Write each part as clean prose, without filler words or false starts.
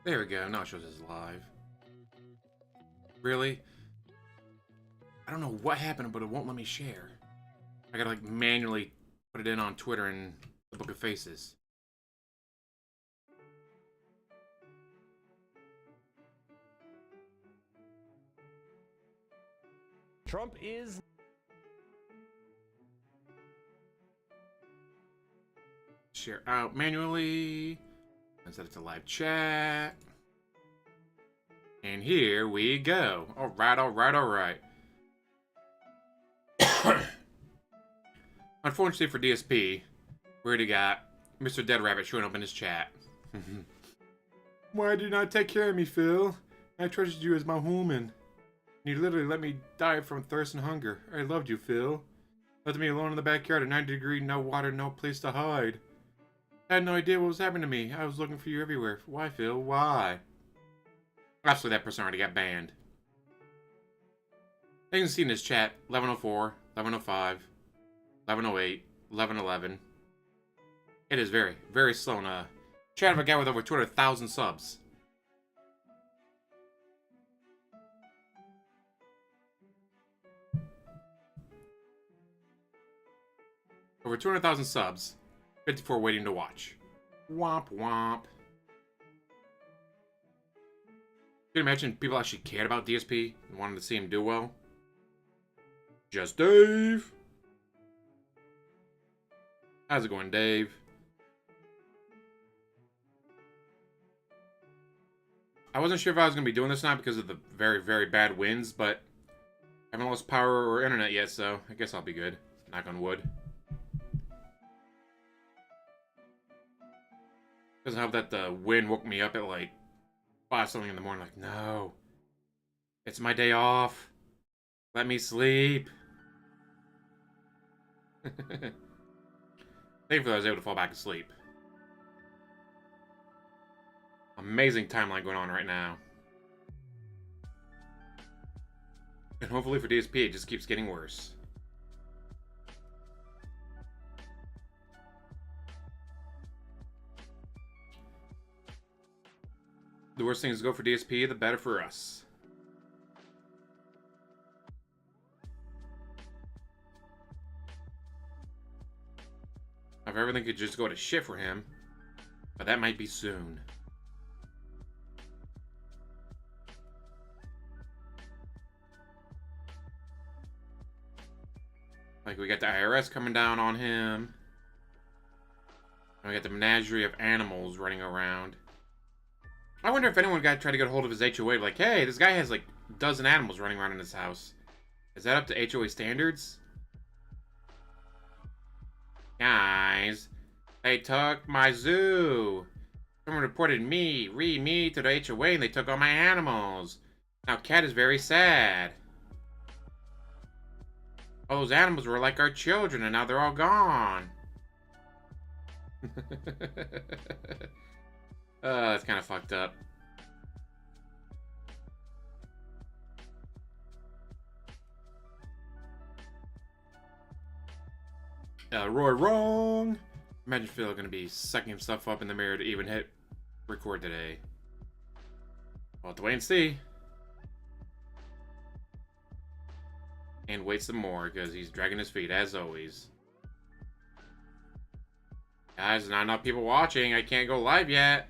There we go. Now it shows us live. Really? I don't know what happened, but it won't let me share. I gotta like manually put it in on Twitter and the Book of Faces. Trump is... Share out manually. And set it to live chat. And here we go. Alright, alright, alright. Unfortunately for DSP, we already got Mr. Dead Rabbit showing up in his chat. Why did you not take care of me, Phil? I trusted you as my woman. You literally let me die from thirst and hunger. I loved you, Phil. Left me alone in the backyard at 90 degrees, no water, no place to hide. I had no idea what was happening to me. I was looking for you everywhere. Why, Phil? Why? Absolutely, that person already got banned. You can see in his chat, 1104, 1105, 1108, 1111. It is very, very slow in a chat of a guy with over 200,000 subs. Over 200,000 subs, 54 waiting to watch. Womp womp. Can you imagine people actually cared about DSP and wanted to see him do well? Just Dave. How's it going, Dave? I wasn't sure if I was going to be doing this now because of the very, very bad winds, but I haven't lost power or internet yet, so I guess I'll be good. Knock on wood. Doesn't help that the wind woke me up at like 5 something in the morning. Like, no. It's my day off. Let me sleep. Thankfully, I was able to fall back asleep. Amazing timeline going on right now. And hopefully for DSP, it just keeps getting worse. The worse things go for DSP, the better for us. If everything could just go to shit for him, but that might be soon. Like, we got the IRS coming down on him. And we got the menagerie of animals running around. I wonder if anyone tried to get a hold of his HOA. Like, hey, this guy has like a dozen animals running around in his house. Is that up to HOA standards? Guys, they took my zoo. Someone reported me to the HOA and they took all my animals. Now Cat is very sad. All those animals were like our children and now they're all gone. That's kind of fucked up. Roy wrong. Imagine Phil gonna be sucking himself up in the mirror to even hit record today. We'll have to wait and see. And wait some more because he's dragging his feet as always. Guys, there's not enough people watching. I can't go live yet.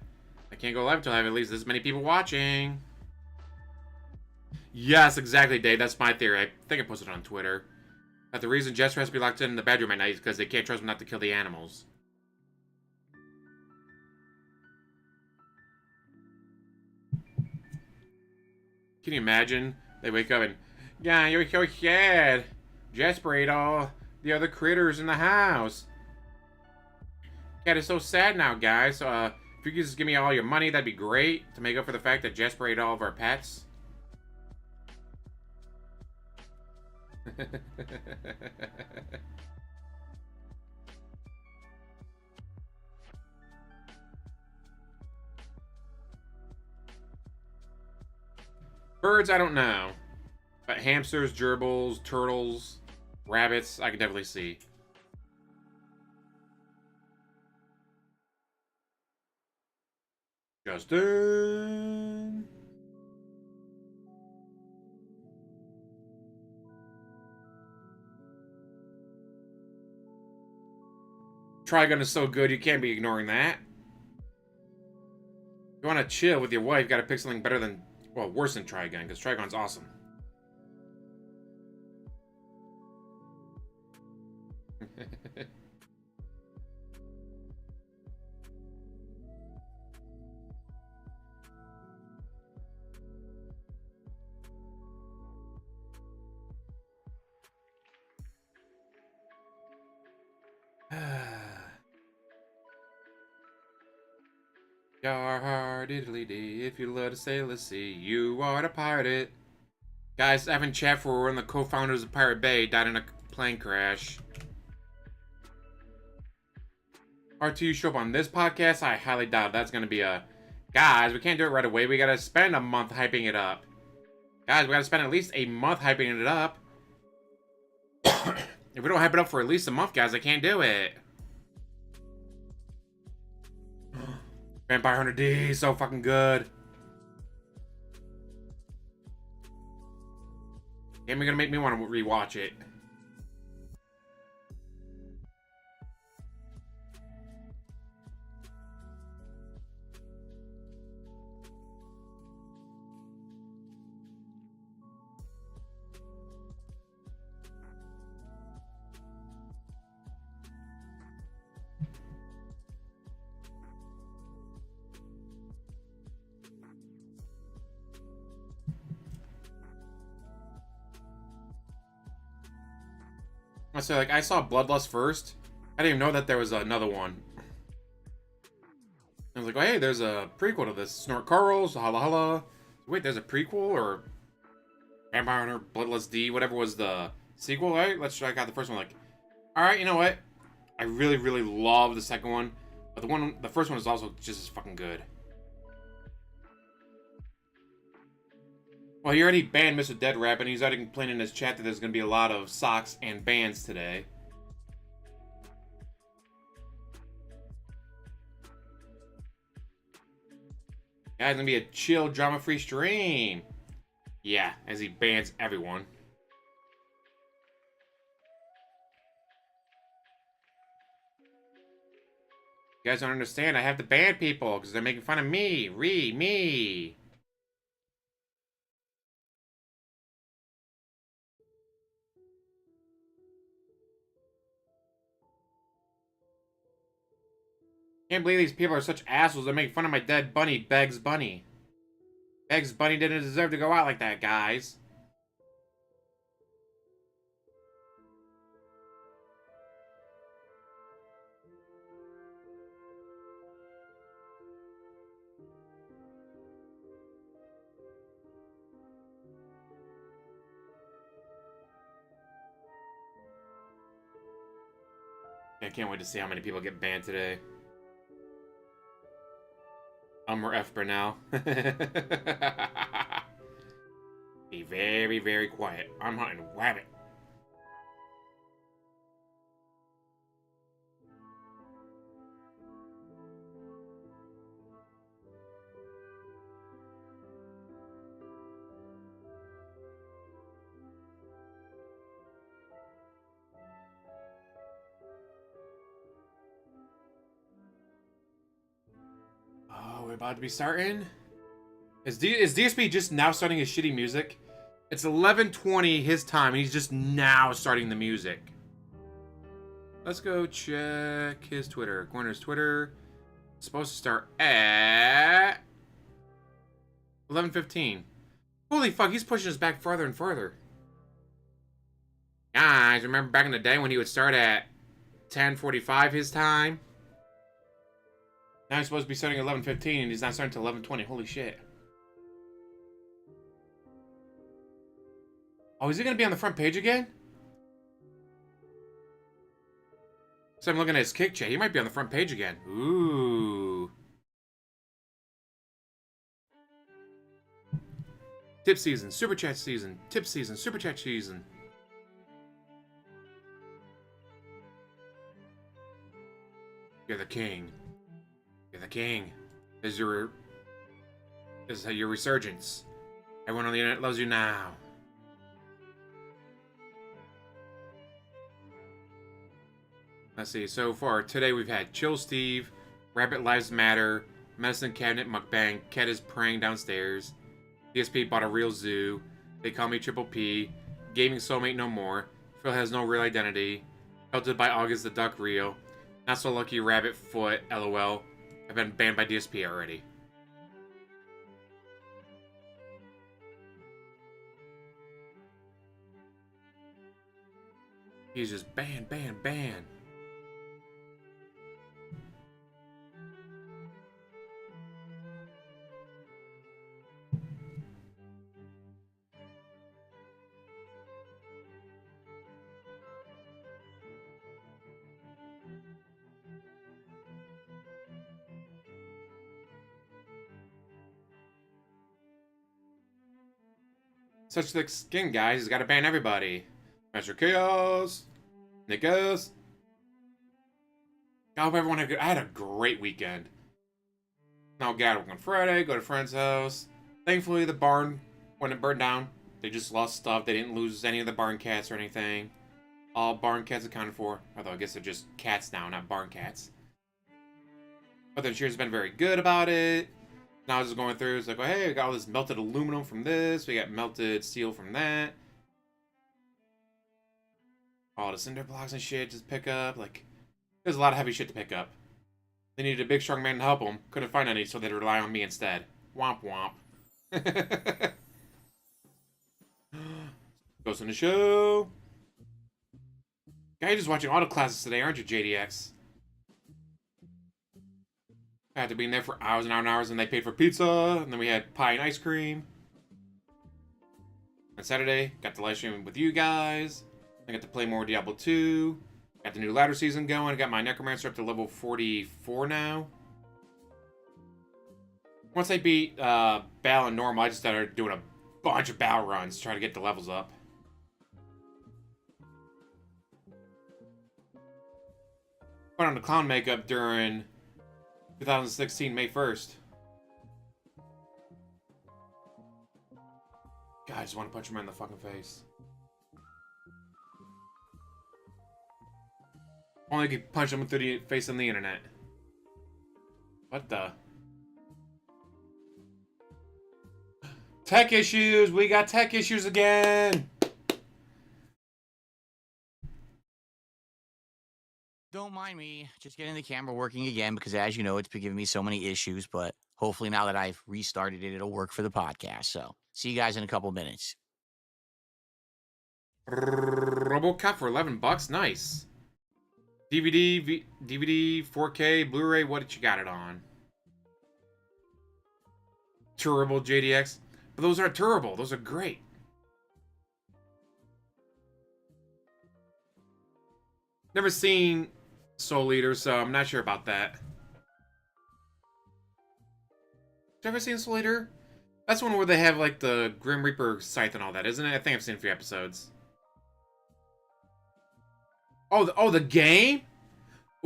I can't go live until I have at least this many people watching. Yes, exactly, Dave. That's my theory. I think I posted it on Twitter. That the reason Jester has to be locked in the bedroom at night is because they can't trust him not to kill the animals. Can you imagine? They wake up and, yeah, you're so sad. Jasper ate all the other critters in the house. Cat is so sad now, guys. So, if you could just give me all your money, that'd be great. To make up for the fact that Jasper ate all of our pets. Birds, I don't know. But hamsters, gerbils, turtles, rabbits, I can definitely see. Justin. Trigun is so good, you can't be ignoring that. If you want to chill with your wife, you gotta pick something better than, well, worse than Trigun, because Trigun's awesome. Your heart diddly dee, if you love to sail the sea, you are the pirate. Guys, I haven't chat for one of the co-founders of Pirate Bay died in a plane crash. R2 show up on this podcast? I highly doubt that's gonna be a... Guys, we can't do it right away. We gotta spend a month hyping it up. Guys, we gotta spend at least a month hyping it up. If we don't hype it up for at least a month, guys, I can't do it. Vampire Hunter D, so fucking good. Game gonna make me want to rewatch it. I say, like, I saw Bloodlust first. I didn't even know that there was another one. I was like, oh, hey, there's a prequel to this. Snort Corals, holla holla. Wait, there's a prequel or Vampire Hunter, Bloodlust D, whatever was the sequel, right? Let's check out the first one. Like, all right, you know what? I really, really love the second one, but the first one is also just as fucking good. Well, he already banned Mr. Dead Rap, and he's already complaining in his chat that there's going to be a lot of socks and bans today. Yeah, it's going to be a chill, drama-free stream. Yeah, as he bans everyone. You guys don't understand. I have to ban people because they're making fun of me. Ree, me. Can't believe these people are such assholes. They're making fun of my dead bunny, Begs Bunny. Begs Bunny didn't deserve to go out like that, guys. I can't wait to see how many people get banned today. We're F now. Be very, very quiet. I'm hunting rabbit. Oh, we're about to be starting? Is DSP just now starting his shitty music? It's 11:20 his time, and he's just now starting the music. Let's go check his Twitter. Corner's Twitter. It's supposed to start at 11:15. Holy fuck, he's pushing us back further and further. Guys, remember back in the day when he would start at 10:45 his time? Now he's supposed to be starting at 11:15, and he's not starting until 11:20. Holy shit. Oh, is he going to be on the front page again? So I'm looking at his kick chat. He might be on the front page again. Ooh. Tip season, super chat season, tip season, super chat season. You're the king. You're the king. Is your This is your resurgence. Everyone on the internet loves you now. Let's see, so far today we've had Chill Steve, Rabbit Lives Matter, Medicine Cabinet Mukbang, Cat is praying downstairs, DSP bought a real zoo, They Call Me Triple P, Gaming Soulmate No More, Phil Has No Real Identity, Pelted by August the Duck Real, Not So Lucky Rabbit Foot, LOL. I've been banned by DSP already. He's just ban. Such thick skin, guys. He's got to ban everybody. Master Chaos, Nickos. I hope everyone had I had a great weekend. Now get out of work on Friday, go to a friend's house. Thankfully, the barn, when it burned down, they just lost stuff. They didn't lose any of the barn cats or anything. All barn cats accounted for. Although I guess they're just cats now, not barn cats. But the insurance has been very good about it. Now I was just going through, it's like, oh, hey, we got all this melted aluminum from this. We got melted steel from that. All the cinder blocks and shit just pick up. Like, there's a lot of heavy shit to pick up. They needed a big, strong man to help them. Couldn't find any, so they'd rely on me instead. Womp womp. Goes in the show. Guy, you're just watching auto classes today, aren't you, JDX? I had to be in there for hours and hours and hours, and they paid for pizza, and then we had pie and ice cream. On Saturday, got the live stream with you guys. I got to play more Diablo 2. Got the new ladder season going. Got my Necromancer up to level 44 now. Once I beat Battle and Normal, I just started doing a bunch of battle runs to try to get the levels up. Put on the clown makeup during 2016, May 1st. God, I just want to punch him in the fucking face. Only could punch him through the face on the internet. What the? Tech issues! We got tech issues again! Don't mind me, just getting the camera working again because, as you know, it's been giving me so many issues. But hopefully, now that I've restarted it, it'll work for the podcast. So, see you guys in a couple minutes. RoboCop for $11, nice. DVD, 4K, Blu-ray. What did you got it on? Turbo JDX, but those aren't turbo. Those are great. Never seen Soul Eater, so I'm not sure about that. Have you ever seen Soul Eater? That's one where they have like the Grim Reaper scythe and all that, isn't it? I think I've seen a few episodes. Oh, the game?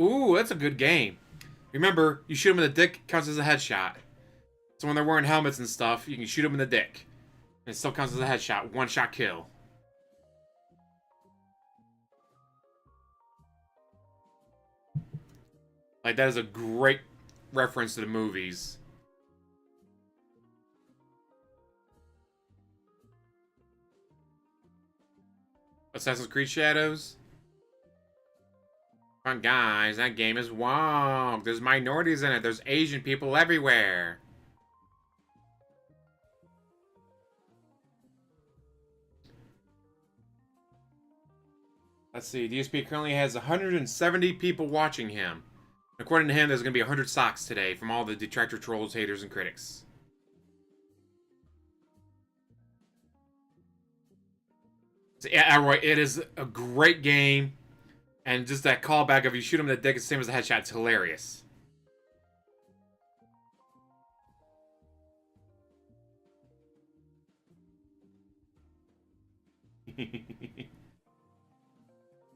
Ooh, that's a good game. Remember, you shoot them in the dick, counts as a headshot. So when they're wearing helmets and stuff, you can shoot them in the dick. And it still counts as a headshot. One shot kill. Like, that is a great reference to the movies. Assassin's Creed Shadows? Come on, guys, that game is wonk. There's minorities in it. There's Asian people everywhere. Let's see. DSP currently has 170 people watching him. According to him, there's going to be 100 socks today from all the detractor trolls, haters, and critics. So, yeah, Roy, it is a great game. And just that callback of you shoot him in the dick, it's the same as a headshot. It's hilarious. There's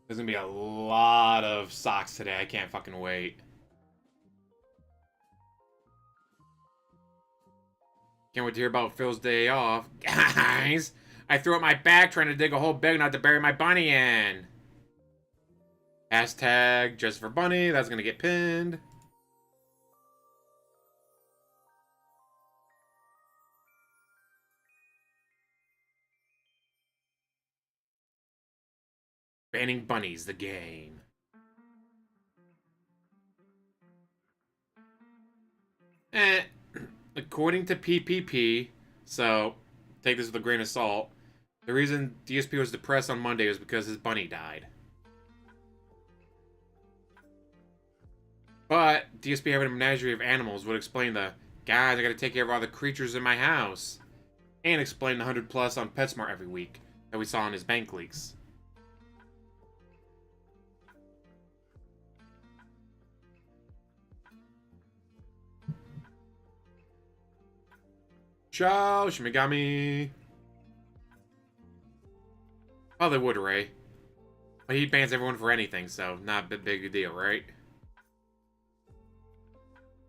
going to be a lot of socks today. I can't fucking wait. Can't wait to hear about Phil's day off. Guys, I threw up my back trying to dig a hole big enough to bury my bunny in. Hashtag just for bunny. That's gonna get pinned. Banning bunnies, the game. According to PPP, so take this with a grain of salt, the reason DSP was depressed on Monday was because his bunny died. But DSP having a menagerie of animals would explain the, guys, I gotta take care of all the creatures in my house. And explain the 100 plus on PetSmart every week that we saw in his bank leaks. Ciao, Shimigami. Oh, they would, Ray. But he bans everyone for anything, so not a big deal, right?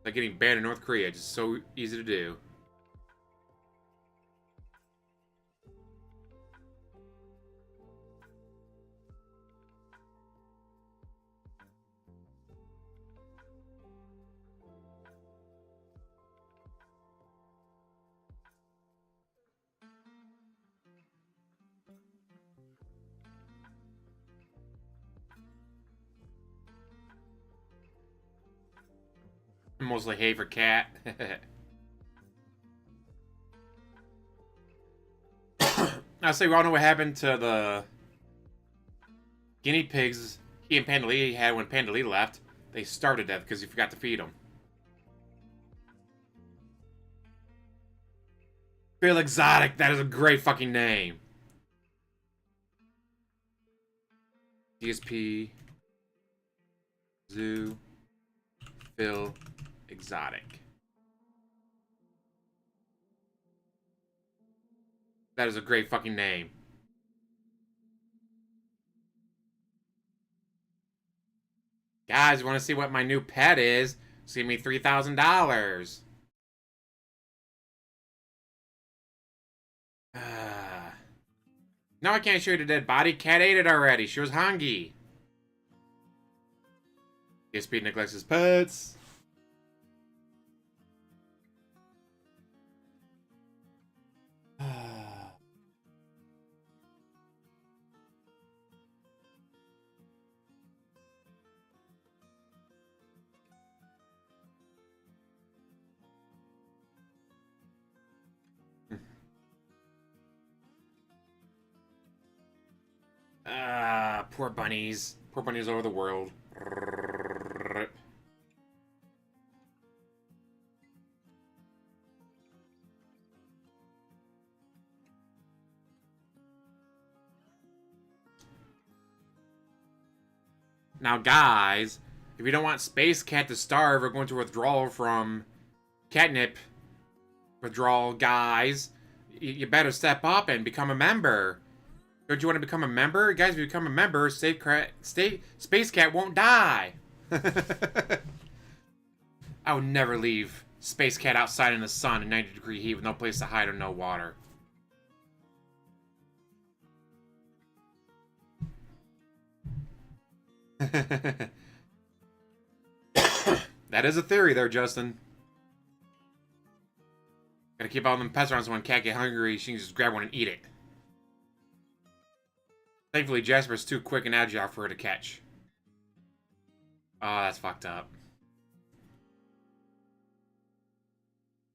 Like getting banned in North Korea, just so easy to do. Mostly hay for cat. I say we all know what happened to the guinea pigs he and Pandalita had when Pandalita left. They starved to death because he forgot to feed them. Phil Exotic, that is a great fucking name. DSP. Zoo. Phil Exotic. That is a great fucking name. Guys, you want to see what my new pet is? Just give me $3,000. No, I can't show you the dead body. Cat ate it already. She was hungry. DSP neglects his pets. Poor bunnies. Poor bunnies all over the world. Now, guys, if you don't want Space Cat to starve or go into withdrawal from catnip withdrawal, guys, you better step up and become a member. Don't you want to become a member? Guys, if you become a member, Space Cat won't die. I would never leave Space Cat outside in the sun in 90-degree heat with no place to hide or no water. That is a theory there, Justin. Gotta keep all them pets around so when cat get hungry, she can just grab one and eat it. Thankfully, Jasper's too quick and agile for her to catch. Oh, that's fucked up.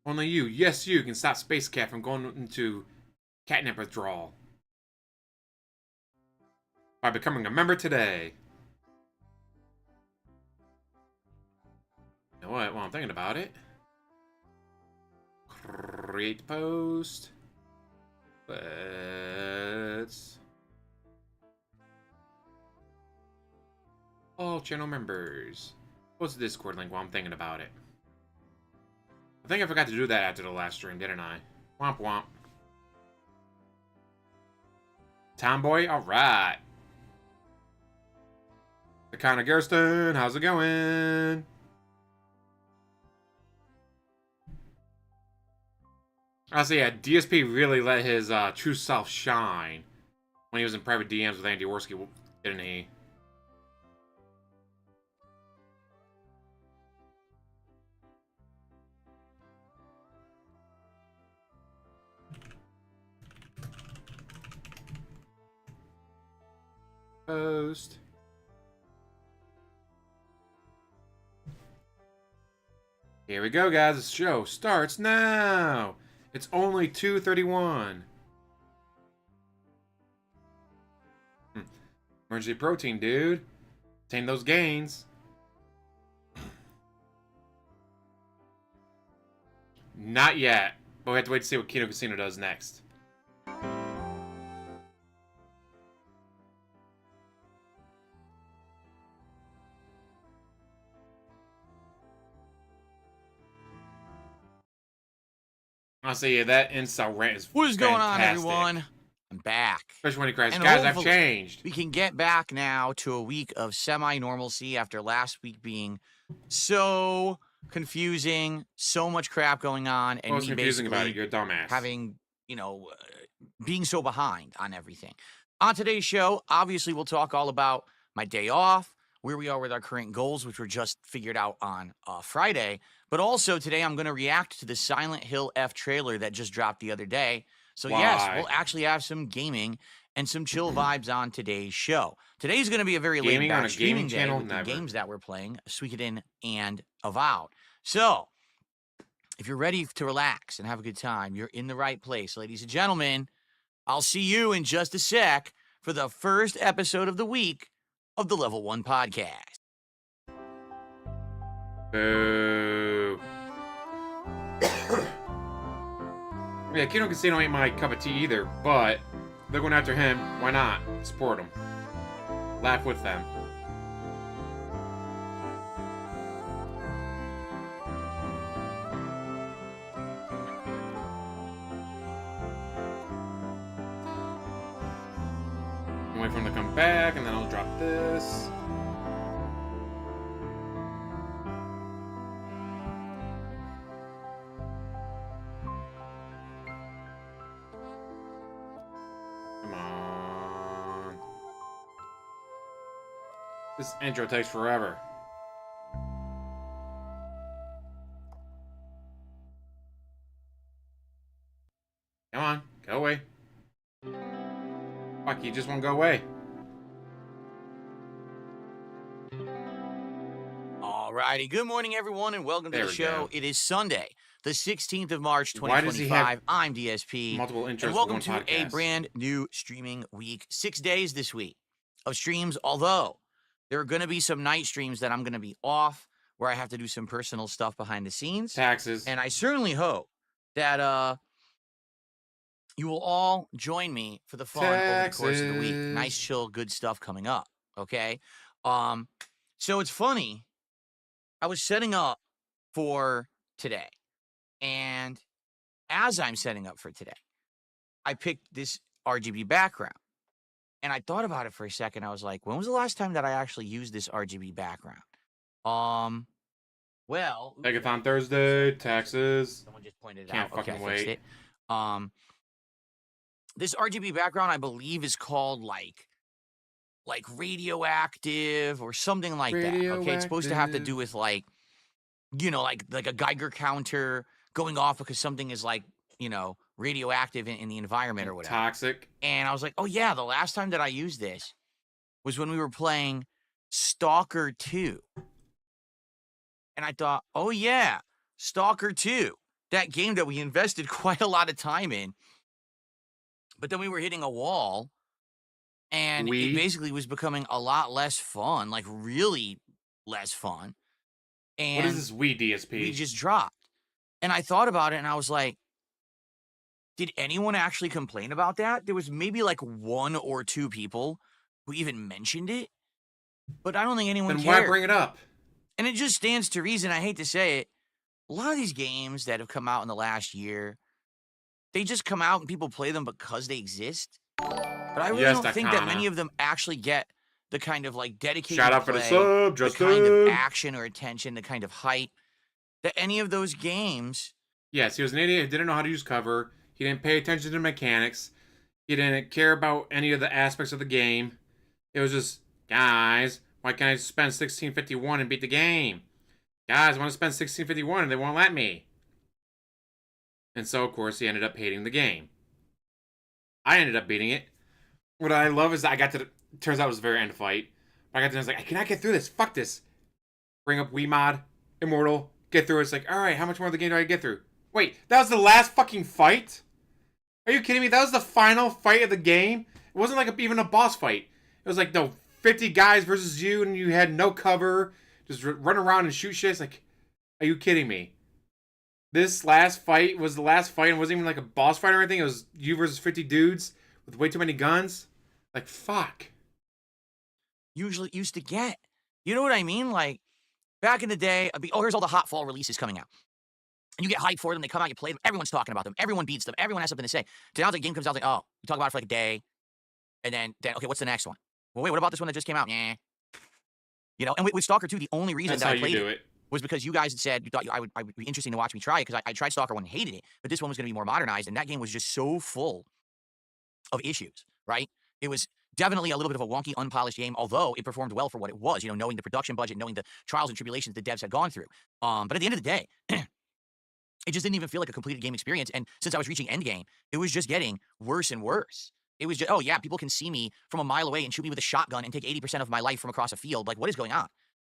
Only you, yes you, can stop Space Cat from going into catnip withdrawal. By becoming a member today. You know what? While I'm thinking about it. Create post. Let's... all channel members. What's the Discord link while I'm thinking about it? I think I forgot to do that after the last stream, didn't I? Womp womp. Tomboy, alright. The kind of Gersten, how's it going? Honestly, yeah, DSP really let his true self shine when he was in private DMs with Andy Worski, didn't he? Post. Here we go, guys. The show starts now. It's only 2:31. Emergency protein, dude. Obtain those gains. Not yet, but we have to wait to see what Kino Casino does next. Honestly, yeah, that incel rant is What is going on, fantastic. everyone? I'm back. Especially when he cries, And guys, I've hopefully changed. We can get back now to a week of semi-normalcy after last week being so confusing, so much crap going on, and What's me confusing about basically it? You're a dumbass. having, being so behind on everything. On today's show, obviously, we'll talk all about my day off, where we are with our current goals, which were just figured out on Friday. But also today, I'm going to react to the Silent Hill F trailer that just dropped the other day. So yes, Why? we'll actually have some gaming and some chill vibes on today's show. Today's going to be a very Gaming on laid-back a gaming streaming day channel? with the Never. games that we're playing, Suikoden and Avowed. So, if you're ready to relax and have a good time, you're in the right place, ladies and gentlemen. I'll see you in just a sec for the first episode of the week of the Level 1 Podcast. Boo. Yeah, Kino Casino ain't my cup of tea either, but they're going after him. Why not? Support them. Laugh with them. Wait for him to come back, and then I'll drop this. Come on. This intro takes forever. Come on, go away. Fuck, you just won't go away. Alrighty, good morning, everyone, and welcome to There the we show. go. It is Sunday, the 16th of March, Why does he have 2025. I'm DSP. multiple intros And for welcome one to podcast? a brand new streaming week. 6 days this week of streams, although there are going to be some night streams that I'm going to be off, where I have to do some personal stuff behind the scenes. Taxes. And I certainly hope that you will all join me for the fun over the course of the week. Nice, chill, good stuff coming up, okay? So it's funny. I was setting up for today, and as I'm setting up for today, I picked this RGB background, and I thought about it for a second. I was like, when was the last time that I actually used this RGB background? Well, Megathon Thursday, taxes. someone just pointed it Can't out. Okay, fucking I fixed wait. it. This RGB background, I believe, is called like radioactive or something like that. Okay, it's supposed to have to do with like a Geiger counter going off because something is like radioactive in the environment or whatever. Toxic. And I was like, oh yeah, the last time that I used this was when we were playing Stalker 2. And I thought, oh yeah, Stalker 2, that game that we invested quite a lot of time in. But then we were hitting a wall, and it basically was becoming a lot less fun, like really less fun. And what is this DSP? We just dropped. And I thought about it, and I was like, did anyone actually complain about that? There was maybe like 1 or 2 people who even mentioned it, but I don't think anyone Then cared. why bring it up? And it just stands to reason, I hate to say it, a lot of these games that have come out in the last year, they just come out and people play them because they exist. But I really don't think that many of them actually get the kind of like dedicated Shout out for the play, sub, the kind of action or attention, the kind of hype that any of those games Yes, he was an idiot who didn't know how to use cover. He didn't pay attention to mechanics. He didn't care about any of the aspects of the game. It was just, guys, why can't I spend 1651 and beat the game? Guys, I want to spend 1651 and they won't let me. And so, of course, he ended up hating the game. I ended up beating it. What I love is that I got to the... Turns out it was the very end of the fight. But I got to... I was like, I cannot get through this. Fuck this. Bring up Wiimod, Immortal, get through it. It's like, alright, how much more of the game do I get through? Wait, that was the last fucking fight? Are you kidding me? That was the final fight of the game? It wasn't like even a boss fight. It was like, no, 50 guys versus you, and you had no cover. Just run around and shoot shit. It's like, are you kidding me? This last fight was the last fight and wasn't even like a boss fight or anything. It was you versus 50 dudes with way too many guns. Like, fuck. Usually used to get. You know what I mean? Like, back in the day, here's all the hot fall releases coming out. And you get hyped for them. They come out, you play them. Everyone's talking about them. Everyone beats them. Everyone has something to say. So now the game comes out, like, oh, you talk about it for like a day. And then okay, what's the next one? Well, wait, what about this one that just came out? Yeah. You know, and with Stalker 2, the only reason That's that how I played you do it. was because you guys had said you thought I would be interesting to watch me try it, because I tried Stalker 1 and hated it. But this one was going to be more modernized, and that game was just so full of issues, right? It was definitely a little bit of a wonky, unpolished game, although it performed well for what it was, you know, knowing the production budget, knowing the trials and tribulations the devs had gone through. But at the end of the day, it just didn't even feel like a completed game experience. And since I was reaching endgame, it was just getting worse and worse. It was just, oh yeah, people can see me from a mile away and shoot me with a shotgun and take 80% of my life from across a field. Like, what is going on?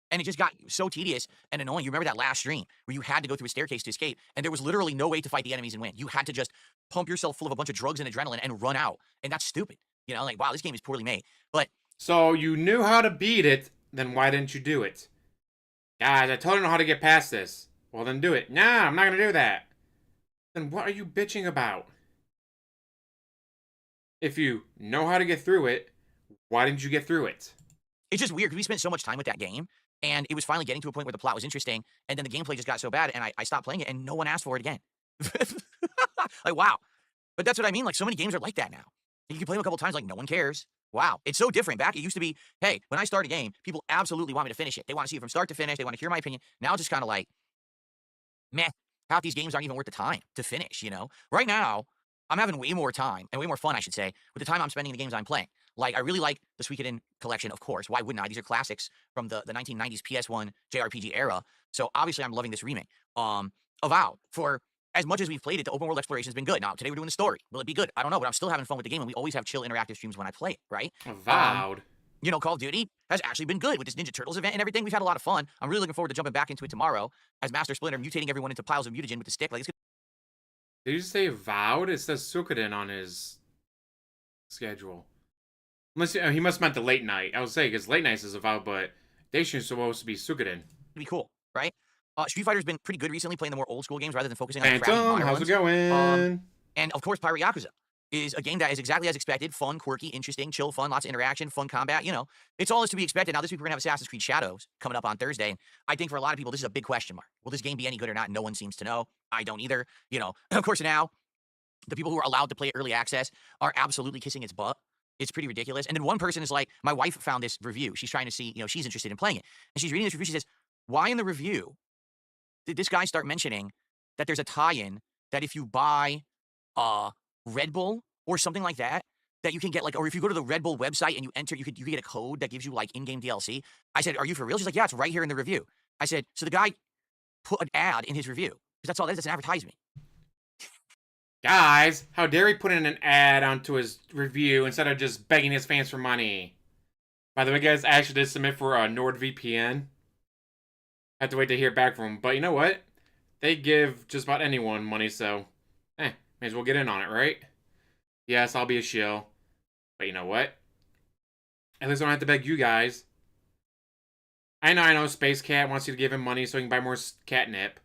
And it just got so tedious and annoying. You remember that last stream where you had to go through a staircase to escape, and there was literally no way to fight the enemies and win. You had to just pump yourself full of a bunch of drugs and adrenaline and run out. And that's stupid. You know, like, wow, this game is poorly made. But so you knew how to beat it, then why didn't you do it? Guys, I totally know how to get past this. Well, then do it. Nah, I'm not going to do that. Then what are you bitching about? If you know how to get through it, why didn't you get through it? it's just weird because we spent so much time with that game, and it was finally getting to a point where the plot was interesting, and then the gameplay just got so bad, and I stopped playing it, and no one asked for it again. Like, wow. But that's what I mean. Like, so many games are like that now. You can play them a couple times, like, no one cares. Wow. It's so different. Back, it used to be, hey, when I start a game, people absolutely want me to finish it. They want to see it from start to finish. They want to hear my opinion. Now it's just kind of like, meh. Half these games aren't even worth the time to finish, you know? Right now, I'm having way more time, and way more fun, I should say, with the time I'm spending in the games I'm playing. Like, I really like the Suikoden collection, of course. Why wouldn't I? These are classics from the 1990s PS1 JRPG era. So obviously I'm loving this remake. Avowed, for as much as we've played it, the open world exploration has been good. Now, today we're doing the story. Will it be good? I don't know, but I'm still having fun with the game, and we always have chill interactive streams when I play it, right? Avowed. You know, Call of Duty has actually been good with this Ninja Turtles event and everything. We've had a lot of fun. I'm really looking forward to jumping back into it tomorrow as Master Splinter mutating everyone into piles of mutagen with the stick. Like, it's Did you say Avowed? It says Suikoden on his schedule. Unless he must have meant the late night. I was saying, because late night is Avowed, but Daishin is supposed to be Suikoden. gonna be cool, right? Street Fighter's been pretty good recently, playing the more old school games rather than focusing on the crappy modern how's ones. it going? And of course, Pirate Yakuza is a game that is exactly as expected. Fun, quirky, interesting, chill, fun, lots of interaction, fun combat. You know, it's all is to be expected. Now, this week we're going to have Assassin's Creed Shadows coming up on Thursday. And I think for a lot of people, this is a big question mark. Will this game be any good or not? No one seems to know. I don't either. You know, of course, now, the people who are allowed to play early access are absolutely kissing its butt. It's pretty ridiculous. And then one person is like, my wife found this review. She's trying to see, you know, she's interested in playing it. And she's reading this review. She says, why in the review did this guy start mentioning that there's a tie-in that if you buy Red Bull or something like that, that you can get, like, or if you go to the Red Bull website and you enter, you could get a code that gives you like in-game DLC. I said, are you for real? She's like, yeah, it's right here in the review. I said, so the guy put an ad in his review, because that's all that is. It's an advertisement. Guys, how dare he put in an ad onto his review instead of just begging his fans for money? By the way, guys, I actually did submit for NordVPN. I have to wait to hear back from them. But you know what? They give just about anyone money, so may as well get in on it, right? Yes, I'll be a shill. But you know what? At least I don't have to beg you guys. I know, Space Cat wants you to give him money so he can buy more catnip.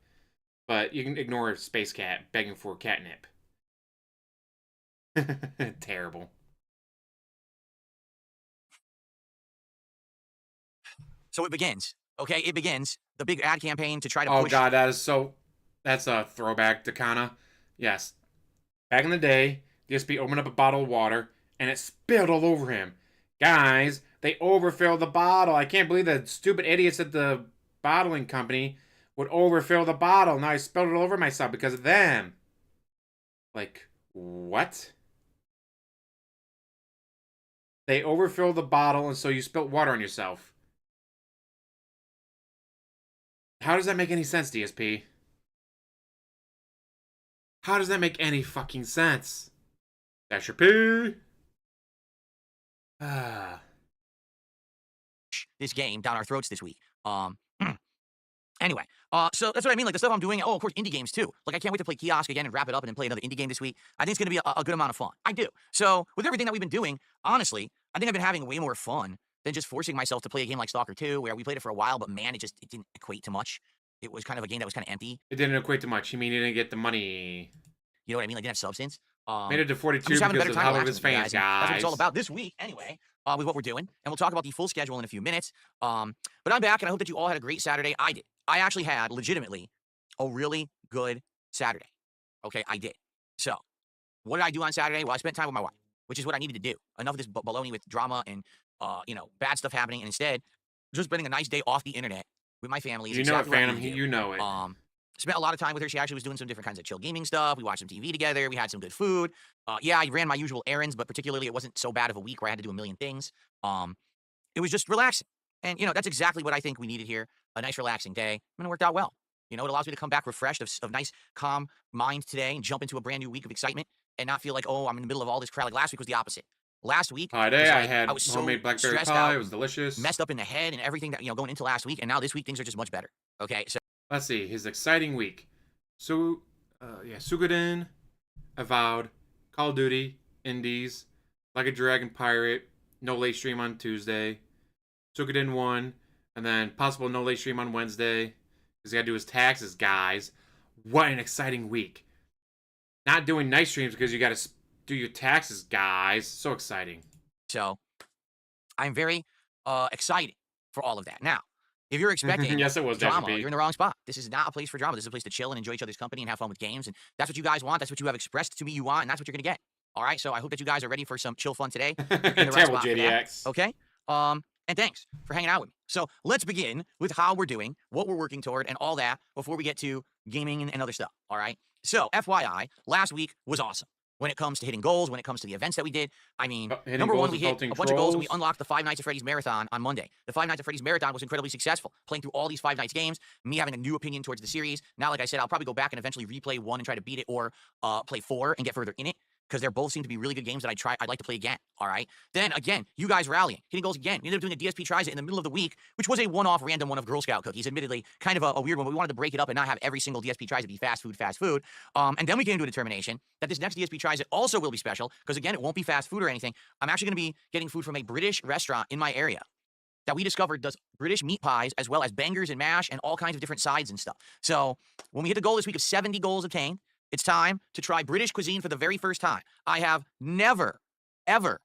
But you can ignore Space Cat begging for catnip. Terrible. So it begins. Okay, it begins. The big ad campaign to try to push. Oh god, that's a throwback to Kana. Yes. Back in the day, DSP opened up a bottle of water and it spilled all over him. Guys, they overfilled the bottle. I can't believe the stupid idiots at the bottling company would overfill the bottle. Now I spilled it all over myself because of them. Like, what? They overfilled the bottle, and so you spilt water on yourself. How does that make any sense, DSP? How does that make any fucking sense? That's your pee. This game down our throats this week. Anyway, so that's what I mean. Like the stuff I'm doing. Oh, of course, indie games too. Like I can't wait to play Kiosk again and wrap it up and then play another indie game this week. I think it's going to be a good amount of fun. I do. So with everything that we've been doing, honestly, I think I've been having way more fun than just forcing myself to play a game like Stalker 2, where we played it for a while, but man, it didn't equate to much. It was kind of a game that was kind of empty. It didn't equate to much. You mean you didn't get the money? You know what I mean? Like didn't have substance. Made it to 42 because of how of his fans, guys. That's what it's all about this week, anyway. With what we're doing, and we'll talk about the full schedule in a few minutes. But I'm back, and I hope that you all had a great Saturday. I did. I actually had, legitimately, a really good Saturday. Okay, I did. So, what did I do on Saturday? Well, I spent time with my wife, which is what I needed to do. Enough of this baloney with drama and, bad stuff happening, and instead, just spending a nice day off the internet with my family. You know it, Phantom. You know it. Spent a lot of time with her. She actually was doing some different kinds of chill gaming stuff. We watched some TV together. We had some good food. Yeah, I ran my usual errands, but particularly it wasn't so bad of a week where I had to do a million things. It was just relaxing. And, that's exactly what I think we needed here. A nice, relaxing day. And it worked out well. It allows me to come back refreshed of nice, calm mind today and jump into a brand new week of excitement and not feel like, oh, I'm in the middle of all this crowd. Like last week was the opposite. Last week, I had homemade blackberry pie. It was delicious. Messed up in the head and everything that, going into last week. And now this week, things are just much better. Okay, so. Let's see. His exciting week. So, Suikoden, Avowed, Call of Duty, Indies, Like a Dragon Pirate, no late stream on Tuesday, Suikoden 1, and then possible no late stream on Wednesday, because he got to do his taxes, guys. What an exciting week. Not doing night streams because you got to do your taxes, guys. So exciting. So, I'm very excited for all of that. Now, if you're expecting yes, it was drama, DSP. you're in the wrong spot. This is not a place for drama. This is a place to chill and enjoy each other's company and have fun with games. And that's what you guys want. That's what you have expressed to me you want, and that's what you're going to get. All right? So I hope that you guys are ready for some chill fun today. In the right spot for that, okay? And thanks for hanging out with me. So let's begin with how we're doing, what we're working toward, and all that before we get to gaming and other stuff. All right? So, FYI, last week was awesome. When it comes to hitting goals, when it comes to the events that we did, I mean, number one, we hit a bunch of goals and we unlocked the 5 Nights at Freddy's Marathon on Monday. The 5 Nights at Freddy's Marathon was incredibly successful, playing through all these 5 Nights games, me having a new opinion towards the series. Now, like I said, I'll probably go back and eventually replay 1 and try to beat it, or play 4 and get further in it, because they both seem to be really good games that I'd like to play again, all right? Then, again, you guys rallying, hitting goals again. We ended up doing a DSP Tries It in the middle of the week, which was a one-off random one of Girl Scout cookies, admittedly, kind of a weird one, but we wanted to break it up and not have every single DSP Tries It be fast food. And then we came to a determination that this next DSP Tries It also will be special, because, again, it won't be fast food or anything. I'm actually going to be getting food from a British restaurant in my area that we discovered does British meat pies as well as bangers and mash and all kinds of different sides and stuff. So when we hit the goal this week of 70 goals obtained, it's time to try British cuisine for the very first time. I have never, ever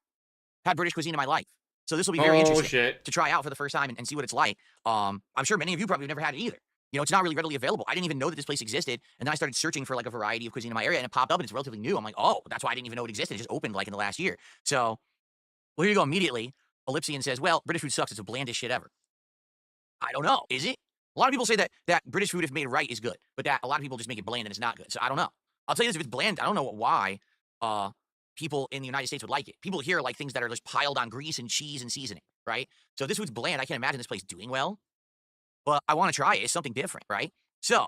had British cuisine in my life. So this will be very interesting to try out for the first time and see what it's like. I'm sure many of you probably have never had it either. It's not really readily available. I didn't even know that this place existed. And then I started searching for like a variety of cuisine in my area, and it popped up and it's relatively new. I'm like, oh, that's why I didn't even know it existed. It just opened like in the last year. So, well, here you go immediately. Ellipsian says, well, British food sucks. It's the blandest shit ever. I don't know. Is it? A lot of people say that British food, if made right, is good, but that a lot of people just make it bland and it's not good. So I don't know. I'll tell you this, if it's bland, I don't know why people in the United States would like it. People here like things that are just piled on grease and cheese and seasoning, right? So this food's bland. I can't imagine this place doing well, but I want to try it. It's something different, right? So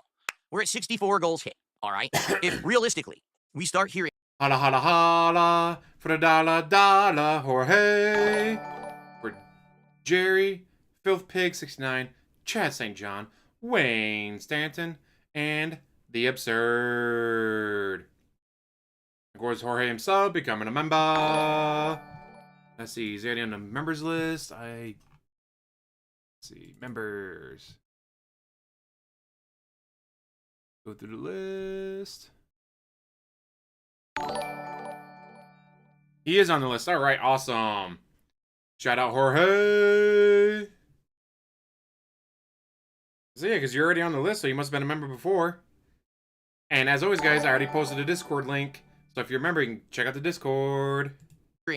we're at 64 goals hit, all right? If realistically, we start hearing holla holla holla for the dollar Jorge, for Jerry, Filth Pig 69, Chad St. John, Wayne Stanton, and The Absurd. Of course, Jorge himself becoming a member. Let's see, is he on the members list? Let's see, members. Go through the list. He is on the list. All right, awesome. Shout out Jorge. So yeah, because you're already on the list, so you must have been a member before. And as always, guys, I already posted a Discord link. So if you're a member, you can check out the Discord.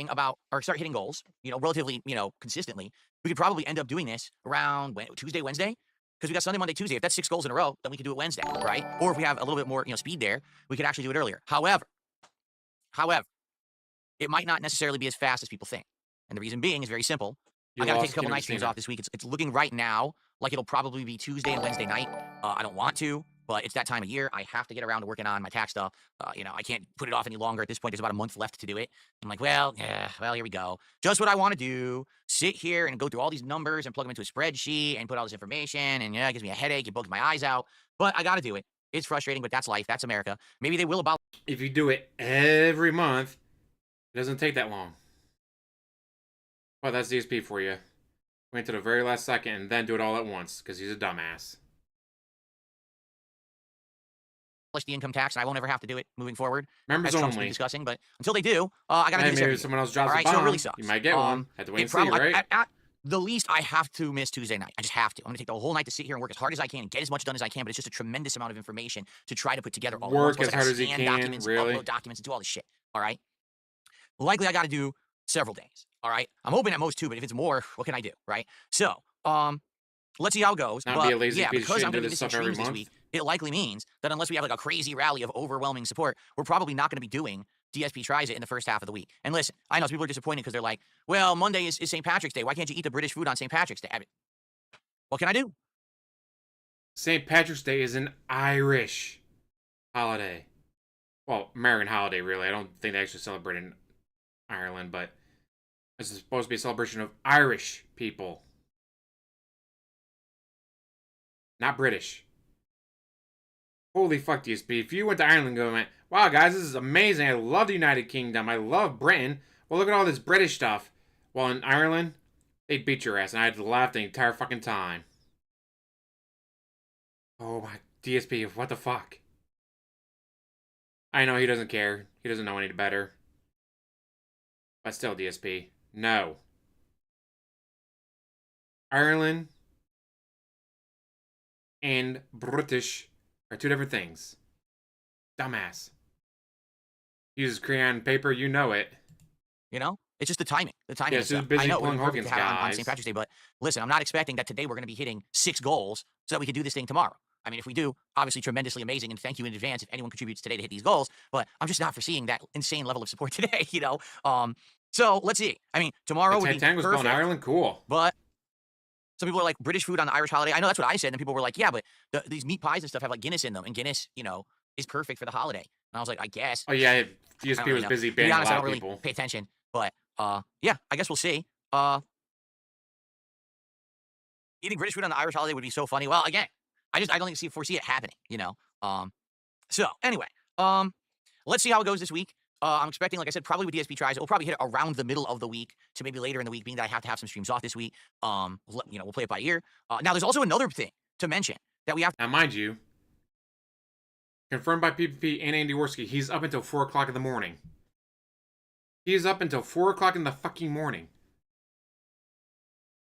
About, or start hitting goals, relatively, consistently. We could probably end up doing this around Tuesday, Wednesday. Because we got Sunday, Monday, Tuesday. If that's 6 goals in a row, then we can do it Wednesday, right? Or if we have a little bit more, speed there, we could actually do it earlier. However, it might not necessarily be as fast as people think. And the reason being is very simple. I got to take a couple night streams off this week. It's looking right now like it'll probably be Tuesday and Wednesday night. I don't want to, but it's that time of year. I have to get around to working on my tax stuff. I can't put it off any longer at this point. There's about a month left to do it. I'm like, well, here we go. Just what I want to do. Sit here and go through all these numbers and plug them into a spreadsheet and put all this information. And it gives me a headache. It bugs my eyes out. But I got to do it. It's frustrating, but that's life. That's America. Maybe they will about. If you do it every month, it doesn't take that long. Well, that's DSP for you. Wait to the very last second and then do it all at once because he's a dumbass. The income tax, and I won't ever have to do it moving forward. Members only. Discussing, but until they do, I got to do this. Maybe someone else drops a bomb. So it really sucks. You might get one. Have to wait and see, right? At the least, I have to miss Tuesday night. I just have to. I'm going to take the whole night to sit here and work as hard as I can and get as much done as I can, but it's just a tremendous amount of information to try to put together all work as hard as you can, documents, really. upload documents, and do all this shit, all right? Likely, I got to do several days, all right? I'm hoping at most 2, but if it's more, what can I do, right? So, let's see how it goes. Not be a lazy piece because of shit I'm going to do be this missing stuff every streams this month. week, it likely means that unless we have like a crazy rally of overwhelming support, we're probably not going to be doing DSP Tries It in the first half of the week. And listen, I know some people are disappointed because they're like, well, Monday is St. Patrick's Day. Why can't you eat the British food on St. Patrick's Day? What can I do? St. Patrick's Day is an Irish holiday. Well, American holiday, really. I don't think they actually celebrate in Ireland, but it's supposed to be a celebration of Irish people. Not British. Holy fuck, DSP. If you went to Ireland and went, wow, guys, this is amazing. I love the United Kingdom. I love Britain. Well, look at all this British stuff. Well, in Ireland, they'd beat your ass, and I had to laugh the entire fucking time. Oh, my DSP, what the fuck? I know he doesn't care. He doesn't know any better. But still, DSP, no. Ireland and British are 2 different things. Dumbass. Uses crayon and paper, you know it. It's just the timing. The timing. Yeah, is so busy I know pulling we're Hogan's on St. Patrick's Day, but listen, I'm not expecting that today we're going to be hitting 6 goals so that we can do this thing tomorrow. I mean, if we do, obviously tremendously amazing, and thank you in advance if anyone contributes today to hit these goals. But I'm just not foreseeing that insane level of support today. So let's see. I mean, tomorrow would be perfect. Was in Ireland, cool. But some people are like, British food on the Irish holiday. I know that's what I said, and people were like, yeah, but these meat pies and stuff have like Guinness in them, and Guinness, is perfect for the holiday. And I was like, I guess. Oh yeah, DSP was busy banning a lot of people. Really pay attention, but yeah, I guess we'll see. Eating British food on the Irish holiday would be so funny. Well, again, I don't foresee it happening. So anyway, let's see how it goes this week. I'm expecting, like I said, probably with DSP Tries, it will probably hit around the middle of the week to maybe later in the week, being that I have to have some streams off this week. We'll play it by ear. Now, there's also another thing to mention that we have. Now, mind you, confirmed by PPP and Andy Worski, he's up until 4 o'clock in the morning. He's up until 4 o'clock in the fucking morning.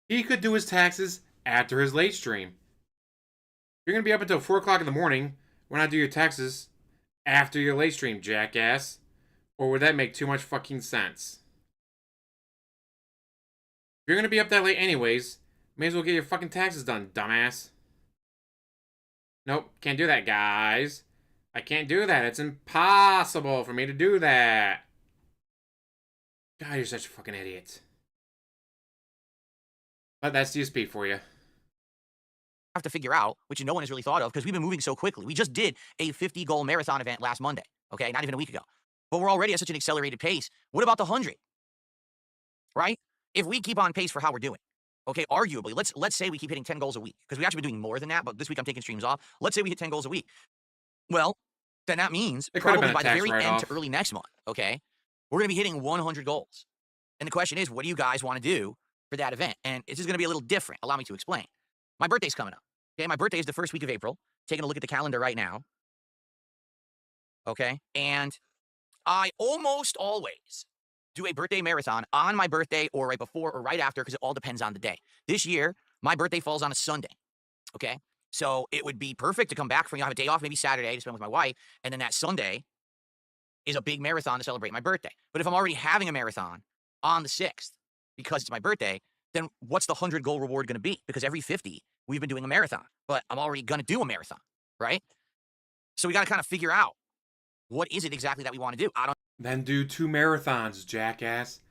He could do his taxes after his late stream. You're going to be up until 4 o'clock in the morning when I do your taxes after your late stream, jackass. Or would that make too much fucking sense? If you're going to be up that late anyways, may as well get your fucking taxes done, dumbass. Nope, can't do that, guys. I can't do that. It's impossible for me to do that. God, you're such a fucking idiot. But that's DSP for you. Have to figure out, which no one has really thought of because we've been moving so quickly. We just did a 50-goal marathon event last Monday, okay? Not even a week ago. But we're already at such an accelerated pace. What about the 100? Right? If we keep on pace for how we're doing, okay, arguably, let's say we keep hitting 10 goals a week because we've actually been doing more than that, but this week I'm taking streams off. Let's say we hit 10 goals a week. Well, then that means probably by the very end to early next month, okay, we're going to be hitting 100 goals. And the question is, what do you guys want to do for that event? And this is going to be a little different. Allow me to explain. My birthday's coming up. Okay, my birthday is the first week of April. Taking a look at the calendar right now. Okay, and I almost always do a birthday marathon on my birthday or right before or right after because it all depends on the day. This year, my birthday falls on a Sunday. Okay, so it would be perfect to come back from, have a day off, maybe Saturday to spend with my wife, and then that Sunday is a big marathon to celebrate my birthday. But if I'm already having a marathon on the 6th because it's my birthday, then what's the 100 goal reward going to be? Because every 50, we've been doing a marathon, but I'm already going to do a marathon, right? So we got to kind of figure out what is it exactly that we want to do. I don't. Then do 2 marathons, jackass.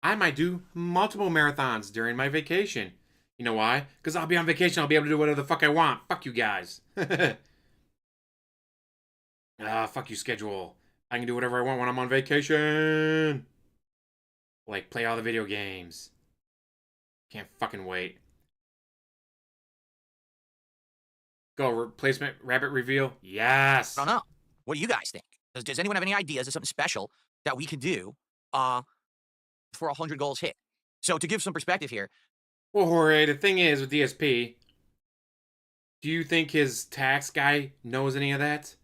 I might do multiple marathons during my vacation. You know why? Because I'll be on vacation. I'll be able to do whatever the fuck I want. Fuck you guys. Fuck you, schedule. I can do whatever I want when I'm on vacation. Like, play all the video games. Can't fucking wait. Go, replacement rabbit reveal? Yes! I don't know. What do you guys think? Does anyone have any ideas of something special that we can do for 100 goals hit? So to give some perspective here. Well, Jorge, the thing is with DSP, do you think his tax guy knows any of that?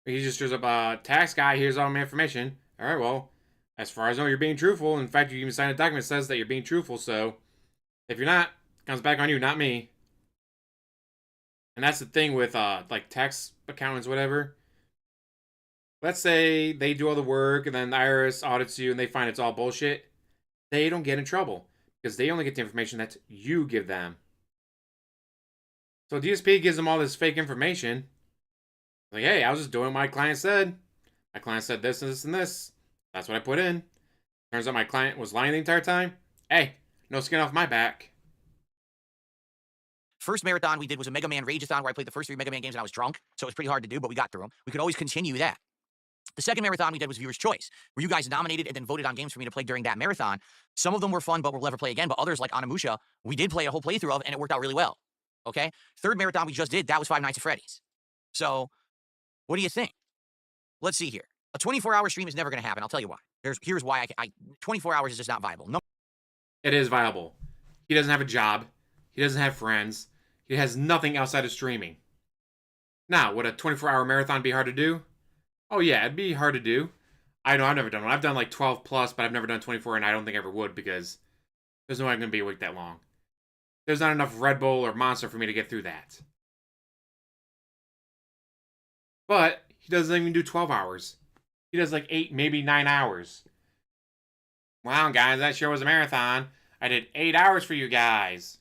He just shows up, tax guy, here's all my information. Alright, well, as far as I know, you're being truthful. In fact, you even signed a document that says that you're being truthful, so if you're not, it comes back on you, not me. And that's the thing with, like, tax accountants, whatever. Let's say they do all the work, and then the IRS audits you, and they find it's all bullshit. They don't get in trouble, because they only get the information that you give them. So DSP gives them all this fake information. Like, hey, I was just doing what my client said. My client said this and this and this. That's what I put in. Turns out my client was lying the entire time. Hey, no skin off my back. First marathon we did was a Mega Man Rageathon where I played the first 3 Mega Man games and I was drunk, so it was pretty hard to do, but we got through them. We could always continue that. The second marathon we did was Viewer's Choice, where you guys nominated and then voted on games for me to play during that marathon. Some of them were fun, but we'll never play again. But others, like Onimusha, we did play a whole playthrough of, and it worked out really well. Okay? Third marathon we just did, that was Five Nights at Freddy's. So, what do you think? Let's see here. A 24-hour stream is never going to happen. I'll tell you why. Here's why 24 hours is just not viable. No. It is viable. He doesn't have a job. He doesn't have friends. He has nothing outside of streaming. Now, would a 24-hour marathon be hard to do? Oh yeah, it'd be hard to do. I know I've never done one. I've done like 12 plus, but I've never done 24, and I don't think I ever would because there's no way I'm going to be awake that long. There's not enough Red Bull or Monster for me to get through that. But he doesn't even do 12 hours. He does like 8, maybe 9 hours. Wow, guys, that sure was a marathon. I did 8 hours for you guys.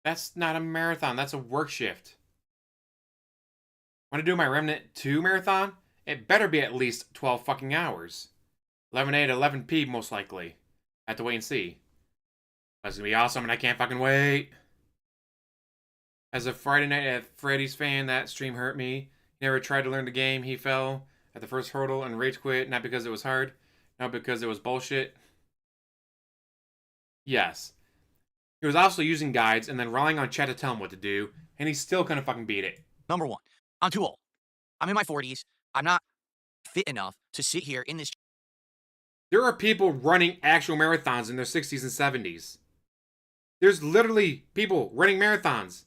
That's not a marathon. That's a work shift. Want to do my Remnant 2 marathon? It better be at least 12 fucking hours. 11 A to 11 P, most likely. I have to wait and see. That's gonna be awesome, and I can't fucking wait. As a Friday Night at Freddy's fan, that stream hurt me. He never tried to learn the game. He fell at the first hurdle and rage quit, not because it was hard, not because it was bullshit. Yes. He was also using guides and then relying on chat to tell him what to do, and he still couldn't fucking beat it. Number one, I'm too old. I'm in my 40s. I'm not fit enough to sit here in this. There are people running actual marathons in their 60s and 70s. There's literally people running marathons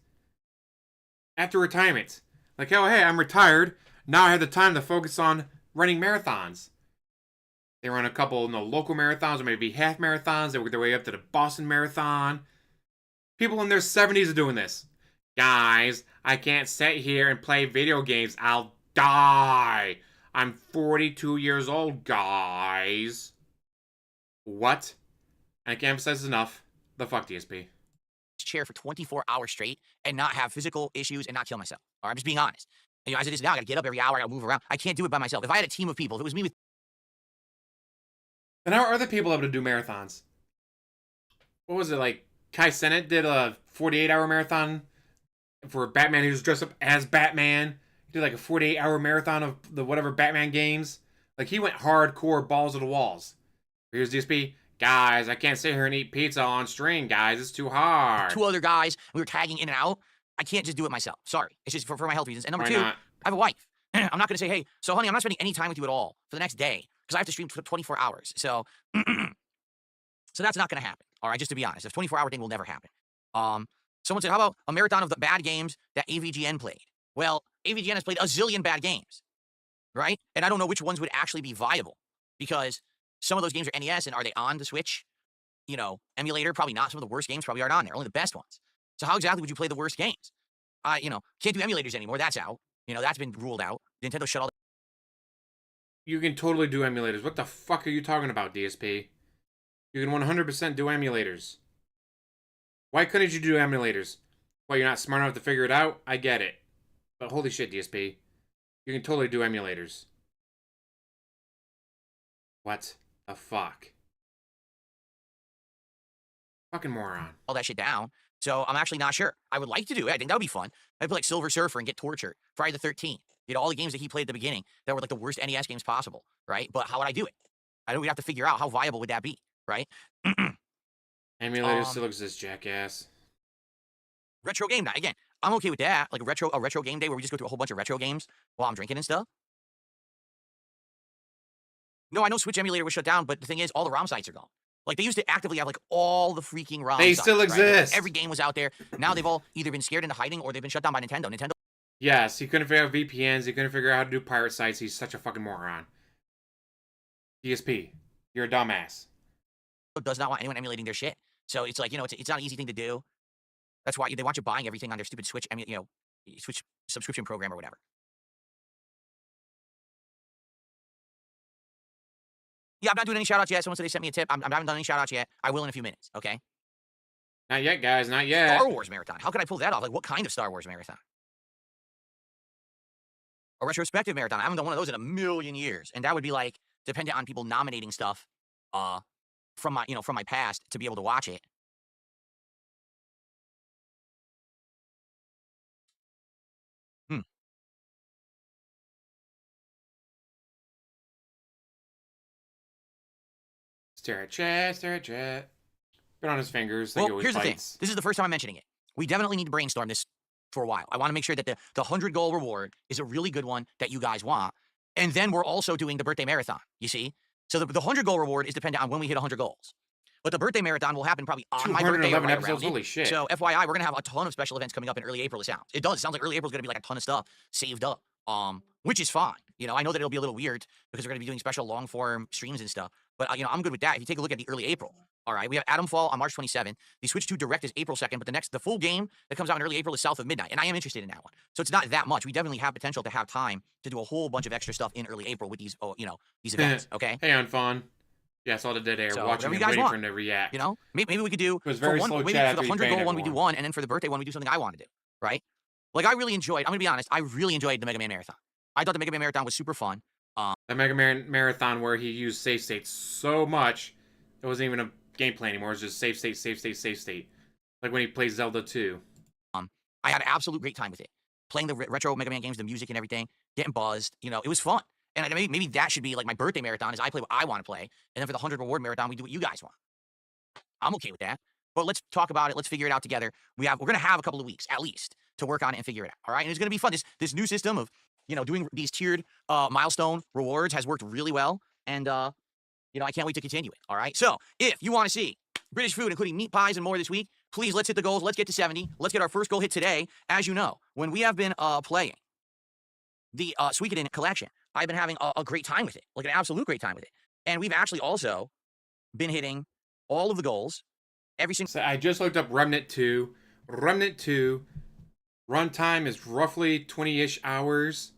after retirement. Like, oh, hey, I'm retired. Now I have the time to focus on running marathons. They run a couple, local marathons or maybe half marathons. They work their way up to the Boston Marathon. People in their 70s are doing this. Guys, I can't sit here and play video games. I'll die. I'm 42 years old, guys. What? I can't emphasize enough. The fuck, DSP. Chair for 24 hours straight and not have physical issues and not kill myself. All right, I'm just being honest. And, as it is now, I gotta get up every hour, I gotta move around. I can't do it by myself. If I had a team of people, if it was me with. Then how are other people able to do marathons? What was it, like, Kai Cenat did a 48-hour marathon for Batman. He was dressed up as Batman. He did like a 48-hour marathon of the whatever Batman games. Like, he went hardcore balls to the walls. Here's DSP. Guys, I can't sit here and eat pizza on stream, guys. It's too hard. 2 other guys, we were tagging in and out. I can't just do it myself. Sorry. It's just for my health reasons. And number 2, I have a wife. I'm not going to say, hey, so honey, I'm not spending any time with you at all for the next day because I have to stream for 24 hours. So, so that's not going to happen. All right, just to be honest. This 24-hour thing will never happen. Someone said, how about a marathon of the bad games that AVGN played? Well, AVGN has played a zillion bad games, right? And I don't know which ones would actually be viable because some of those games are NES, and are they on the Switch, emulator? Probably not. Some of the worst games probably aren't on there. Only the best ones. So how exactly would you play the worst games? Can't do emulators anymore. That's out. That's been ruled out. Nintendo shut all. You can totally do emulators. What the fuck are you talking about, DSP? You can 100% do emulators. Why couldn't you do emulators? Why, you're not smart enough to figure it out? I get it. But holy shit, DSP. You can totally do emulators. What the fuck? Fucking moron. All that shit down. So I'm actually not sure. I would like to do it. I think that would be fun. I'd play like Silver Surfer and get tortured. Friday the 13th. You know, all the games that he played at the beginning that were like the worst NES games possible, right? But how would I do it? I don't. We'd have to figure out how viable would that be, right? Emulators still exist, jackass. Retro game night. Again, I'm okay with that. Like a retro game day where we just go through a whole bunch of retro games while I'm drinking and stuff. No, I know Switch emulator was shut down, but the thing is, all the ROM sites are gone. Like they used to actively have like all the freaking ROM They sites, still right? exist. Like, every game was out there. Now they've all either been scared into hiding or they've been shut down by Nintendo. Nintendo. Yes, he couldn't figure out VPNs. He couldn't figure out how to do pirate sites. He's such a fucking moron. DSP, you're a dumbass. Does not want anyone emulating their shit. So it's like, you know, it's not an easy thing to do. That's why they want you buying everything on their stupid Switch, Switch subscription program or whatever. Yeah, I'm not doing any shoutouts yet. Someone said they sent me a tip. I haven't done any shoutouts yet. I will in a few minutes, okay? Not yet, guys. Not yet. Star Wars Marathon. How could I pull that off? Like, what kind of Star Wars Marathon? A retrospective marathon. I haven't done one of those in a million years. And that would be like dependent on people nominating stuff from my past to be able to watch it. Stare at chat, stare at chat. Put on his fingers. Like Well, here's the thing. This is the first time I'm mentioning it. We definitely need to brainstorm this for a while. I want to make sure that the 100-goal reward is a really good one that you guys want. And then we're also doing the birthday marathon, you see? So the 100-goal reward is dependent on when we hit 100 goals. But the birthday marathon will happen probably on my birthday or right episodes, holy shit. So FYI, we're going to have a ton of special events coming up in early April, it sounds. It does. It sounds like early April is going to be like a ton of stuff saved up, which is fine. You know, I know that it'll be a little weird because we're going to be doing special long-form streams and stuff. But, you know, I'm good with that. If you take a look at the early April, all right, we have Atom Fall on March 27th. The Switch 2 Direct is April 2nd, but the full game that comes out in early April is South of Midnight, and I am interested in that one. So it's not that much. We definitely have potential to have time to do a whole bunch of extra stuff in early April with these, these events, okay? Hey, on Fawn. Yeah, I saw the dead air, So, watching and waiting for him to react. You know, maybe we could do, it was very slow maybe chat for the after 100-goal one, everyone. we do one, and then for the birthday one, we do something I want to do, right? Like, I really enjoyed, I'm going to be honest, I really enjoyed the Mega Man Marathon. I thought the Mega Man Marathon was super fun. The Mega Man Marathon where he used save states so much, it wasn't even a gameplay anymore. It was just save state, save state, save state. Like when he plays Zelda 2. I had an absolute great time with it. Playing the retro Mega Man games, the music and everything, getting buzzed, you know, it was fun. And maybe that should be like my birthday marathon is I play what I want to play. And then for the 100 reward marathon, we do what you guys want. I'm okay with that. But let's talk about it. Let's figure it out together. We're going to have a couple of weeks, at least, to work on it and figure it out. All right? And it's going to be fun. This new system of, you know, doing these tiered milestone rewards has worked really well. And, you know, I can't wait to continue it. All right? So if you want to see British food, including meat pies and more this week, please, let's hit the goals. Let's get to 70. Let's get our first goal hit today. As you know, when we have been playing the Suikoden collection, I've been having a great time with it, like an absolute great time with it. And we've actually also been hitting all of the goals every single... So I just looked up Remnant 2. Remnant 2, runtime is roughly 20-ish hours.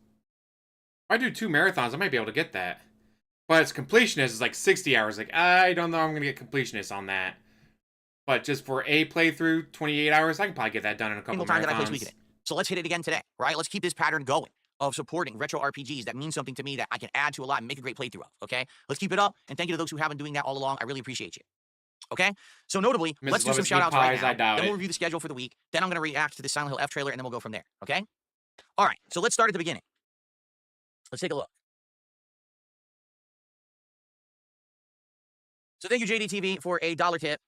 If I do 2 marathons, I might be able to get that. But its completionist is like 60 hours. Like, I don't know I'm going to get completionist on that. But just for a playthrough, 28 hours, I can probably get that done in a couple of marathons. That I play Suikoden. So let's hit it again today, right? Let's keep this pattern going of supporting retro RPGs that mean something to me that I can add to a lot and make a great playthrough of, okay? Let's keep it up, and thank you to those who have been doing that all along. I really appreciate you, okay? So notably, let's do some shout-outs right now. Then we'll review the schedule for the week. Then I'm going to react to the Silent Hill F trailer, and then we'll go from there, okay? All right, so let's start at the beginning. Let's take a look. So thank you, JDTV, for a $1 tip.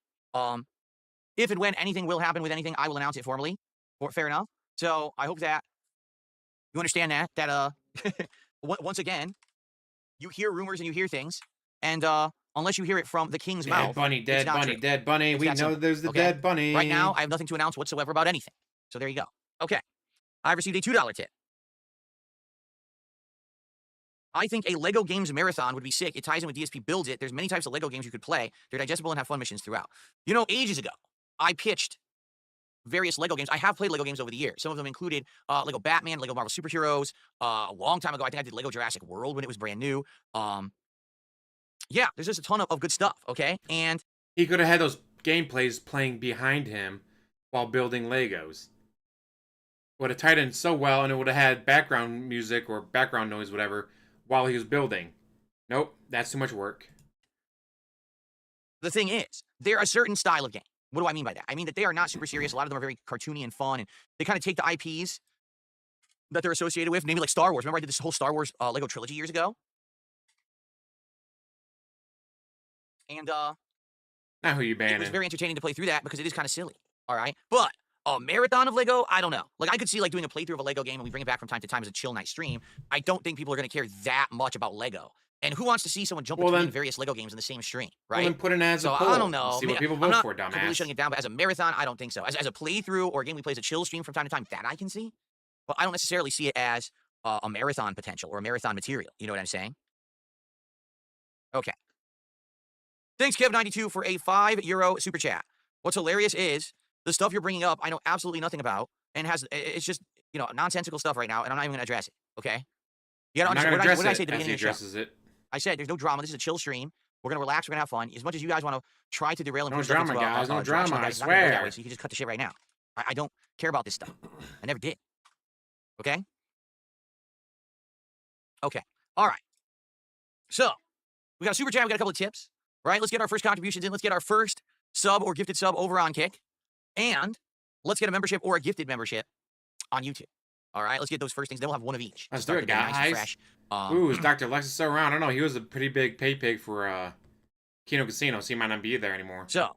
If and when anything will happen with anything, I will announce it formally. Fair enough. So I hope that you understand that once again, you hear rumors and you hear things, and unless you hear it from the king's mouth, dead bunny, dead bunny. We know there's the dead bunny. Right now, I have nothing to announce whatsoever about anything. So there you go. Okay. I've received a $2 tip. I think a LEGO Games Marathon would be sick. It ties in with DSP Builds It. There's many types of LEGO games you could play. They're digestible and have fun missions throughout. You know, ages ago, I pitched various LEGO games. I have played LEGO games over the years. Some of them included LEGO Batman, LEGO Marvel Superheroes. A long time ago, I think I did LEGO Jurassic World when it was brand new. Yeah, there's just a ton of good stuff, okay? And He could have had those gameplays playing behind him while building Legos. Would have tied in so well, and it would have had background music or background noise, whatever, while he was building. Nope, that's too much work. The thing is, they're a certain style of game. What do I mean by that? I mean that they are not super serious. A lot of them are very cartoony and fun, and they kind of take the IPs that they're associated with, maybe like Star Wars. Remember I did this whole Star Wars Lego trilogy years ago? And Now who you it was banning? very entertaining to play through that because it is kind of silly. All right. But a marathon of Lego, I don't know. Like I could see like doing a playthrough of a Lego game and we bring it back from time to time as a chill night stream. I don't think people are going to care that much about Lego. And who wants to see someone jump between various Lego games in the same stream, right? Well, then put it as a poll. I don't know. See what people vote for, dumbass. I'm completely shutting it down, but as a marathon, I don't think so. As a playthrough or a game we play as a chill stream from time to time, that I can see. But I don't necessarily see it as a marathon potential or a marathon material. You know what I'm saying? Okay. Thanks, Kev92, for a €5 super chat. What's hilarious is the stuff you're bringing up, I know absolutely nothing about, and it's just, nonsensical stuff right now, and I'm not even going to address it, okay? You gotta understand, what did I say at the beginning of the show? I said there's no drama. This is a chill stream. We're going to relax. We're going to have fun. As much as you guys want to try to derail and no drama, guys. No drama, I swear. So you can just cut the shit right now. I don't care about this stuff. I never did. Okay? Okay. All right. So, we got a super chat. We got a couple of tips. Right? Let's get our first contributions in. Let's get our first sub or gifted sub over on Kick. And let's get a membership or a gifted membership on YouTube. All right? Let's get those first things. Then we'll have one of each. Let's do it, guys. Nice and fresh. Ooh, is Dr. Lexus still around? I don't know. He was a pretty big pay pig for Kino Casino, so he might not be there anymore. So.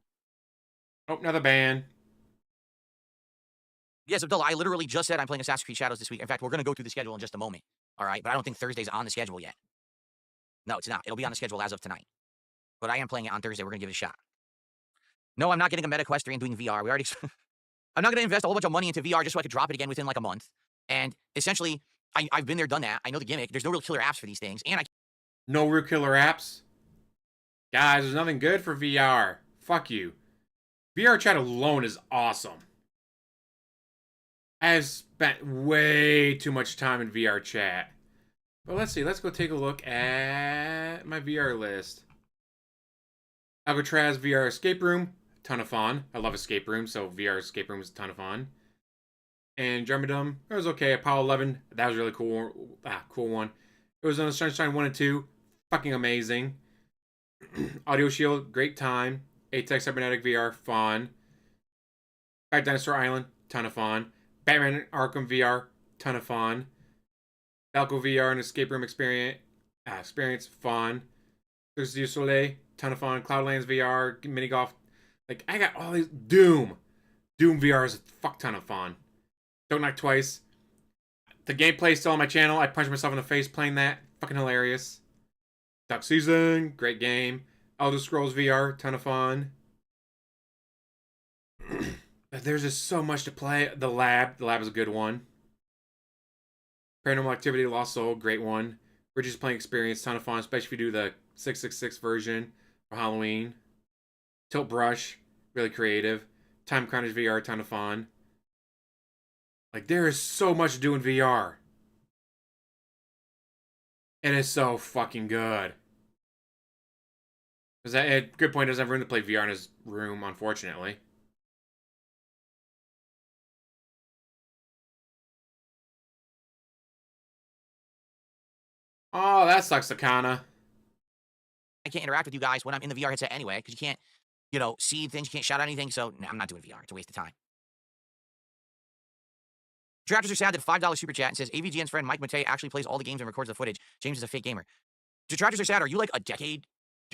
Oh, another ban. Yes, Abdullah, I literally just said I'm playing Assassin's Creed Shadows this week. In fact, we're going to go through the schedule in just a moment. All right? But I don't think Thursday's on the schedule yet. No, it's not. It'll be on the schedule as of tonight. But I am playing it on Thursday. We're going to give it a shot. No, I'm not getting a MetaQuest 3 and doing VR. We already... I'm not going to invest a whole bunch of money into VR just so I could drop it again within like a month. And essentially, I've been there, done that. I know the gimmick. There's no real killer apps for these things. And no real killer apps? Guys, there's nothing good for VR. Fuck you. VR chat alone is awesome. I've spent way too much time in VR chat. But let's see. Let's go take a look at my VR list. Alcatraz VR Escape Room. Ton of fun. I love escape rooms, so VR Escape Room is a ton of fun. And Germadum, it was okay. Apollo 11, that was really cool. Cool one. It was on Sunshine 1 and 2. Fucking amazing. Audio Shield, great time. ATEX Cybernetic VR, fun. Back Dinosaur Island, ton of fun. Batman Arkham VR, ton of fun. Falco VR and Escape Room experience, fun. Cirque du Soleil, ton of fun. Cloudlands VR, mini golf. Like, I got all these. Doom VR is a fuck ton of fun. Don't Knock Twice. The gameplay's still on my channel. I punched myself in the face playing that. Fucking hilarious. Duck Season, great game. Elder Scrolls VR, ton of fun. There's just so much to play. The Lab is a good one. Paranormal Activity, Lost Soul, great one. Bridges Playing Experience, ton of fun, especially if you do the 666 version for Halloween. Tilt Brush, really creative. Time Carnage VR, ton of fun. Like, there is so much to do in VR. It is so fucking good. Good point, doesn't have room to play VR in his room, unfortunately. Oh, that sucks, Sakana. I can't interact with you guys when I'm in the VR headset anyway, because you can't, see things, you can't shout out anything, so no, I'm not doing VR. It's a waste of time. Detractors are sad that $5 super chat and says AVGN's friend Mike Matei actually plays all the games and records the footage. James is a fake gamer. Detractors are sad. Are you like a decade?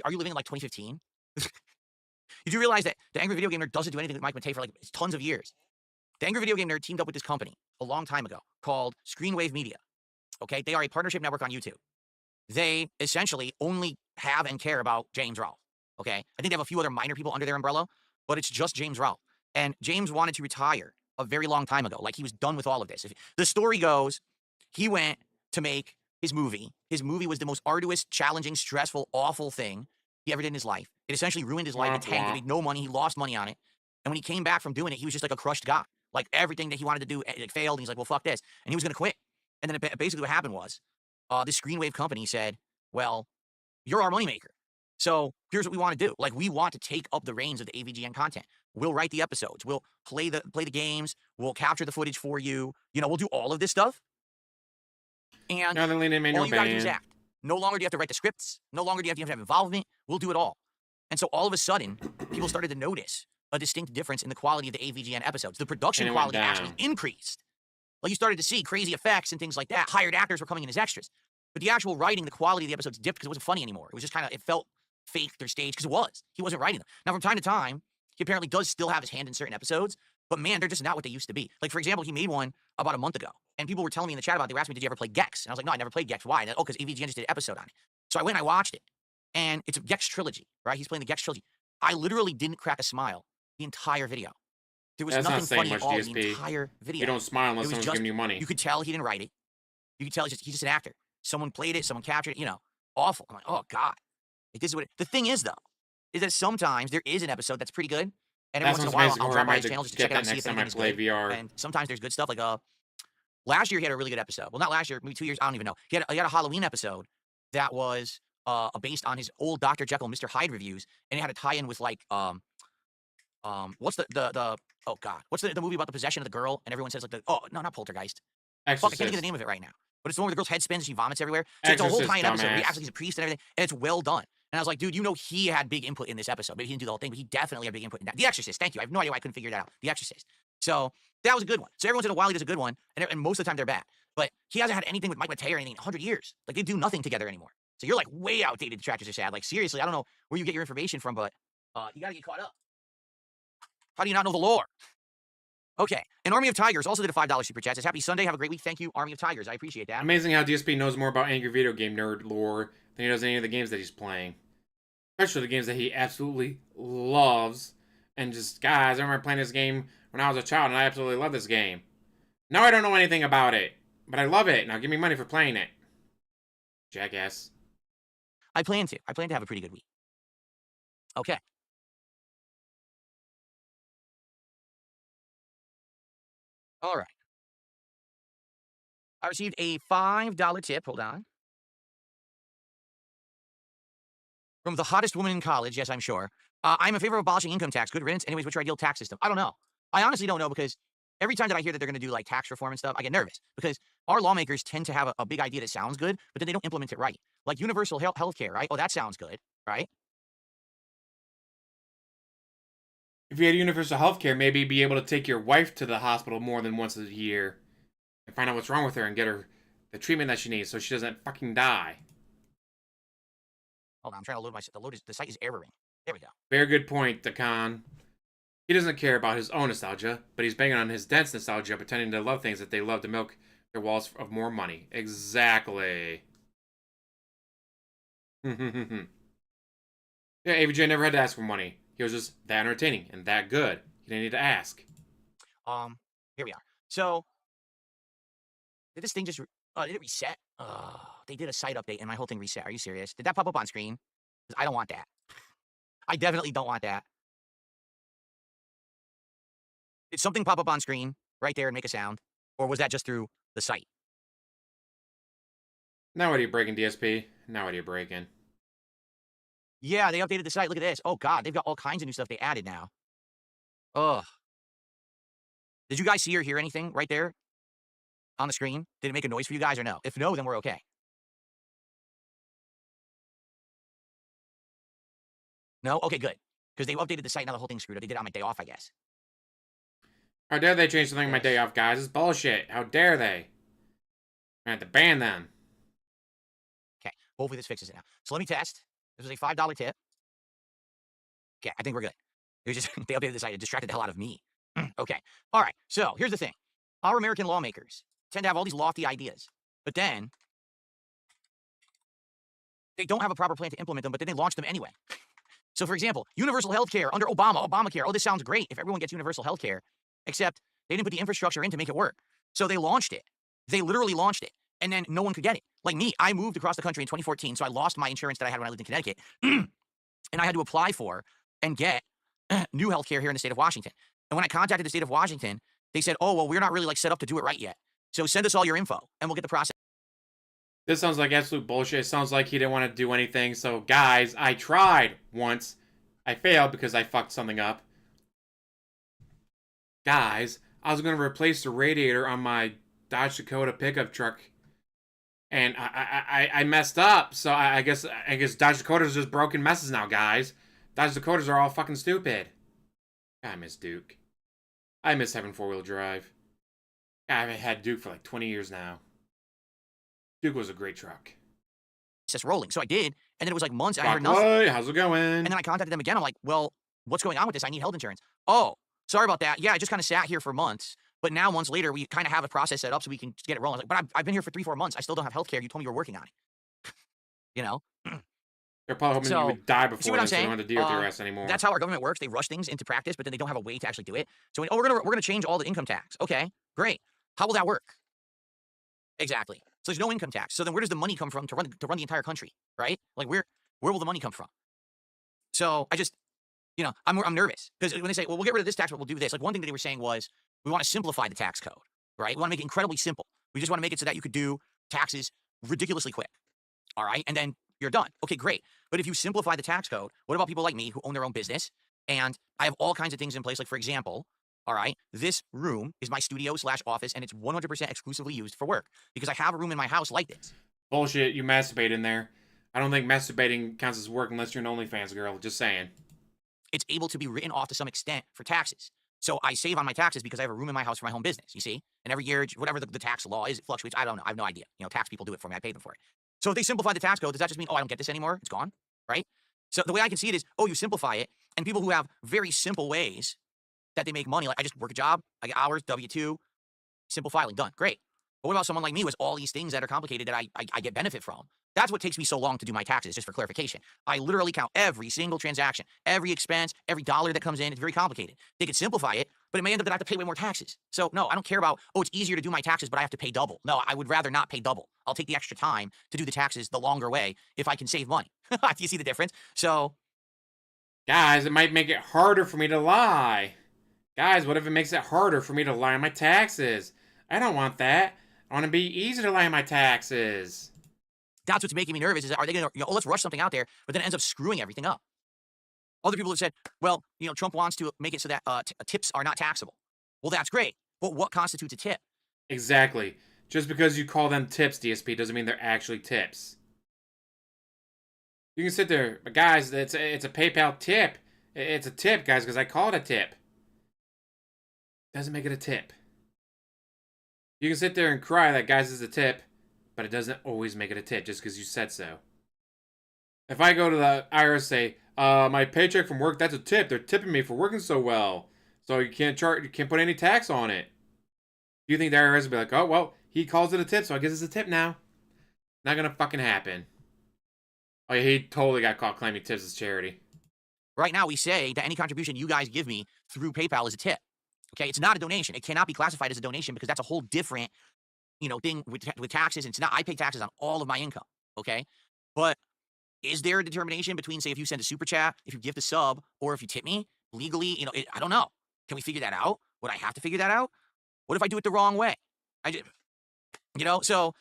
Are you living in like 2015? You do realize that the Angry Video Game Nerd doesn't do anything with Mike Matei for like tons of years. The Angry Video Game Nerd teamed up with this company a long time ago called Screenwave Media. Okay, they are a partnership network on YouTube. They essentially only have and care about James Rolfe. Okay, I think they have a few other minor people under their umbrella, but it's just James Rolfe. And James wanted to retire a very long time ago. Like, he was done with all of this. The story goes, he went to make his movie. His movie was the most arduous, challenging, stressful, awful thing he ever did in his life. It essentially ruined his life. It tanked. He made no money. He lost money on it. And when he came back from doing it, he was just like a crushed guy. Like, everything that he wanted to do, it failed. And he's like, well, fuck this. And he was going to quit. And then basically what happened was, this Screenwave company said, well, you're our moneymaker. So here's what we want to do. Like, we want to take up the reins of the AVGN content. We'll write the episodes. We'll play the games. We'll capture the footage for you. You know, we'll do all of this stuff. And Now they're leaning in all you got to do is band. act. No longer do you have to write the scripts. No longer do you have to have involvement. We'll do it all. And so all of a sudden, people started to notice a distinct difference in the quality of the AVGN episodes. The production And it went quality actually down. increased. Like, you started to see crazy effects and things like that. Hired actors were coming in as extras. But the actual writing, the quality of the episodes dipped because it wasn't funny anymore. It was just kind of, it felt faked or staged because it was. He wasn't writing them. Now, from time to time, he apparently does still have his hand in certain episodes, but man, they're just not what they used to be. Like, for example, he made one about a month ago, and people were telling me in the chat about it. They were asking me, did you ever play Gex? And I was like, no, I never played Gex. Why? And, oh, because AVGN just did an episode on it. So I went and I watched it, and it's a Gex trilogy, right? He's playing the Gex trilogy. I literally didn't crack a smile the entire video. There was nothing funny at all in the entire video. You don't smile unless someone's just, giving you money. You could tell he didn't write it. You could tell he's just an actor. Someone played it, someone captured it, you know, awful. I'm like, oh, God. Like, this is what the thing is, though, is that sometimes there is an episode that's pretty good. And every once in a while, I'll drop by his channel just to check it out and see if anything's good. VR. And sometimes there's good stuff. Like, last year he had a really good episode. Well, not last year, maybe 2 years, I don't even know. He had a Halloween episode that was based on his old Dr. Jekyll and Mr. Hyde reviews, and it had a tie-in with, like, what's the oh, God. What's the movie about the possession of the girl? And everyone says, like, oh, no, not Poltergeist. Fuck, I can't think of the name of it right now. But it's the one where the girl's head spins and she vomits everywhere. So it's a whole tie-in episode. He actually is a priest and everything, and it's well done. And I was like, dude, you know he had big input in this episode. Maybe he didn't do the whole thing, but he definitely had big input in that. The Exorcist, thank you. I have no idea why I couldn't figure that out. The Exorcist. So that was a good one. So every once in a while he does a good one, and most of the time they're bad. But he hasn't had anything with Mike Matei or anything in 100 years. Like, they do nothing together anymore. So you're, like, way outdated. Detractors are sad. Like, seriously, I don't know where you get your information from, but you got to get caught up. How do you not know the lore? Okay, and Army of Tigers also did a $5 super chat. Says, happy Sunday, have a great week. Thank you, Army of Tigers. I appreciate that. Amazing how DSP knows more about angry video game nerd lore than he does any of the games that he's playing. Especially the games that he absolutely loves. And just, guys, I remember playing this game when I was a child, and I absolutely love this game. Now I don't know anything about it, but I love it. Now give me money for playing it. Jackass. I plan to have a pretty good week. Okay. All right. I received a $5 tip. Hold on. From the hottest woman in college. Yes, I'm sure. I'm in favor of abolishing income tax. Good riddance. Anyways, what's your ideal tax system? I don't know. I honestly don't know, because every time that I hear that they're going to do, like, tax reform and stuff, I get nervous, because our lawmakers tend to have a big idea that sounds good, but then they don't implement it right. Like universal health care, right? Oh, that sounds good, right? If you had universal health care, maybe you'd be able to take your wife to the hospital more than once a year and find out what's wrong with her and get her the treatment that she needs so she doesn't fucking die. Hold on, I'm trying to load the site is erroring. There we go. Very good point, Dakan. He doesn't care about his own nostalgia, but he's banging on his dad's nostalgia, pretending to love things that they love to milk their walls of more money. Exactly. Yeah, AVJ never had to ask for money. He was just that entertaining and that good. He didn't need to ask. Here we are. So, did this thing just, did it reset? They did a site update and my whole thing reset. Are you serious? Did that pop up on screen? 'Cause I don't want that. I definitely don't want that. Did something pop up on screen right there and make a sound? Or was that just through the site? Now what are you breaking, DSP? Now what are you breaking? Yeah, they updated the site. Look at this. Oh, God, they've got all kinds of new stuff they added now. Ugh. Did you guys see or hear anything right there on the screen? Did it make a noise for you guys or no? If no, then we're okay. No? Okay, good. Because they updated the site, now the whole thing's screwed up. They did it on my day off, I guess. How dare they change something on my day off, guys? It's bullshit. How dare they? I have to ban them. Okay, hopefully this fixes it now. So let me test. This was a $5 tip. Okay, I think we're good. It was just, they updated the site. It distracted the hell out of me. Okay. All right. So here's the thing. Our American lawmakers tend to have all these lofty ideas, but then they don't have a proper plan to implement them, but then they launch them anyway. So, for example, universal health care under Obamacare. Oh, this sounds great if everyone gets universal health care, except they didn't put the infrastructure in to make it work. So they launched it. They literally launched it, and then no one could get it. Like me, I moved across the country in 2014, so I lost my insurance that I had when I lived in Connecticut, and I had to apply for and get new health care here in the state of Washington. And when I contacted the state of Washington, they said, oh, well, we're not really, like, set up to do it right yet. So send us all your info, and we'll get the process This sounds like absolute bullshit. It sounds like he didn't want to do anything. So, guys, I tried once. I failed because I fucked something up. Guys, I was going to replace the radiator on my Dodge Dakota pickup truck. And I messed up. So I guess Dodge Dakotas are just broken messes now, guys. Dodge Dakotas are all fucking stupid. I miss Duke. I miss having four-wheel drive. I haven't had Duke for like 20 years now. Duke was a great truck. Just rolling. So I did, and then it was like months. I heard Fuck, nothing. how's it going? And then I contacted them again. I'm like, well, what's going on with this? I need health insurance. Oh, sorry about that. Yeah, I just kind of sat here for months. But now, months later, we kind of have a process set up so we can get it rolling. I was like, but I've been here for 3-4 months. I still don't have health care. You told me you were working on it. You know? They're probably hoping you would die before then, so they don't have to deal with your ass anymore. That's how our government works. They rush things into practice, but then they don't have a way to actually do it. So, we're gonna change all the income tax. Okay, great. How will that work? Exactly. So there's no income tax. So then where does the money come from to run the entire country, right? Like where will the money come from? So I just, I'm nervous because when they say, well, we'll get rid of this tax, but we'll do this. Like one thing that they were saying was, we want to simplify the tax code, right? We want to make it incredibly simple. We just want to make it so that you could do taxes ridiculously quick. All right. And then you're done. Okay, great. But if you simplify the tax code, what about people like me who own their own business? And I have all kinds of things in place. Like, for example, all right, this room is my studio/office, and it's 100% exclusively used for work because I have a room in my house like this. Bullshit, you masturbate in there. I don't think masturbating counts as work unless you're an OnlyFans girl. Just saying. It's able to be written off to some extent for taxes. So I save on my taxes because I have a room in my house for my home business, you see? And every year, whatever the tax law is, it fluctuates. I don't know. I have no idea. Tax people do it for me. I pay them for it. So if they simplify the tax code, does that just mean, oh, I don't get this anymore? It's gone, right? So the way I can see it is, oh, you simplify it, and people who have very simple ways that they make money, like I just work a job, I get hours, W-2, simple filing, done, great. But what about someone like me who has all these things that are complicated that I get benefit from? That's what takes me so long to do my taxes, just for clarification. I literally count every single transaction, every expense, every dollar that comes in. It's very complicated. They could simplify it, but it may end up that I have to pay way more taxes. So no, I don't care about, oh, it's easier to do my taxes, but I have to pay double. No, I would rather not pay double. I'll take the extra time to do the taxes the longer way if I can save money. Do you see the difference? So, guys, it might make it harder for me to lie. Guys, what if it makes it harder for me to lie on my taxes? I don't want that. I want to be easy to lie on my taxes. That's what's making me nervous, is that are they going to, oh, let's rush something out there, but then it ends up screwing everything up. Other people have said, well, Trump wants to make it so that tips are not taxable. Well, that's great. But what constitutes a tip? Exactly. Just because you call them tips, DSP, doesn't mean they're actually tips. You can sit there, but guys, it's a PayPal tip. It's a tip, guys, because I call it a tip. Doesn't make it a tip. You can sit there and cry that, guys, is a tip, but it doesn't always make it a tip just because you said so. If I go to the IRS and say, my paycheck from work, that's a tip. They're tipping me for working so well. So you can't put any tax on it. Do you think the IRS will be like, oh, well, he calls it a tip, so I guess it's a tip now? Not gonna fucking happen. Oh, yeah, he totally got caught claiming tips as charity. Right now, we say that any contribution you guys give me through PayPal is a tip. Okay, it's not a donation. It cannot be classified as a donation because that's a whole different, thing with taxes. It's not. I pay taxes on all of my income. Okay, but is there a determination between, say, if you send a super chat, if you gift a sub, or if you tip me legally? I don't know. Can we figure that out? Would I have to figure that out? What if I do it the wrong way? So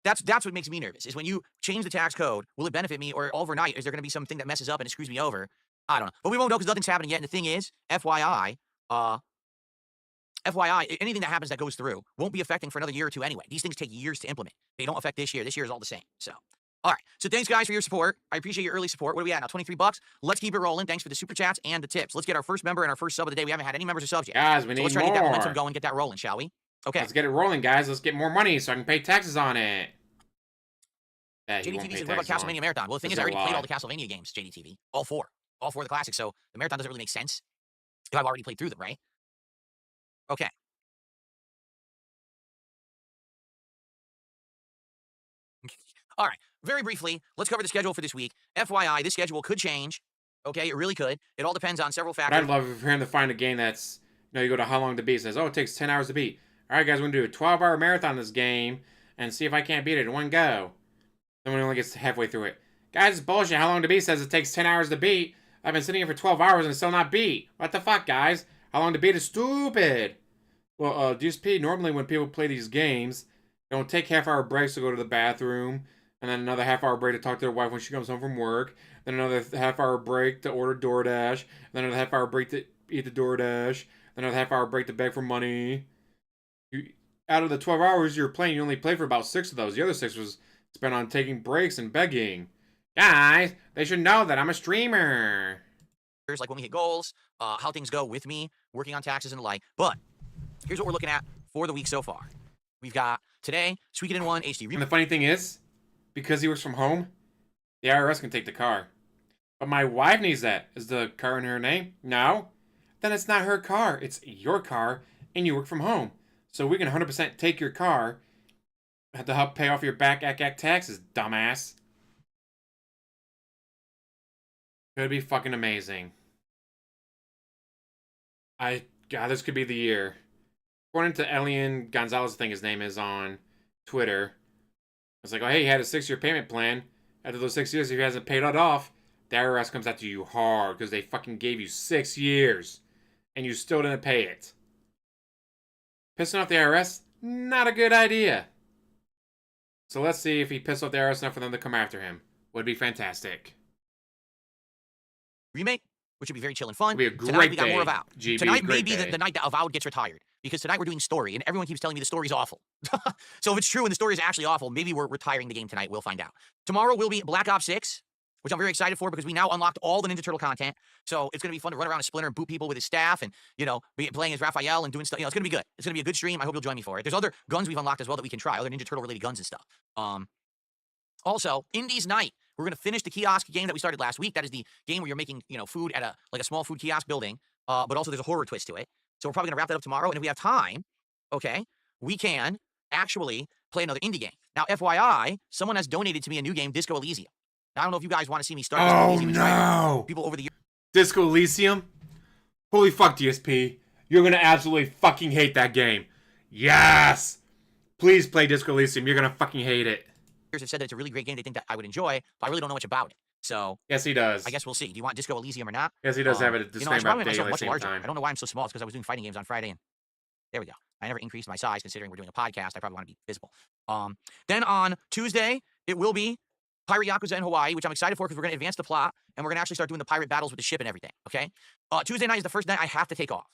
that's what makes me nervous. Is when you change the tax code, will it benefit me, or overnight is there going to be something that messes up and it screws me over? I don't know, but we won't know because nothing's happening yet. And the thing is, FYI, anything that happens that goes through won't be affecting for another year or two anyway. These things take years to implement. They don't affect this year. This year is all the same. So, all right. So thanks, guys, for your support. I appreciate your early support. What are we at now? $23. Let's keep it rolling. Thanks for the super chats and the tips. Let's get our first member and our first sub of the day. We haven't had any members or subs yet. Guys, we need more. Let's try to get that momentum going, get that rolling, shall we? Okay. Let's get it rolling, guys. Let's get more money so I can pay taxes on it. JDTV says, what about Castlevania Marathon? Well, the thing is, I already played all the Castlevania games, JDTV. All four of the classics. So the marathon doesn't really make sense if I've already played through them, right? Okay. All right. Very briefly, let's cover the schedule for this week. FYI, this schedule could change. Okay, it really could. It all depends on several factors. But I'd love for him to find a game that's, you go to how long to beat. It says, oh, it takes 10 hours to beat. All right, guys, we're going to do a 12-hour marathon this game and see if I can't beat it in one go. Then when it only gets halfway through it. Guys, it's bullshit. How long to beat says it takes 10 hours to beat. I've been sitting here for 12 hours and it's still not beat. What the fuck, guys? How long to beat is stupid. Well, DSP, normally when people play these games, Don't take half-hour breaks to go to the bathroom, and then another half-hour break to talk to their wife when she comes home from work. Then another half-hour break to order DoorDash. Then another half-hour break to eat the DoorDash. Then another half-hour break to beg for money. Out of the 12 hours you're playing, you only played for about 6 of those. The other 6 was spent on taking breaks and begging. Guys, they should know that I'm a streamer. Like when we hit goals, how things go with me, working on taxes and the like. But here's what we're looking at for the week so far. We've got today, Tweak It in 1 HD. And the funny thing is, because he works from home, the IRS can take the car. But my wife needs that. Is the car in her name? No. Then it's not her car. It's your car, and you work from home. So we can 100% take your car to help pay off your back taxes, dumbass. Could be fucking amazing. God, this could be the year. According to Elian Gonzalez, I think his name is on Twitter. It's like, oh, hey, he had a 6-year payment plan. After those 6 years, if he hasn't paid it off, the IRS comes after you hard because they fucking gave you 6 years and you still didn't pay it. Pissing off the IRS? Not a good idea. So let's see if he pissed off the IRS enough for them to come after him. Would be fantastic. Remake, which would be very chill and fun. It'd be a great tonight we got day, more Avowed. GB, Tonight may great be day. the night that Avowed gets retired. Because tonight we're doing story, and everyone keeps telling me the story's awful. So if it's true and the story is actually awful, maybe we're retiring the game tonight. We'll find out. Tomorrow will be Black Ops 6, which I'm very excited for because we now unlocked all the Ninja Turtle content. So it's going to be fun to run around a Splinter and boot people with his staff and, you know, be playing as Raphael and doing stuff. You know, it's going to be good. It's going to be a good stream. I hope you'll join me for it. There's other guns we've unlocked as well that we can try, other Ninja Turtle related guns and stuff. Also, Indies Night. We're going to finish the kiosk game that we started last week. That is the game where you're making, you know, food at a small food kiosk building. But also there's a horror twist to it. So we're probably going to wrap that up tomorrow. And if we have time, okay, we can actually play another indie game. Now, FYI, someone has donated to me a new game, Disco Elysium. Now, I don't know if you guys want to see me start Disco Elysium. No! People over the years. Disco Elysium? Holy fuck, DSP. You're gonna absolutely fucking hate that game. Yes! Please play Disco Elysium. You're gonna fucking hate it. Have said that it's a really great game they think that I would enjoy, but I really don't know much about it. So yes, he does. I guess we'll see. Do you want Disco Elysium or not? Yes, he does have a disclaimer update at the much same larger. time. I don't know why I'm so small. It's because I was doing fighting games on Friday, and there we go. I never increased my size considering we're doing a podcast. I probably want to be visible. Then on Tuesday, it will be Pirate Yakuza in Hawaii, which I'm excited for because we're going to advance the plot, and we're going to actually start doing the pirate battles with the ship and everything, okay? Tuesday night is the first night I have to take off,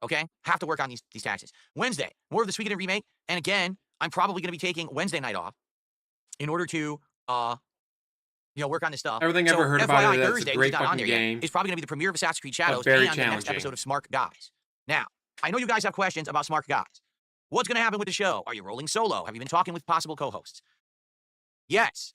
okay? Have to work on these taxes. Wednesday, more of the Suikoden remake, and again, I'm probably going to be taking Wednesday night off in order to, you know, work on this stuff. Everything I've ever heard about it, that's Thursday, a great not on fucking there game. Yet, is probably going to be the premiere of Assassin's Creed Shadows very and the next episode of Smart Guys. Now, I know you guys have questions about Smart Guys. What's going to happen with the show? Are you rolling solo? Have you been talking with possible co-hosts? Yes,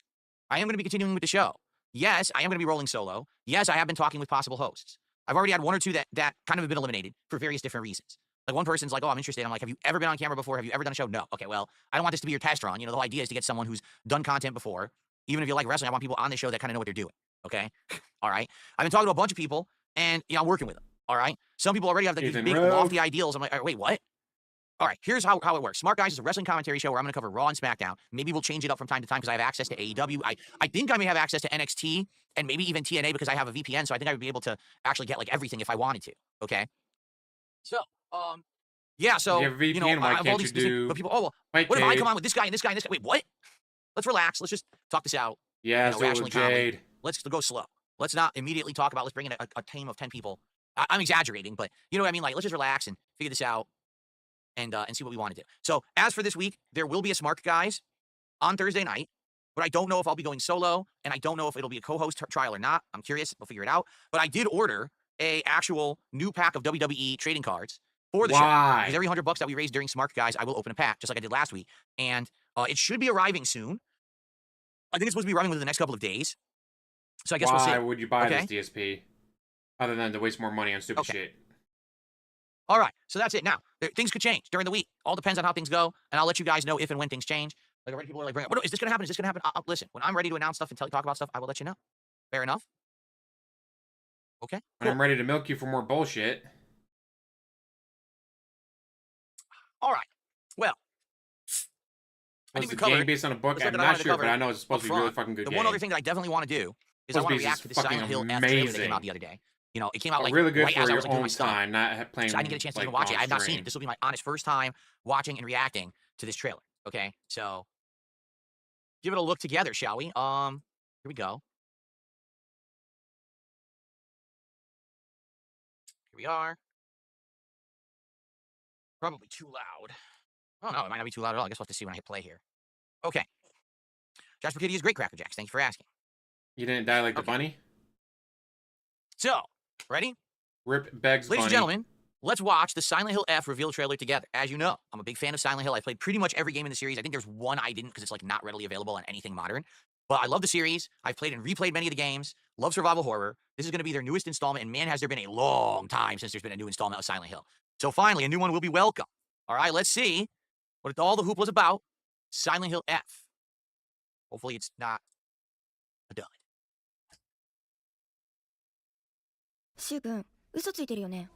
I am going to be continuing with the show. Yes, I am going to be rolling solo. Yes, I have been talking with possible hosts. I've already had one or two that kind of have been eliminated for various different reasons. Like one person's like, oh, I'm interested. I'm like, have you ever been on camera before? Have you ever done a show? No. Okay, well, I don't want this to be your test run. You know, the whole idea is to get someone who's done content before. Even if you like wrestling, I want people on the show that kind of know what they're doing. Okay? All right? I've been talking to a bunch of people, and, you know, I'm working with them. All right? Some people already have like, these big, lofty ideals. I'm like, all right, wait, what? All right, here's how it works. Smart Guys is a wrestling commentary show where I'm going to cover Raw and SmackDown. Maybe we'll change it up from time to time because I have access to AEW. I think I may have access to NXT and maybe even TNA because I have a VPN, so I think I would be able to actually get, like, everything if I wanted to, okay? So, yeah, so, you have a VPN, you know, why I have all these specific, but people, oh, well, what if I come on with this guy and this guy and this guy? Wait, what? Let's relax. Let's just talk this out. Yeah, you know, rationally, Jade. calmly. Let's go slow. Let's not immediately talk about, let's bring in a team of 10 people. I'm exaggerating, but you know what I mean? Like, let's just relax and figure this out. And see what we want to do. So as for this week, there will be a Smart Guys on Thursday night, but I don't know if I'll be going solo, and I don't know if it'll be a co-host trial or not. I'm curious. We'll figure it out. But I did order a actual new pack of WWE trading cards for the show. Because every $100 that we raise during Smart Guys, I will open a pack, just like I did last week. And it should be arriving soon. I think it's supposed to be arriving within the next couple of days. So I guess we'll see. Why would you buy this DSP? Other than to waste more money on stupid shit. All right, so that's it. Now, things could change during the week. All depends on how things go, and I'll let you guys know if and when things change. Like, already people are like, bring up, is this going to happen? Is this going to happen? Listen, when I'm ready to announce stuff and talk about stuff, I will let you know. Fair enough? Okay. When I'm ready to milk you for more bullshit. All right. Well, I think the game based on a book? I'm not sure, but I know it's supposed to be a really fucking good game. The one other thing that I definitely want to do is I want to react to the Silent Hill F trailer that came out the other day. You know, it came out like really good right for as I your was like, doing own my stuff. time, not playing. So I didn't get a chance to even watch it. I have not seen it. This will be my honest first time watching and reacting to this trailer. Okay, so give it a look together, shall we? Here we go. Here we are. Probably too loud. Oh no, it might not be too loud at all. I guess we'll have to see when I hit play here. Okay. Jasper Kitty is great, Cracker Jacks. Thank you for asking. You didn't die like the Okay. bunny? So, ready? Rip Begs Ladies bunny. and gentlemen, let's watch the Silent Hill F reveal trailer together. As you know, I'm a big fan of Silent Hill. I played pretty much every game in the series. I think there's one I didn't because it's like not readily available on anything modern. But I love the series. I've played and replayed many of the games. Love survival horror. This is going to be their newest installment, and man, has there been a long time since there's been a new installment of Silent Hill. So finally, a new one will be welcome. All right, let's see what all the hoop was about. Silent Hill F. Hopefully it's not a dud. シュウ君、嘘ついてるよね。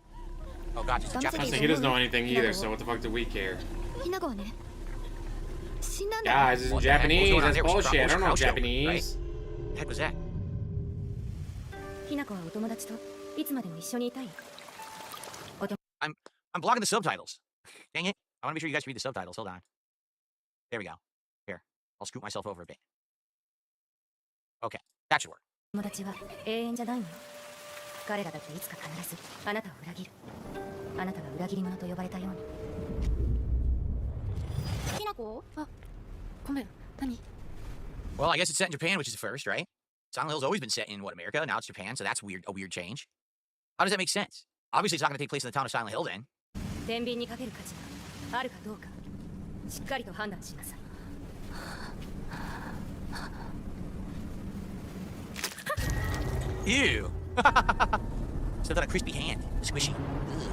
Oh god, it's a I Japanese. say he doesn't know anything either, so what the fuck do we care? ひな子はね、死んだんだよ。 Guys, this is What the heck? What's Japanese. going on That's there? bullshit. I don't know Crouched over, Japanese. What the heck was that? ひな子はお友達といつまでも一緒にいたい。 I'm blocking the subtitles. Dang it. I want to make sure you guys read the subtitles. Hold on. There we go. Here. I'll scoot myself over a bit. Okay. That should work. 友達は永遠じゃないのよ。彼らだっていつか必ずあなたを裏切る。あなたが裏切り者と呼ばれたように。ひな子？あ、ごめん。何？ Well, I guess it's set in Japan, which is the first, right? Silent Hill's always been set in, what, America? Now it's Japan, so that's weird. A weird change. How does that make sense? Obviously, it's not going to take place in the town of Silent Hill, then. 天秤にかける価値があるかどうか、しっかりと判断しなさい。 Ew. Still got a crispy hand. Squishy. Ugh.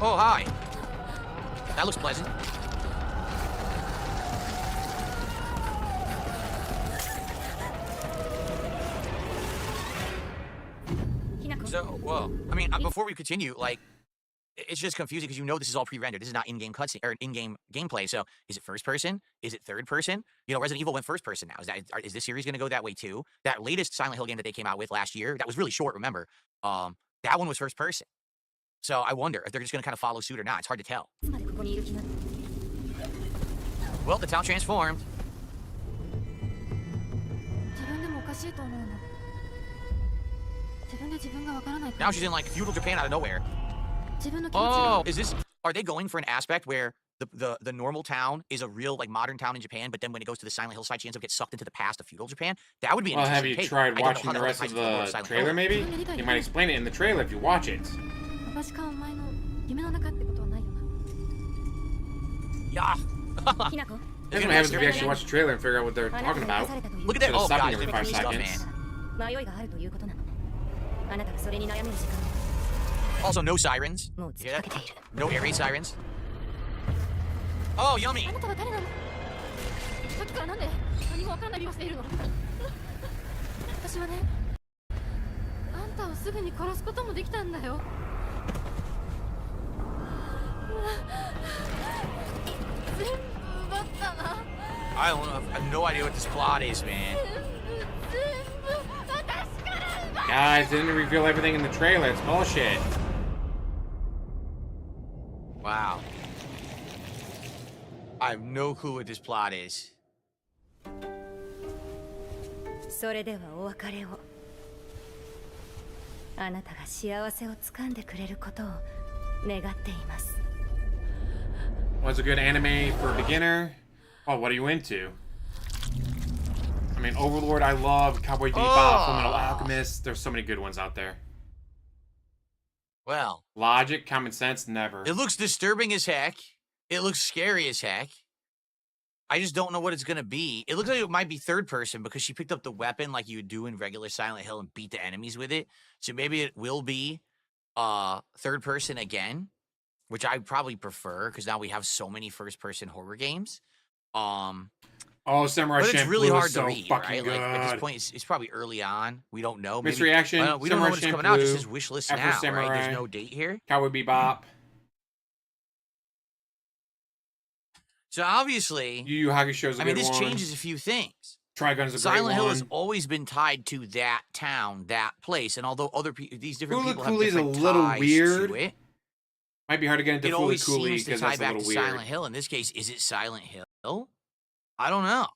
Oh, hi. That looks pleasant. So, well, I mean, before we continue, like, it's just confusing because you know this is all pre-rendered. This is not in-game cutscene or in-game gameplay. So, is it first person? Is it third person? You know, Resident Evil went first person now. Is this series going to go that way too? That latest Silent Hill game that they came out with last year, that was really short. Remember, that one was first person. So I wonder if they're just going to kind of follow suit or not. It's hard to tell. Well, the town transformed. Now she's in like feudal Japan out of nowhere. Oh, are they going for an aspect where the normal town is a real like modern town in Japan, but then when it goes to the Silent Hill side, she ends up getting sucked into the past of feudal Japan? That would be an Well, have interesting you take. tried I don't know watching how the that rest of ties into the Silent trailer, Hill. maybe? You might explain it in the trailer if you watch it. Yeah. That's what happens if you actually watch the trailer and figure out what they're talking about. Look at that. Instead of Oh, stopping God. every 5 seconds. Also, no sirens. You hear that? No air raid sirens. Oh, yummy. あなたは誰なの？さっきからなんで何もわからない顔しているの？私はね、あんたをすぐに殺すこともできたんだよ。全部奪ったな。I don't know. I have no idea what this plot is, man. Guys, they didn't reveal everything in the trailer. It's bullshit. Wow. I have no clue what this plot is. それではお別れを。あなたが幸せをつかんでくれることを願っています。 What's a good anime for a beginner? Oh, what are you into? I mean, Overlord, I love. Cowboy Bebop, Fullmetal Alchemist. There's so many good ones out there. Well, Logic, common sense, never. it looks disturbing as heck. It looks scary as heck. I just don't know what it's gonna be. It looks like it might be third person because she picked up the weapon like you would do in regular Silent Hill and beat the enemies with it. So maybe it will be third person again, which I probably prefer because now we have so many first person horror games. Oh, Samurai But it's Champloo really hard is to so read, fucking right? good. Like at this point, it's probably early on. We don't know. Maybe, Mystery Action, we don't know Samurai when it's coming out. It just Champloo, says wish list Afro now, right? Samurai. There's no date here. Cowboy Bebop. So obviously, Yu Yu Hakusho's a I mean, good this one. changes a few things. Trigun's a great Silent Hill one. has always been tied to that town, that place, and although these different Hula people have Cooley's a different little ties weird. to it, Might be hard to get into it Fooly always Cooley seems to because tie that's a back to little weird. Silent Hill. In this case, is it Silent Hill? I don't know.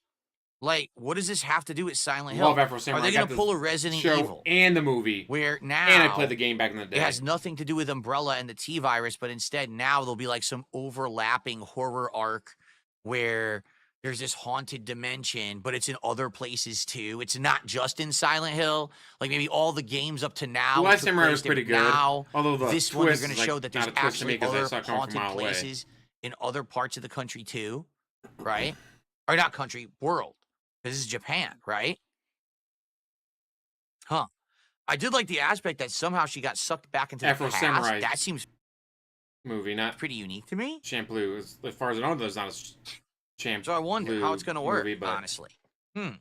Like, what does this have to do with Silent Hill? Love Afro Samurai. Are they going to pull a Resident show Evil? and the movie. Where now... And I played the game back in the day. It has nothing to do with Umbrella and the T-Virus, but instead now there'll be like some overlapping horror arc where there's this haunted dimension, but it's in other places too. It's not just in Silent Hill. Like maybe all the games up to now. The last Samurai was pretty good. Now, although the this one they're going to like show that there's not a twist to me actually 'cause I other saw it coming from a haunted mile away. places in other parts of the country too, right? Or not country, world. This is Japan, right? Huh. I did like the aspect that somehow she got sucked back into Afro the past. Samurai That seems movie, not pretty unique to me. Shampoo. As far as I know, there's not a Shampoo. So I wonder how it's going to work, movie, but... honestly. I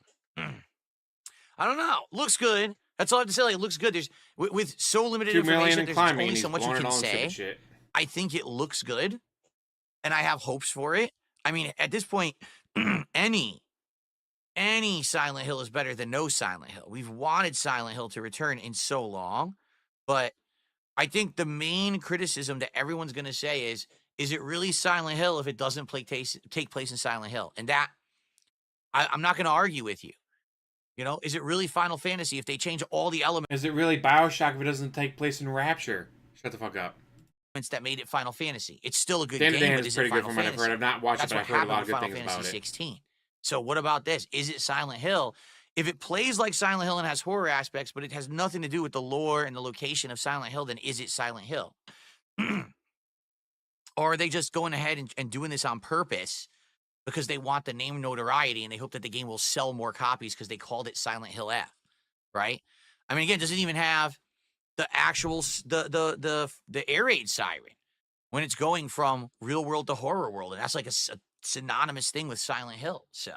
don't know. Looks good. That's all I have to say. Like, it looks good. There's with so limited 2 million information, and there's climbing, only and so he's much you blowing it can all and say. shit. I think it looks good, and I have hopes for it. I mean, at this point, any Silent Hill is better than no Silent Hill. We've wanted Silent Hill to return in so long, but I think the main criticism that everyone's going to say is it really Silent Hill if it doesn't take place in Silent Hill? And that, I'm not going to argue with you. You know, is it really Final Fantasy if they change all the elements Is it really Bioshock if it doesn't take place in Rapture? Shut the fuck up. that made it Final Fantasy? It's still a good Dan game, but is is it pretty good Final from what I've Fantasy? heard. I've not watched That's it, but what I've heard a lot happened of with good Final things Fantasy about it. 16. So what about this? Is it Silent Hill? If it plays like Silent Hill and has horror aspects, but it has nothing to do with the lore and the location of Silent Hill, then is it Silent Hill? Or are they just going ahead and doing this on purpose because they want the name notoriety and they hope that the game will sell more copies because they called it Silent Hill F, right? I mean, again, it doesn't even have the actual the air raid siren when it's going from real world to horror world, and that's like a synonymous thing with Silent Hill. So,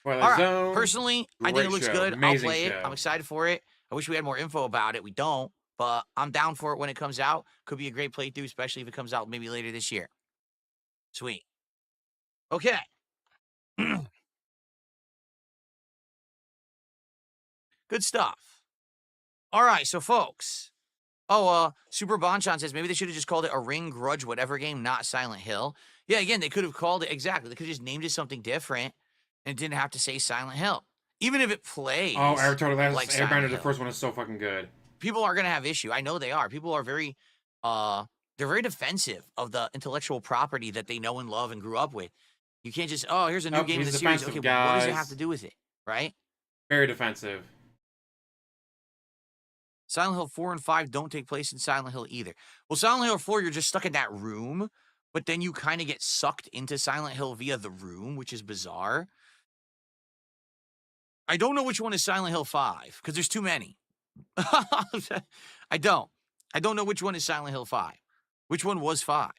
Well, all right. Zone, Personally, I think great it looks show. good. I'll Amazing play it. show. I'm excited for it. I wish we had more info about it. We don't, but I'm down for it when it comes out. Could be a great playthrough, especially if it comes out maybe later this year. Sweet. Okay. Good stuff. All right, so folks. Oh, Super Bonchan says maybe they should have just called it a Ring Grudge whatever game, not Silent Hill. Yeah, again, they could have called it exactly. They could have just named it something different and didn't have to say Silent Hill. Even if it plays. Oh, Avatar: The Last like Airbender, Silent the Hill. first one is so fucking good. People are gonna have issue. I know they are. People are very they're very defensive of the intellectual property that they know and love and grew up with. You can't just, oh, here's a new game in he's the series. defensive, Okay, what does it guys. have to do with it? Right? Very defensive. Silent Hill 4 and 5 don't take place in Silent Hill either. Well, Silent Hill 4, you're just stuck in that room, but then you kind of get sucked into Silent Hill via the room, which is bizarre. I don't know which one is Silent Hill 5, because there's too many. I don't know which one is Silent Hill 5. Which one was 5?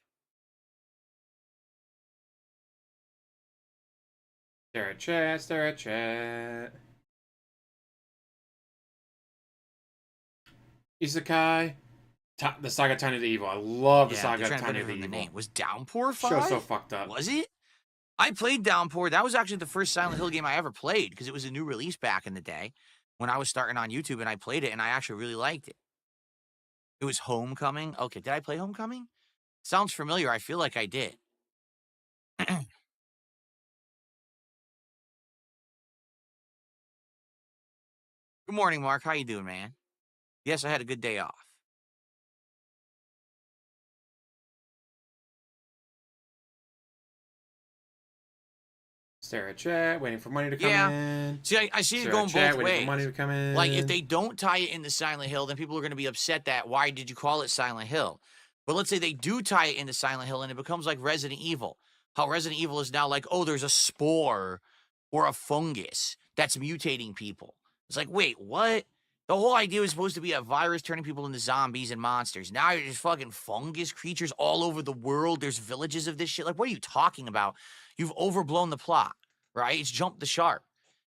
Stare at chat, stare at chat. Isekai. The Saga Tiny to Evil. I love the Saga they're trying to Tiny put to it in the Evil. name. Was Downpour 5? Show's so fucked up. Was it? I played Downpour. That was actually the first Silent Hill game I ever played because it was a new release back in the day when I was starting on YouTube, and I played it, and I actually really liked it. It was Homecoming. Okay, did I play Homecoming? Sounds familiar. I feel like I did. Good morning, Mark. How you doing, man? Yes, I had a good day off. Stare at chat, waiting for money to come in. See, I see it Stare going at chat, both waiting ways. for money to come in. Like, if they don't tie it into Silent Hill, then people are going to be upset that, why did you call it Silent Hill? But let's say they do tie it into Silent Hill and it becomes like Resident Evil. How Resident Evil is now like, oh, there's a spore or a fungus that's mutating people. It's like, wait, what? The whole idea was supposed to be a virus turning people into zombies and monsters. Now you're just fucking fungus creatures all over the world. There's villages of this shit. Like, what are you talking about? You've overblown the plot, right? It's jumped the shark.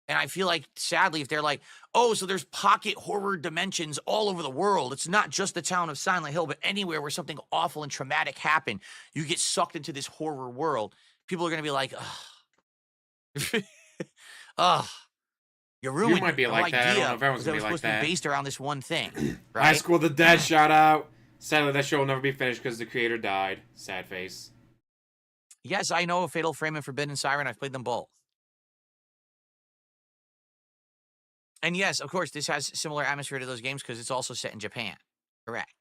And I feel like, sadly, if they're like, oh, so there's pocket horror dimensions all over the world. It's not just the town of Silent Hill, but anywhere where something awful and traumatic happened, you get sucked into this horror world. People are going to be like, ugh. Ugh. You ruined might be the like that. I don't idea know if everyone's because it gonna was be like supposed to that. be based around this one thing, right? High School of the Dead, shout out. Sadly, that show will never be finished because the creator died. Sad face. Yes, I know Fatal Frame and Forbidden Siren. I've played them both. And yes, of course, this has similar atmosphere to those games because it's also set in Japan. Correct.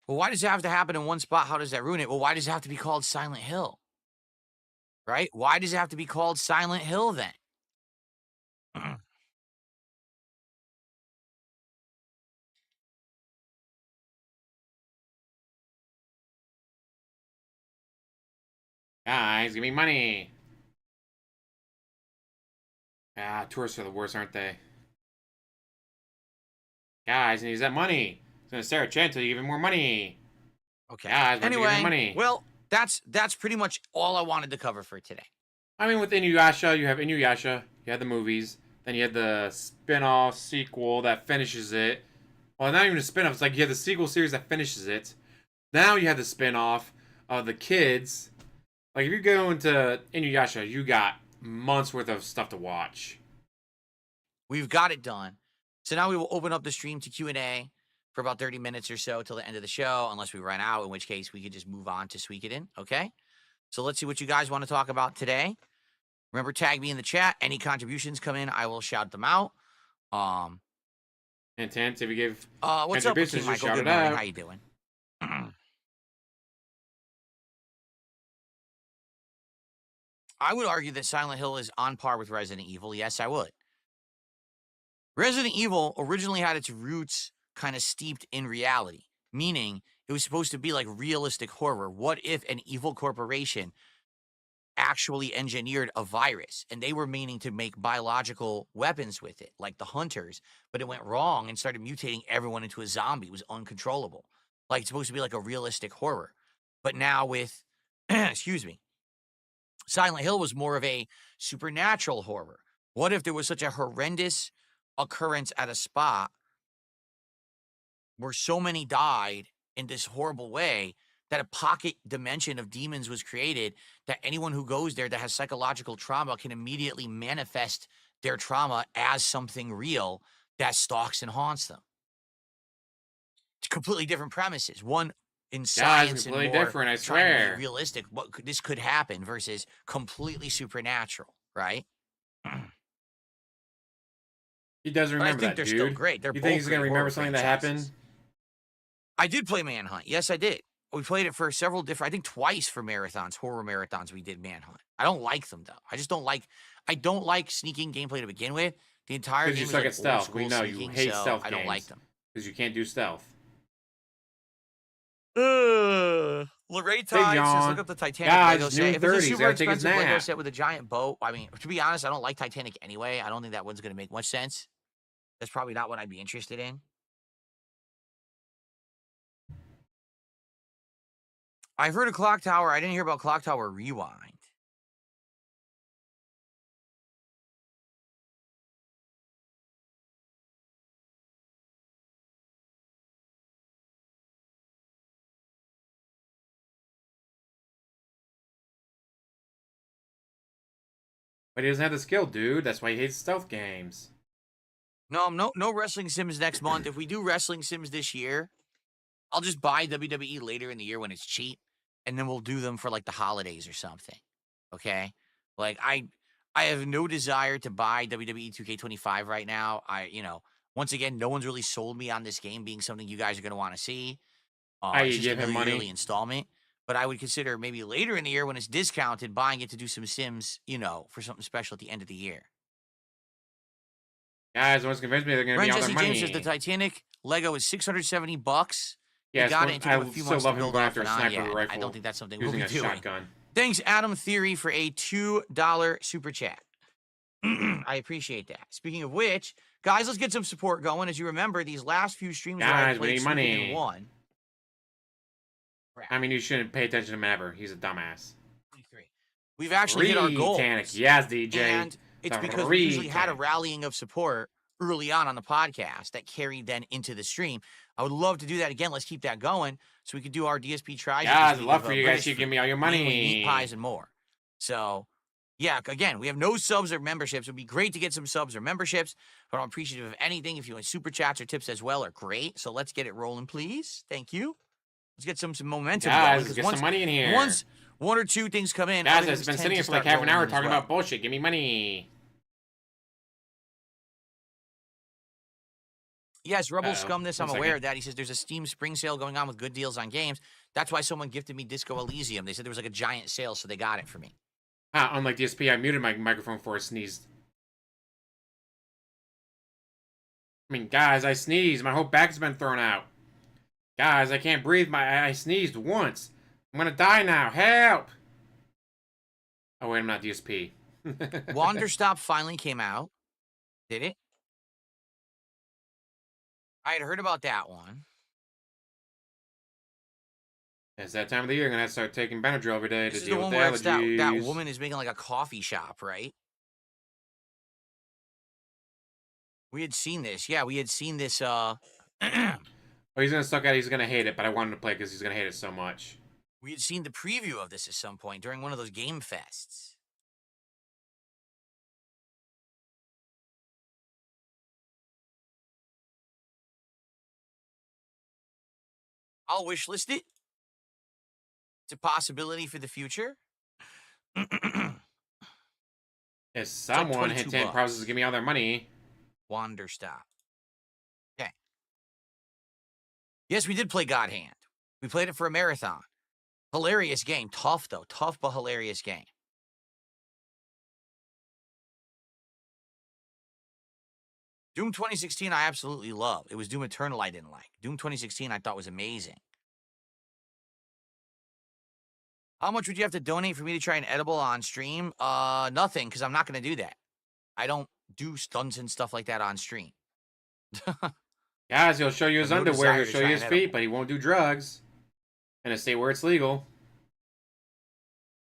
Well, why does it have to happen in one spot? How does that ruin it? Well, why does it have to be called Silent Hill? Right? Why does it have to be called Silent Hill then? Guys, give me money. Ah, tourists are the worst, aren't they? Guys, I need that money. It's gonna stare at Chen until you give me more money. Okay. Guys, why don't you give me money? Well, that's pretty much all I wanted to cover for today. I mean, with Inuyasha, you have Inuyasha. You had the movies. Then you had the spin-off sequel that finishes it. Well, not even a spin-off. It's like you have the sequel series that finishes it. Now you have the spin-off of the kids. Like, if you go into Inuyasha, you got months worth of stuff to watch. We've got it done. So now we will open up the stream to Q&A for about 30 minutes or so till the end of the show, unless we run out, in which case we could just move on to Suikoden, okay? So let's see what you guys want to talk about today. Remember, tag me in the chat. Any contributions come in, I will shout them out. And Tense, if you give what's up with King business, Michael? Good morning. How you doing? I would argue that Silent Hill is on par with Resident Evil. Yes, I would. Resident Evil originally had its roots kind of steeped in reality, meaning it was supposed to be like realistic horror. What if an evil corporation actually engineered a virus and they were meaning to make biological weapons with it, like the Hunters, but it went wrong and started mutating everyone into a zombie. It was uncontrollable. Like, it's supposed to be like a realistic horror. But now with, excuse me, Silent Hill was more of a supernatural horror. What if there was such a horrendous occurrence at a spot where so many died in this horrible way that a pocket dimension of demons was created, that anyone who goes there that has psychological trauma can immediately manifest their trauma as something real that stalks and haunts them? It's completely different premises. One in science and more different, I trying to swear. be realistic. This could happen versus completely supernatural, right? He does remember I think that, they're dude. still great. They're You both think he's gonna great remember horror something that franchises. happened? I did play Manhunt. Yes, I did. We played it for several different, I think twice for marathons, horror marathons, we did Manhunt. I don't like them, though. I don't like sneaking gameplay to begin with. The entire game Because you is suck like at stealth. old We school know you sneaking, hate so stealth I don't like them. because you can't do stealth. Lorraine Tide says, look up the Titanic Guys, Lego it's set. noon If it's a 30s, super gotta take his expensive Lego nap. set with a giant boat, I mean, to be honest, I don't like Titanic anyway. I don't think that one's going to make much sense. That's probably not what I'd be interested in. I've heard of Clock Tower. I didn't hear about Clock Tower Rewind. But he doesn't have the skill, dude. That's why he hates stealth games. No wrestling sims next month. If we do wrestling sims this year, I'll just buy WWE later in the year when it's cheap, and then we'll do them for like the holidays or something. Okay? Like I have no desire to buy WWE 2K25 right now. Once again, no one's really sold me on this game being something you guys are going to want to see. It's just give him money. yearly installment. But I would consider maybe later in the year when it's discounted, buying it to do some sims, for something special at the end of the year. Guys, one's convinced me they're going to be on their Jesse money. James says the Titanic Lego is $670. Yeah, got it. It took I him a few still months love to him build going off after a and on. sniper Yeah, rifle I don't think that's something we'll using be a doing. shotgun. Thanks, Adam Theory, for a $2 super chat. I appreciate that. Speaking of which, guys, let's get some support going. As you remember, these last few streams where I Guys, we played need money. Suikoden 1. I mean, you shouldn't pay attention to him ever. He's a dumbass. 23. We've actually hit our goals. Yes, DJ. And it's because we usually had a rallying of support early on the podcast that carried then into the stream. I would love to do that again. Let's keep that going so we could do our DSP tries. Guys, I'd love for you guys to give me all your money. Meat pies and more. So, yeah, again, we have no subs or memberships. It would be great to get some subs or memberships, but I'm appreciative of anything. If you want super chats or tips as well are great. So let's get it rolling, please. Thank you. Let's get some momentum guys, going. Get some money in here. Once one or two things come in, guys, I've been sitting here for like half an hour talking about bullshit. Give me money. Yes, Rebel Scum this. I'm aware of that. He says there's a Steam spring sale going on with good deals on games. That's why someone gifted me Disco Elysium. They said there was like a giant sale, so they got it for me. Unlike DSP, I muted my microphone before I sneezed. I mean, guys, I sneezed. My whole back's been thrown out. Guys, I can't breathe. I sneezed once. I'm gonna die now. Help! Oh, wait, I'm not DSP. Wanderstop finally came out. Did it? I had heard about that one. It's that time of the year. I'm gonna have to start taking Benadryl every day This to is deal the with one where allergies. that woman is making like a coffee shop, right? We had seen this. Yeah, we had seen this. Oh, he's gonna suck at it. He's gonna hate it, but I wanted to play because he's gonna hate it so much. We had seen the preview of this at some point during one of those game fests. I'll wishlist it. It's a possibility for the future. If someone hit 10 promises to give me all their money. Wanderstop. Okay. Yes, we did play God Hand. We played it for a marathon. Hilarious game. Tough, though. Tough, but hilarious game. Doom 2016 I absolutely love. It was Doom Eternal I didn't like. Doom 2016 I thought was amazing. How much would you have to donate for me to try an edible on stream? Nothing, because I'm not going to do that. I don't do stunts and stuff like that on stream. Guys, he'll show you his underwear, he'll show you his feet, but he won't do drugs. And stay where it's legal.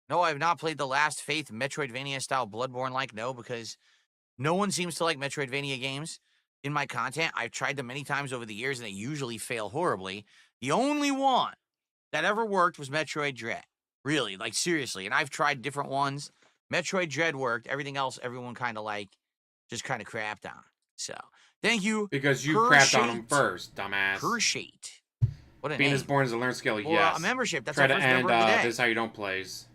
No, I have not played the Last Faith Metroidvania-style Bloodborne-like. No, because no one seems to like Metroidvania games in my content. I've tried them many times over the years, and they usually fail horribly. The only one that ever worked was Metroid Dread. Really, like, seriously. And I've tried different ones. Metroid Dread worked. Everything else, everyone kind of, like, just kind of crapped on. So, thank you. Because you crapped on him first, dumbass. Pershate. What a Being name. as born as a learned skill, Or, yes. a membership. That's Try our to first end member of the day. This is how you don't plays.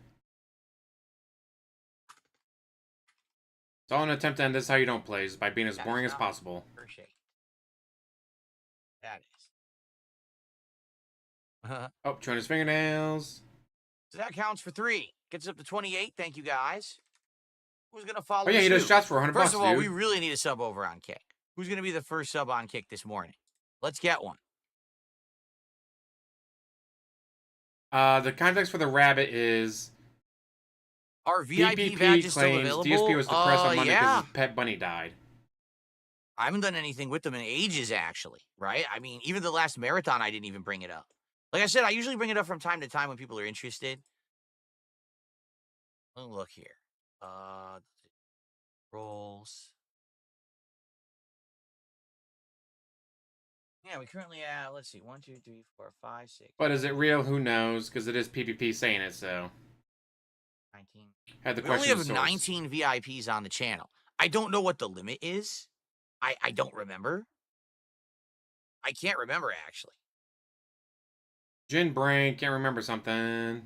It's all an attempt to end this is how you don't plays by being as boring as possible. Pershate. That is. Oh, chewing his fingernails. So that counts for 3. Gets up to 28. Thank you, guys. Who's going to follow? Oh, yeah, he does shots for 100 bucks, First of all, dude. we really need a sub over on Kick. Who's going to be the first sub on Kick this morning? Let's get one. The context for the rabbit is... Our VIP PPP badge is still claims available. DSP was depressed on Monday because Yeah. his pet bunny died. I haven't done anything with them in ages, actually, right? I mean, even the last marathon, I didn't even bring it up. Like I said, I usually bring it up from time to time when people are interested. Let me look here. Rolls. Yeah, we currently have, let's see, 1, 2, 3, 4, 5, 6. But is it real? Who knows? Because it is PPP saying it, so. 19. Had the We only question have of source. 19 VIPs on the channel. I don't know what the limit is. I don't remember. I can't remember, actually. Gin brain, can't remember something.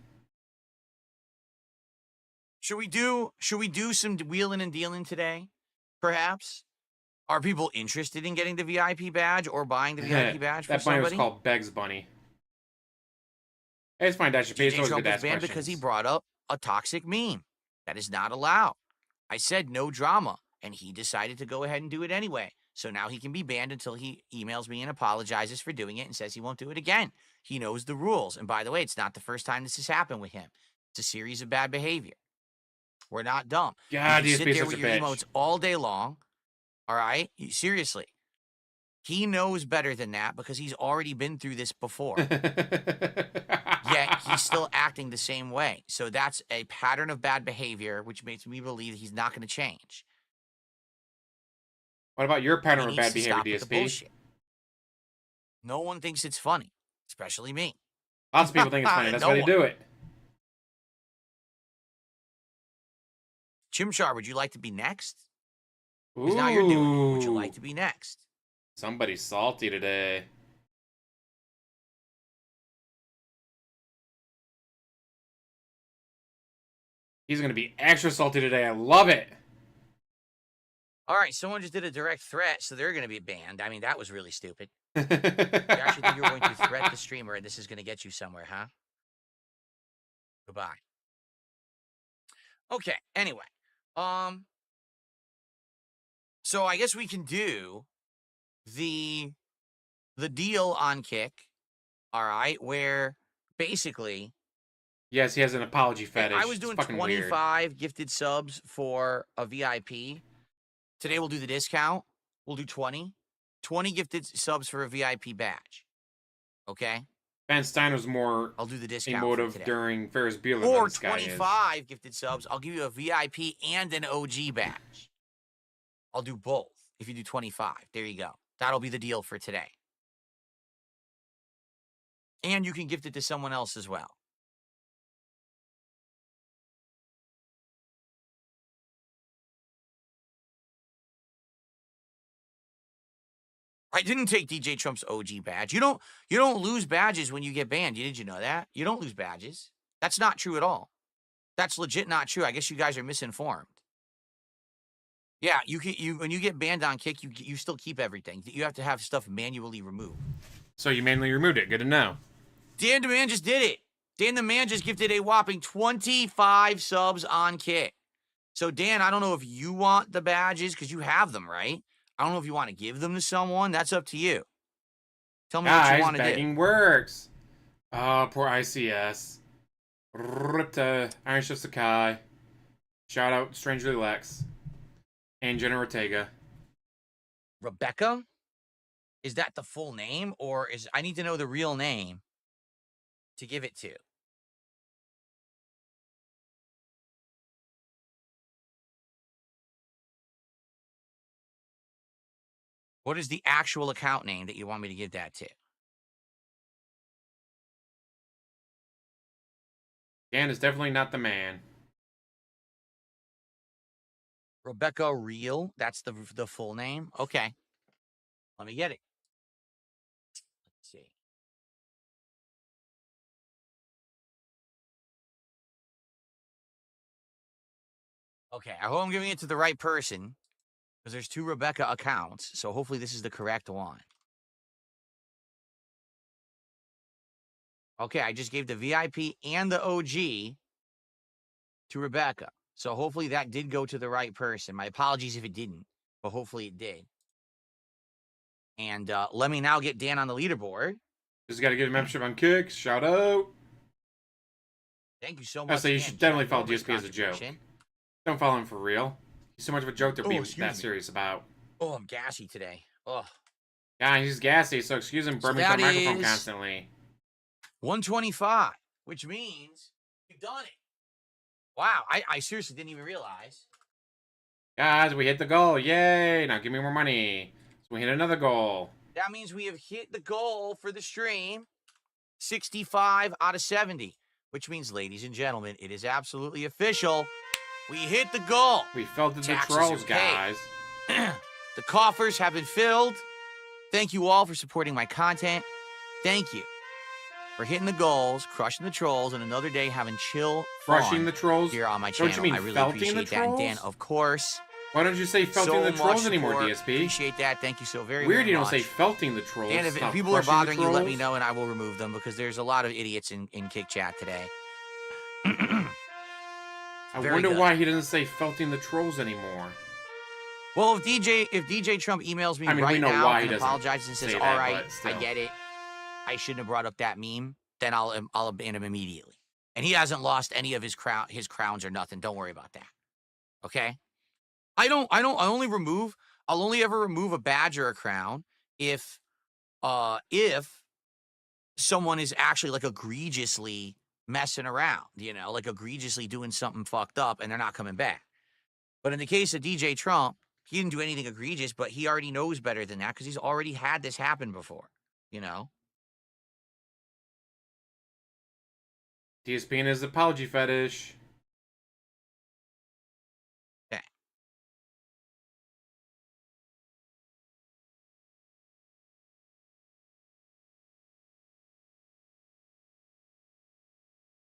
Should we do some wheeling and dealing today? Perhaps? Are people interested in getting the VIP badge or buying the VIP badge for that bunny somebody? was called Beg's Bunny. Hey, it's fine, Dash. It's always DJ good Trump to was ask banned questions. because he brought up a toxic meme. That is not allowed. I said no drama, and he decided to go ahead and do it anyway. So now he can be banned until he emails me and apologizes for doing it and says he won't do it again. He knows the rules. And by the way, it's not the first time this has happened with him. It's a series of bad behavior. We're not dumb. God, you DSP sit is there such with a your bitch. emotes all day long. All right? Seriously. He knows better than that because he's already been through this before. Yet he's still acting the same way. So that's a pattern of bad behavior, which makes me believe he's not going to change. What about your pattern He of needs bad to stop behavior, with the DSP? bullshit. No one thinks it's funny, especially me. Lots of people think it's funny. That's No why they one. do it. Chimchar, would you like to be next? Ooh. Because now you're doing it. Would you like to be next? Somebody's salty today. He's going to be extra salty today. I love it. All right, someone just did a direct threat, so they're going to be banned. I mean, that was really stupid. You actually think you're going to threat the streamer and this is going to get you somewhere, huh? Goodbye. Okay, anyway. So I guess we can do the deal on Kick, all right, where basically Yes, he has an apology fetish. I was doing 25 gifted subs for a VIP. Today we'll do the discount. We'll do 20. 20 gifted subs for a VIP badge. Okay? Ben Stein was more I'll do the discount emotive during Ferris Bueller. Or 25 gifted subs. I'll give you a VIP and an OG badge. I'll do both if you do 25. There you go. That'll be the deal for today. And you can gift it to someone else as well. I didn't take DJ Trump's OG badge. You don't lose badges when you get banned. Did you know that? You don't lose badges. That's not true at all. That's legit not true. I guess you guys are misinformed. Yeah, when you get banned on Kick, you still keep everything. You have to have stuff manually removed. So you manually removed it. Good to know. Dan the Man just did it. Dan the Man just gifted a whopping 25 subs on Kick. So Dan, I don't know if you want the badges because you have them, right? I don't know if you want to give them to someone. That's up to you. Tell me what you want to do. Begging works. Oh, poor ICS. Ripta, Iron Chef Sakai. Shout out Strangely Lex. And Jenna Ortega. Rebecca? Is that the full name? Or I need to know the real name to give it to. What is the actual account name that you want me to give that to? Dan is definitely not the man. Rebecca Real. That's the full name. Okay. Let me get it. Let's see. Okay, I hope I'm giving it to the right person because there's 2 Rebecca accounts, so hopefully this is the correct one. Okay, I just gave the VIP and the OG to Rebecca. So hopefully that did go to the right person. My apologies if it didn't, but hopefully it did. And let me now get Dan on the leaderboard. Just got to get a membership on Kicks. Shout out. Thank you so much. I say you should definitely follow DSP as a joke. Don't follow him for real. He's so much of a joke to be that serious about. Oh, I'm gassy today. Oh. Yeah, he's gassy, so excuse him burping the microphone constantly. 125, which means you've done it. Wow, I seriously didn't even realize. Guys, we hit the goal. Yay! Now give me more money. So we hit another goal. That means we have hit the goal for the stream. 65 out of 70. Which means, ladies and gentlemen, it is absolutely official. We hit the goal. We fell to the trolls, guys. The coffers have been filled. Thank you all for supporting my content. Thank you for hitting the goals, crushing the trolls, and another day having chill fun crushing the trolls here on my channel. Don't you mean I really felting appreciate the that. trolls? And Dan, of course. Why don't you say felting the trolls anymore, DSP? Appreciate that. Thank you so very much. Weird you don't say felting the trolls. And if people are bothering you, let me know and I will remove them because there's a lot of idiots in Kick Chat today. I wonder why he doesn't say felting the trolls anymore. Well, if DJ Trump emails me right now and apologizes and says, "All right, I get it. I shouldn't have brought up that meme," then I'll ban him immediately. And he hasn't lost any of his crowns or nothing. Don't worry about that. Okay? I'll only ever remove a badge or a crown if someone is actually like egregiously messing around, like egregiously doing something fucked up and they're not coming back. But in the case of DJ Trump, he didn't do anything egregious, but he already knows better than that because he's already had this happen before. You know? DSP and his apology fetish. Okay.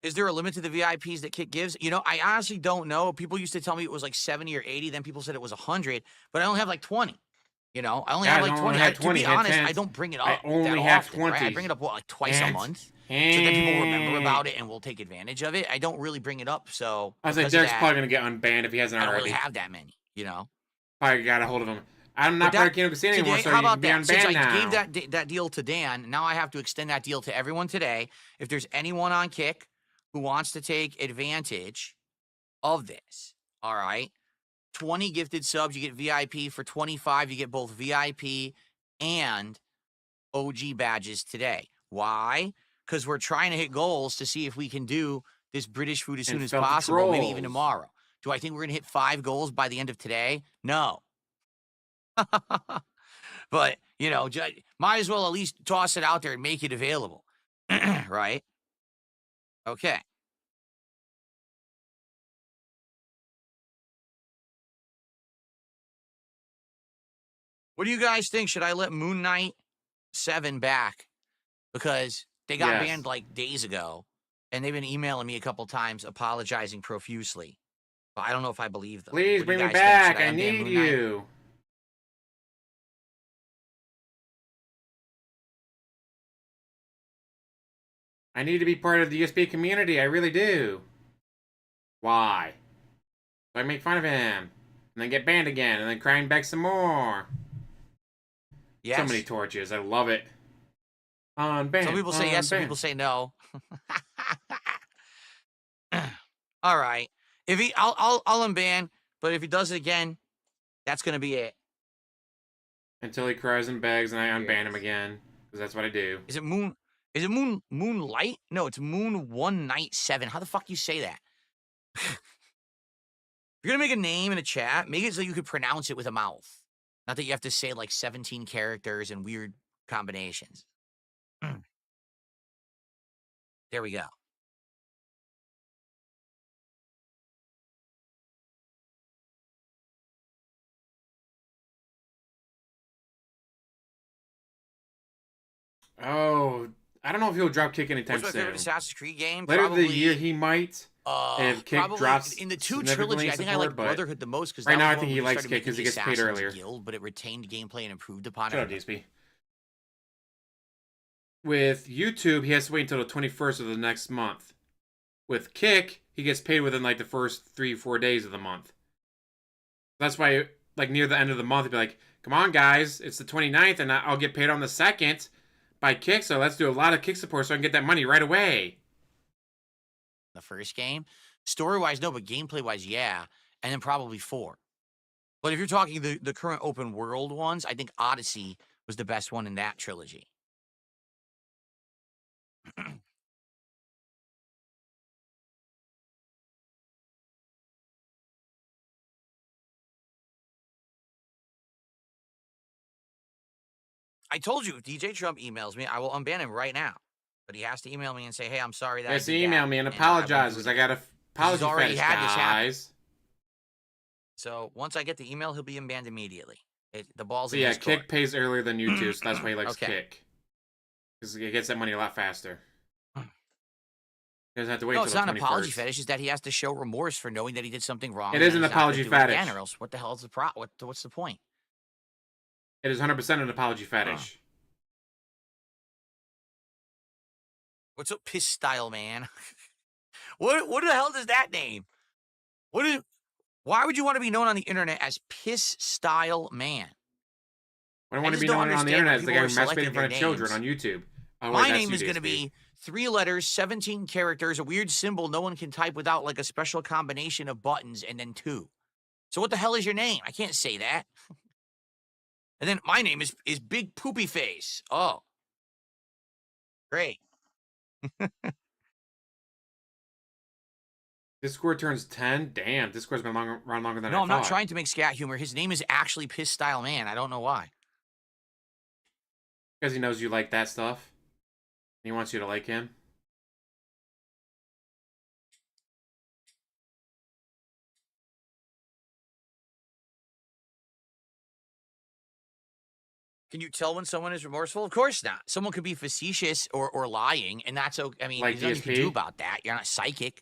Is there a limit to the VIPs that Kit gives? You know, I honestly don't know. People used to tell me it was like 70 or 80. Then people said it was 100, but I only have like 20. You know, I only have like 20. To be honest, I don't bring it up. I only that have often, 20. Right? I bring it up like twice a month, so that people remember about it and will take advantage of it. I don't really bring it up. So I was like, Derek's probably gonna get unbanned if he hasn't already. I don't really have that many. You know, probably got a hold of him. I'm not part of Kingdom Casino anymore, so how you about can be that? unbanned Since now. I gave that deal to Dan, now I have to extend that deal to everyone today. If there's anyone on Kick who wants to take advantage of this, all right, 20 gifted subs, you get VIP. For 25, you get both VIP and OG badges today. Why? Because we're trying to hit goals to see if we can do this British food as soon as possible, maybe even tomorrow. Do I think we're going to hit 5 goals by the end of today? No. But, you know, might as well at least toss it out there and make it available. Right? Okay. What do you guys think? Should I let Moon Knight 7 back? Because they got banned like days ago, and they've been emailing me a couple times apologizing profusely. But I don't know if I believe them. Please bring me back. I need you. I need to be part of the DSP community. I really do. Why? So I make fun of him, and then get banned again, and then crying back some more. Yes. So many torches. I love it. Unbanned. Some people say yes, some people say no. All right. If I'll unban, but if he does it again, that's gonna be it. Until he cries and begs, and I unban him again, because that's what I do. Is it Moonlight? No, it's Moon One Night 7. How the fuck you say that? If you're gonna make a name in a chat, make it so you could pronounce it with a mouth. Not that you have to say like 17 characters and weird combinations. There we go. Oh, I don't know if he'll drop Kick anytime soon. What's my favorite Assassin's Creed game? Later the year he might. If Kick drops in the 2 trilogy, I think I like Brotherhood the most because right now I think he likes Kick because he gets paid earlier. Guild, but it retained gameplay and improved upon it. Shut up, DSP. With YouTube, he has to wait until the 21st of the next month. With Kick, he gets paid within like the first 3-4 days of the month. That's why, like near the end of the month, he'd be like, "Come on, guys, it's the 29th, and I'll get paid on the 2nd by Kick. So let's do a lot of Kick support so I can get that money right away." The first game, story-wise, no, but gameplay-wise, yeah, and then probably 4. But if you're talking the current open world ones, I think Odyssey was the best one in that trilogy. I told you, if DJ Trump emails me, I will unban him right now. But he has to email me and say, "Hey, I'm sorry that." He has to email me and apologize because I got a apology fetish, guys. So once I get the email, he'll be unbanned immediately. The ball's in his his court. Kick pays earlier than you do, so that's why he likes Kick. Because he gets that money a lot faster. He doesn't have to wait. No, it's not an apology fetish. It's that he has to show remorse for knowing that he did something wrong. It is an apology fetish. Again, or else, what the hell is the what's the point? It is 100% an apology fetish. What's up, Piss Style Man? What the hell does that name? Why would you want to be known on the internet as Piss Style Man? I want to be known on the internet as the guy who masturbates in front of children on YouTube. Oh, my name is going to be 3 letters, 17 characters, a weird symbol no one can type without like a special combination of buttons, and then 2. So what the hell is your name? I can't say that. And then my name is Big Poopy Face. Oh. Great. Discord turns 10? Damn, Discord's been around longer than I thought. No, I'm not trying to make scat humor. His name is actually Piss Style Man. I don't know why. Because he knows you like that stuff. He wants you to like him. Can you tell when someone is remorseful? Of course not. Someone could be facetious or lying, and that's okay. I mean, Like there's nothing you can do DSP? about that. You're not psychic.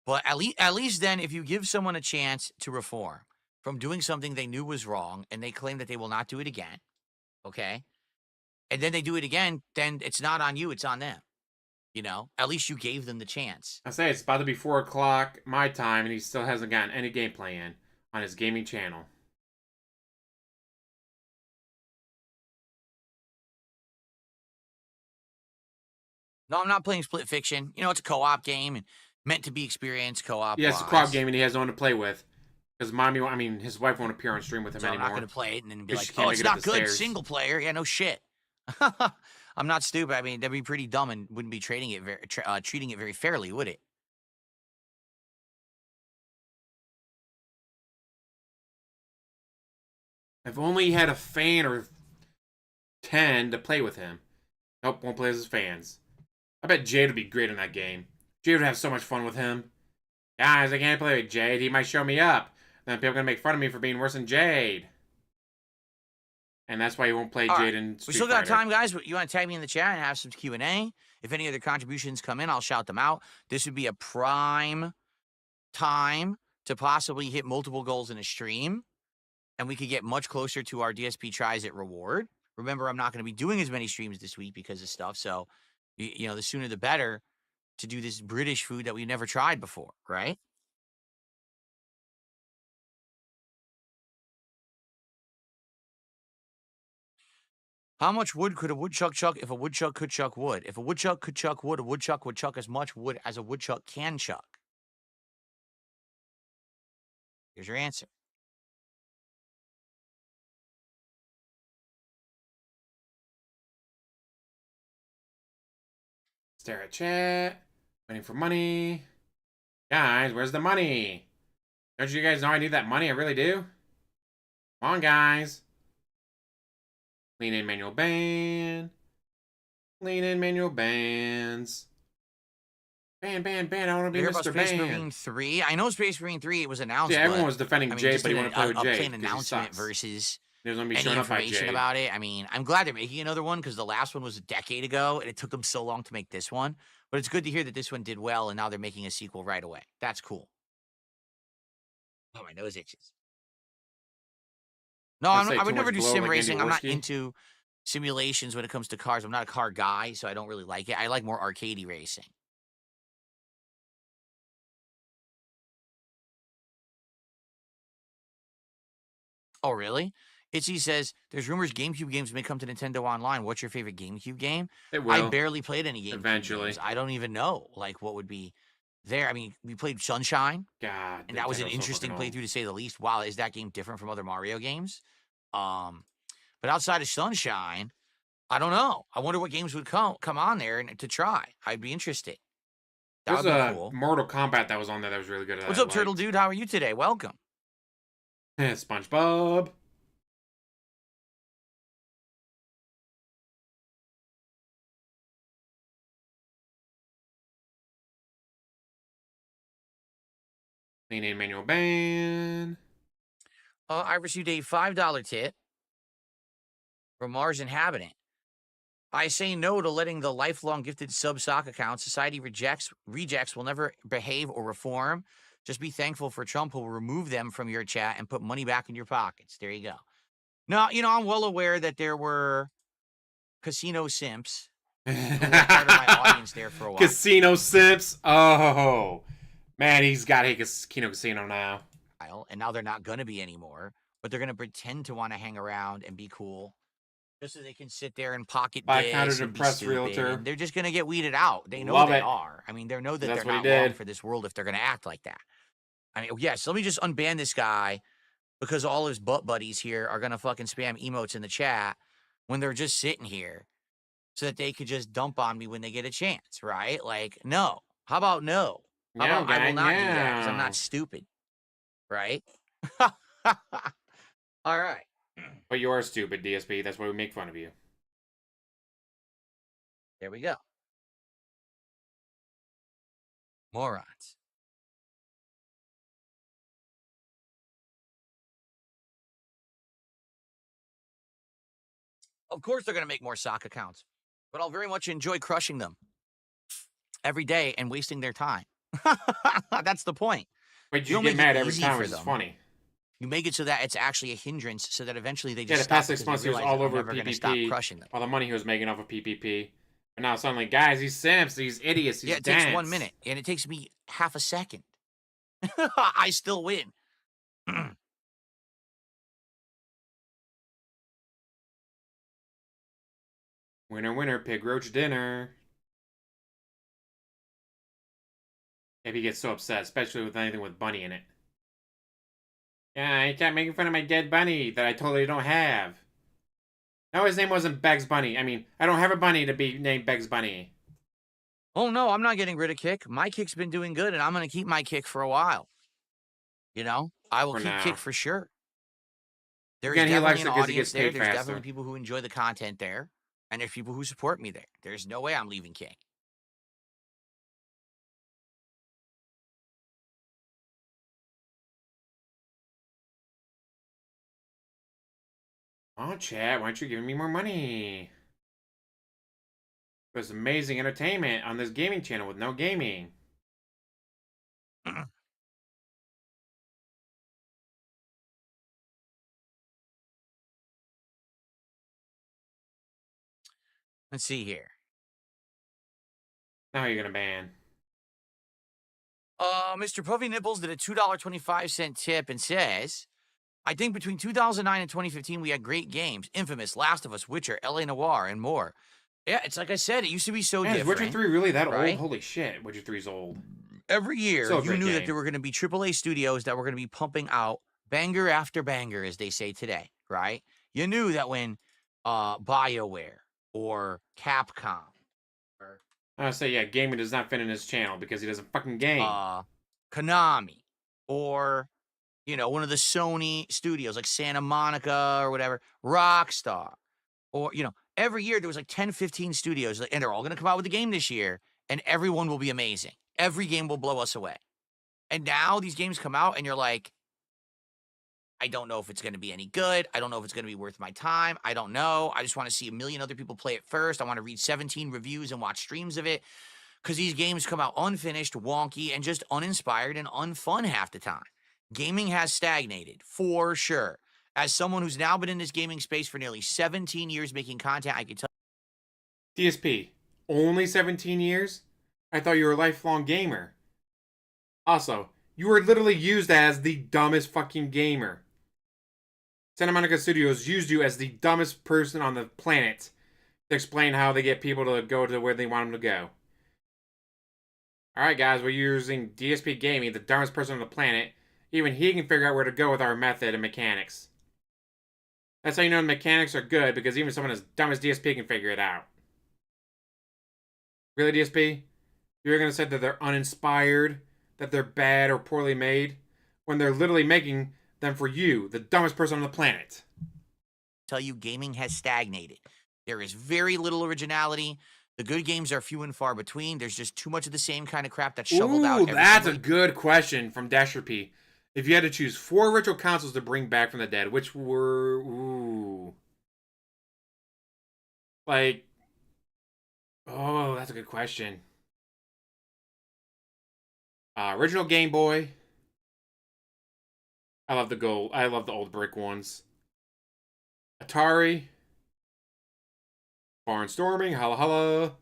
But at least then, if you give someone a chance to reform from doing something they knew was wrong, and they claim that they will not do it again, okay, and then they do it again, then it's not on you, it's on them. You know, at least you gave them the chance. I say it's about to be 4 o'clock my time, and he still hasn't gotten any gameplay in on his gaming channel. No, I'm not playing Split Fiction. You know, it's a co-op game and meant to be experienced co-op. Yeah, it's a co-op game, and he has no one to play with. Because his wife won't appear on stream with him so anymore. I'm not going to play it and then be Because like, she can't oh, make it's it up not the good stairs. single player. Yeah, no shit. I'm not stupid. I mean, that'd be pretty dumb and wouldn't be treating it very fairly, would it? If only he had a fan or 10 to play with him. Nope, won't play with his fans. I bet Jade would be great in that game. Jade would have so much fun with him. Guys, I can't play with Jade. He might show me up. Then people are going to make fun of me for being worse than Jade. And that's why he won't play Jade in Street We still got Fighter. time, guys. You want to tag me in the chat and have some Q&A? If any other contributions come in, I'll shout them out. This would be a prime time to possibly hit multiple goals in a stream, and we could get much closer to our DSP Tries It reward. Remember, I'm not going to be doing as many streams this week because of stuff, so, you know, the sooner the better to do this British food that we've never tried before, right? How much wood could a woodchuck chuck if a woodchuck could chuck wood? If a woodchuck could chuck wood, a woodchuck would chuck as much wood as a woodchuck can chuck. Here's your answer. Stare at chat. Waiting for money. Guys, where's the money? Don't you guys know I need that money? I really do. Come on, guys. Lean in manual ban. Lean in manual bans. Ban. I want to be You hear about Mr. Space Ban. Marine 3? I know Space Marine 3, it was announced. Yeah, everyone was defending I mean, Jay, just but he did wanted to play with a Jay. plain 'cause he announcement sucks. versus There's gonna be any showing up by information Jay. about it. I mean, I'm glad they're making another one because the last one was a decade ago and it took them so long to make this one. But it's good to hear that this one did well and now they're making a sequel right away. That's cool. Oh, my nose itches. No, I'd say I would too never much do blow sim like racing. Andy I'm not Worski. into simulations when it comes to cars. I'm not a car guy, so I don't really like it. I like more arcadey racing. Oh, really? Itzy says, there's rumors GameCube games may come to Nintendo Online. What's your favorite GameCube game? It I will. barely played any GameCube Eventually. games. I don't even know, like, what would be there. I mean, we played Sunshine, God. and that was an Nintendo's so interesting fucking old. playthrough to say the least. Wow, is that game different from other Mario games? But outside of Sunshine, I don't know. I wonder what games would come on there and to try. I'd be interested. That There's would a be cool. Mortal Kombat that was on there that was really good. What's up, Turtle Dude? How are you today? Welcome. SpongeBob. Lean in manual ban. I received a $5 tip from Mars Inhabitant. I say no to letting the lifelong gifted sub sock account. Society rejects will never behave or reform. Just be thankful for Trump who will remove them from your chat and put money back in your pockets. There you go. Now, you know, I'm well aware that there were casino simps who were part of my audience there for a while. Casino Sips. Oh. Man, he's got a casino now. And now they're not going to be anymore, but they're going to pretend to want to hang around and be cool. Just so they can sit there and pocket Buy this counter and be depressed stupid, realtor. and they're just going to get weeded out. They know Love they it. are. I mean, they know that That's they're what he not long did. for this world if they're going to act like that. I mean, yes, let me just unban this guy because all his butt buddies here are going to fucking spam emotes in the chat when they're just sitting here so that they could just dump on me when they get a chance, right? Like, no. How about no? How No, about I will not do that because I'm no. not stupid, right? All right. But you are stupid, DSP. That's why we make fun of you. There we go. Morons. Of course they're going to make more sock accounts, but I'll very much enjoy crushing them every day and wasting their time. That's the point. Wait, You you don't get make it mad every easy time, for which is them. funny. You make it so that it's actually a hindrance, so that eventually they Yeah, just the stop past 6 because they months he was realize all that I'm over never going to stop PPP, crushing them. all the money he was making off of PPP. And now suddenly, guys, these simps, these idiots, these Yeah, it dance. takes 1 minute, and it takes me half a second. I still win. Winner, winner, pig roach dinner. If he gets so upset, especially with anything with bunny in it. Yeah, you kept making fun of my dead bunny that I totally don't have. No, his name wasn't Bugs Bunny. I mean, I don't have a bunny to be named Bugs Bunny. Oh, no, I'm not getting rid of Kick. My Kick's been doing good, and I'm going to keep my Kick for a while. You know? I will For keep now. Kick for sure. There's Again, he likes definitely it an 'cause he audience gets there. paid There's faster. definitely people who enjoy the content there, and there's people who support me there. There's no way I'm leaving Kick. Oh, chat, why aren't you giving me more money? There's amazing entertainment on this gaming channel with no gaming. Let's see here. Now you're gonna ban. Mr. Puffy Nipples did a $2.25 tip and says, I think between 2009 and 2015, we had great games. Infamous, Last of Us, Witcher, LA Noire, and more. Yeah, it's like I said, it used to be so Man, is different. Witcher 3 really that right? old? Holy shit, Witcher 3's old. Every year, Still a you great knew that game. there were going to be AAA studios that were going to be pumping out banger after banger, as they say today, right? You knew that when BioWare or Capcom or I say, yeah, gaming does not fit in his channel because he doesn't fucking game. Konami or, you know, one of the Sony studios like Santa Monica or whatever, Rockstar, or, you know, every year there was like 10, 15 studios, and they're all going to come out with a game this year, and everyone will be amazing. Every game will blow us away. And now these games come out, and you're like, I don't know if it's going to be any good. I don't know if it's going to be worth my time. I don't know. I just want to see a million other people play it first. I want to read 17 reviews and watch streams of it, because these games come out unfinished, wonky, and just uninspired and unfun half the time. Gaming has stagnated, for sure. As someone who's now been in this gaming space for nearly 17 years making content, I can tell. DSP, only 17 years? I thought you were a lifelong gamer. Also, you were literally used as the dumbest fucking gamer. Santa Monica Studios used you as the dumbest person on the planet to explain how they get people to go to where they want them to go. Alright guys, we're using DSP Gaming, the dumbest person on the planet. Even he can figure out where to go with our method and mechanics. That's how you know the mechanics are good, because even someone as dumb as DSP can figure it out. Really, DSP? You're gonna say that they're uninspired, that they're bad or poorly made, when they're literally making them for you, the dumbest person on the planet. Tell you, gaming has stagnated. There is very little originality. The good games are few and far between. There's just too much of the same kind of crap that's shoveled out. Ooh, that's a good question from Dasher P. If you had to choose 4 retro consoles to bring back from the dead, which were... Ooh. Like... Oh, that's a good question. Original Game Boy. I love the gold. I love the old brick ones. Atari. Barnstorming. Holla holla.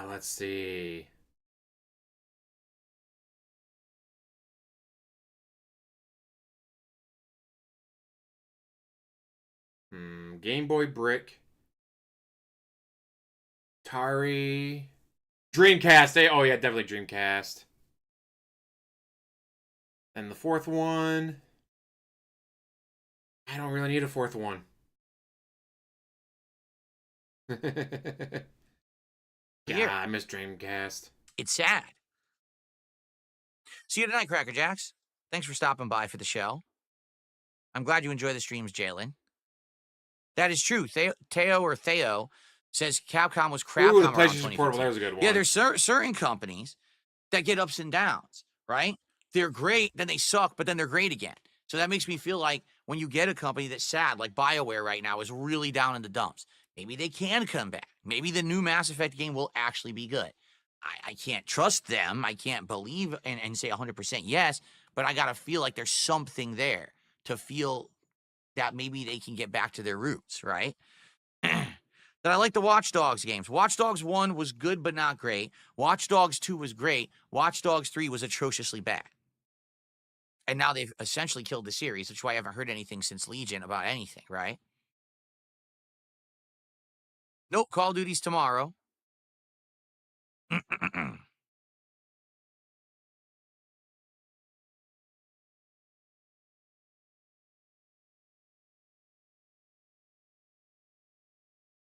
Let's see. Game Boy brick. Atari. Dreamcast. Oh yeah, definitely Dreamcast. And the 4th one. I don't really need a 4th one. Yeah, I miss Dreamcast. It's sad. See you tonight, Cracker Jacks. Thanks for stopping by for the show. I'm glad you enjoy the streams, Jalen. That is true. Theo says Capcom was Ooh, Crapcom the around PlayStation 2015. Portable, that was a good one. Yeah, there's certain companies that get ups and downs, right? They're great, then they suck, but then they're great again. So that makes me feel like when you get a company that's sad, like BioWare right now is really down in the dumps, maybe they can come back. Maybe the new Mass Effect game will actually be good. I can't trust them. I can't believe and say 100% yes, but I got to feel like there's something there to feel that maybe they can get back to their roots, right? That I like the Watch Dogs games. Watch Dogs 1 was good but not great. Watch Dogs 2 was great. Watch Dogs 3 was atrociously bad. And now they've essentially killed the series, which is why I haven't heard anything since Legion about anything, right? Nope, Call of Duty's tomorrow.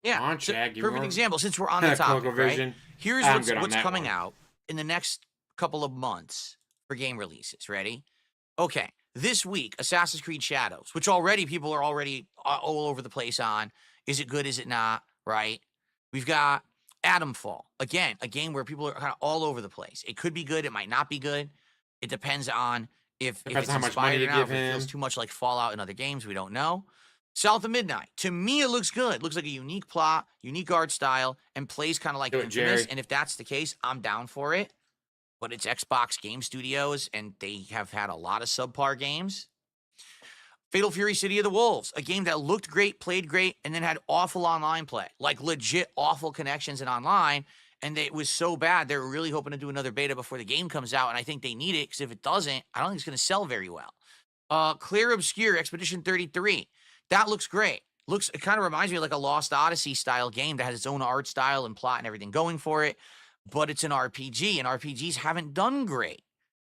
Yeah, On, Chad, give me perfect more- example, since we're on the topic, right? Vision. Here's I'm good on what's that coming one. out in the next couple of months for game releases. Ready? Okay, this week, Assassin's Creed Shadows, which already people are already all over the place on. Is it good? Is it not? Right? We've got Atomfall. Again, a game where people are kind of all over the place. It could be good. It might not be good. It depends on if Depends it's how much money inspired you or not. give If it feels him. too much like Fallout and other games, we don't know. South of Midnight. To me, it looks good. It looks like a unique plot, unique art style, and plays kind of like Do it, Infamous. Jerry. And if that's the case, I'm down for it. But it's Xbox Game Studios, and they have had a lot of subpar games. Fatal Fury City of the Wolves, a game that looked great, played great, and then had awful online play. Like legit awful connections and online. And it was so bad, they're really hoping to do another beta before the game comes out. And I think they need it, because if it doesn't, I don't think it's going to sell very well. Clear Obscure Expedition 33. That looks great. It kind of reminds me of like a Lost Odyssey style game that has its own art style and plot and everything going for it, but it's an RPG, and RPGs haven't done great.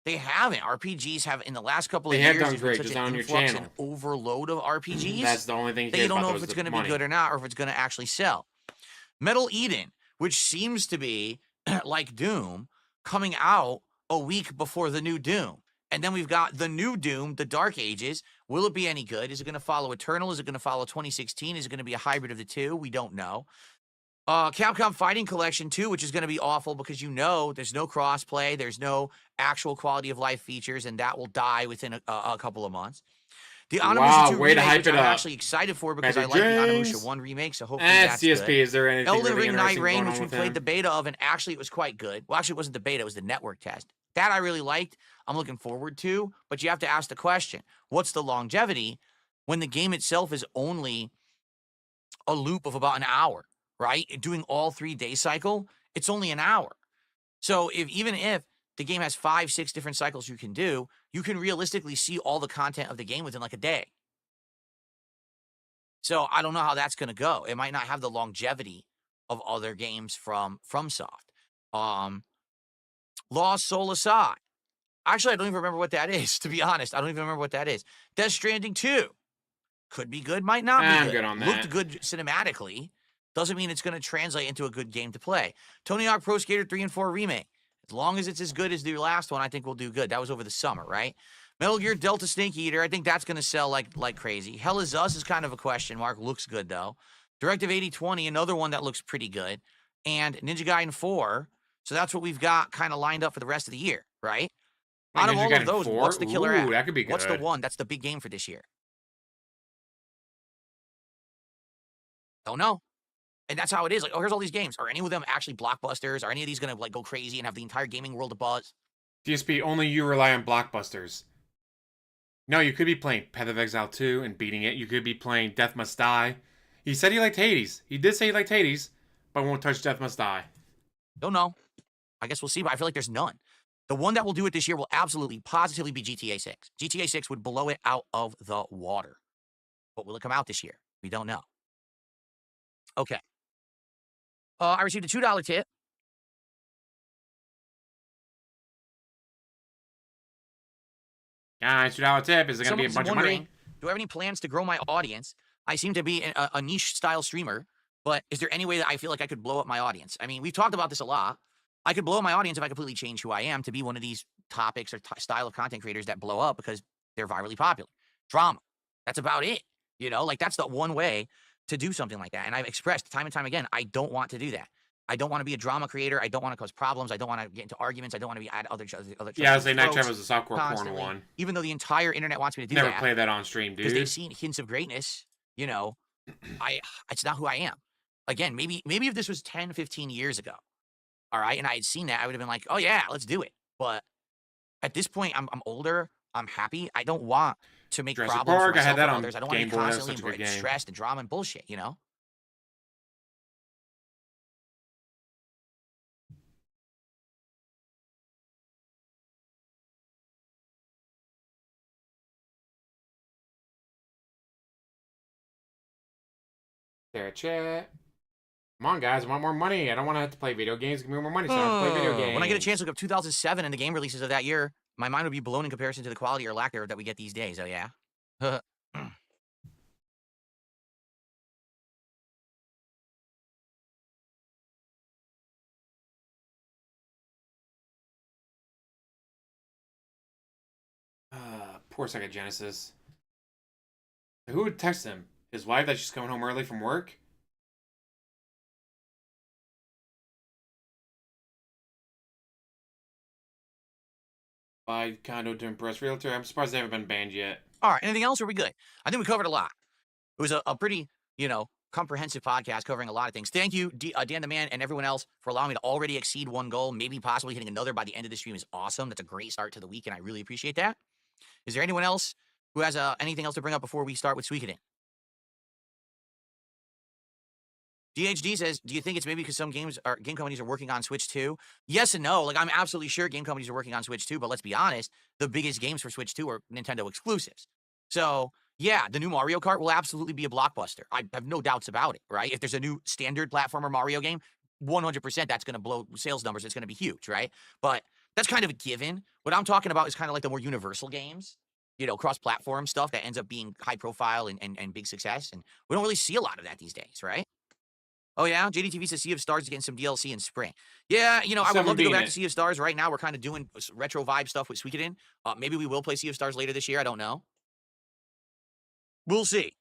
They haven't. RPGs have, in the last couple of They years, have done there's been great, such just an on your influx channel. and overload of RPGs That's the only thing that you don't know if it's going to be good or not, or if it's going to actually sell. Metal Eden, which seems to be like Doom, coming out a week before the new Doom. And then we've got the new Doom, the Dark Ages. Will it be any good? Is it going to follow Eternal? Is it going to follow 2016? Is it going to be a hybrid of the two? We don't know. Capcom Fighting Collection 2, which is going to be awful because there's no crossplay, there's no actual quality of life features, and that will die within a couple of months. The Onimusha 2 way to remake, hype which it I'm up. actually excited for because I Magic like the Drinks. Onimusha 1 remake, so hopefully That's that's DSP. good. Is there anything Elden really Ring Night interesting Rain, going which on we with played him? the beta of, and actually it was quite good. Well, actually, it wasn't the beta, it was the network test. That I really liked. I'm looking forward to, but you have to ask the question, what's the longevity when the game itself is only a loop of about an hour, right? Doing all 3-day cycle, it's only an hour. So even if the game has 5-6 different cycles you can do, you can realistically see all the content of the game within like a day. So I don't know how that's going to go. It might not have the longevity of other games from FromSoft. Lost Soul Aside. Actually, I don't even remember what that is, to be honest. I don't even remember what that is. Death Stranding 2. Could be good, might not be I'm good. good on Looked that. good cinematically. Doesn't mean it's going to translate into a good game to play. Tony Hawk Pro Skater 3 and 4 Remake. As long as it's as good as the last one, I think we'll do good. That was over the summer, right? Metal Gear Delta Snake Eater. I think that's going to sell like crazy. Hell Is Us is kind of a question mark. Looks good, though. Directive 8020, another one that looks pretty good. And Ninja Gaiden 4. So that's what we've got kind of lined up for the rest of the year, right? Wait, Out of Ninja all Gaiden of those, 4? what's the killer Ooh, app? that could be What's the good. one that's the big game for this year? Don't know. And that's how it is. Like, oh, here's all these games. Are any of them actually blockbusters? Are any of these going to like go crazy and have the entire gaming world abuzz? DSP, only you rely on blockbusters. No, you could be playing Path of Exile 2 and beating it. You could be playing Death Must Die. He said he liked Hades. He did say he liked Hades, but won't touch Death Must Die. Don't know. I guess we'll see, but I feel like there's none. The one that will do it this year will absolutely, positively be GTA 6. GTA 6 would blow it out of the water. But will it come out this year? We don't know. Okay. I received a $2 tip. Guys, $2 tip. Is it going to be a Someone's bunch of wondering, money? do I have any plans to grow my audience? I seem to be a niche style streamer, but is there any way that I feel like I could blow up my audience? I mean, we've talked about this a lot. I could blow up my audience if I completely change who I am to be one of these topics or style of content creators that blow up because they're virally popular. Drama. That's about it. You know, like that's the one way to do something like that. And I've expressed time and time again, I don't want to do that. I don't want to be a drama creator. I don't want to cause problems. I don't want to get into arguments. I don't want to be at other Yeah, I was saying Night Trap was a softcore porn one. Even though the entire internet wants me to do Never that. play that on stream, dude. Because they've seen hints of greatness, you know. It's not who I am. Again, maybe if this was 10, 15 years ago, all right, and I had seen that, I would have been like, oh yeah, let's do it. But at this point, I'm older. I'm happy. I don't want to make Jurassic problems Park, for I had myself that and on others. I don't want to Game be Boy. That was constantly such a good game. stressed and drama and bullshit, you know? There, chat. Come on, guys. I want more money. I don't want to have to play video games. Give me more money so I don't have to play video games. When I get a chance to look up 2007 and the game releases of that year, my mind would be blown in comparison to the quality or lack thereof that we get these days. Oh, yeah? Poor Sega Genesis. Who would text him? His wife that she's coming home early from work? Buy condo to impress realtor. I'm surprised they haven't been banned yet. All right. Anything else? Or are we good? I think we covered a lot. It was a pretty, comprehensive podcast covering a lot of things. Thank you, Dan the Man, and everyone else for allowing me to already exceed one goal. Maybe possibly hitting another by the end of the stream is awesome. That's a great start to the week, and I really appreciate that. Is there anyone else who has anything else to bring up before we start with Suikoden? DHD says, do you think it's maybe because some game companies are working on Switch 2? Yes and no. Like, I'm absolutely sure game companies are working on Switch 2, but let's be honest, the biggest games for Switch 2 are Nintendo exclusives. So, yeah, the new Mario Kart will absolutely be a blockbuster. I have no doubts about it, right? If there's a new standard platformer Mario game, 100% that's going to blow sales numbers. It's going to be huge, right? But that's kind of a given. What I'm talking about is kind of like the more universal games, cross-platform stuff that ends up being high profile and big success. And we don't really see a lot of that these days, right? Oh, yeah? JDTV says Sea of Stars is getting some DLC in spring. Yeah, I would love to go back to Sea of Stars. Right now, we're kind of doing retro vibe stuff with Suikoden. Maybe we will play Sea of Stars later this year. I don't know. We'll see.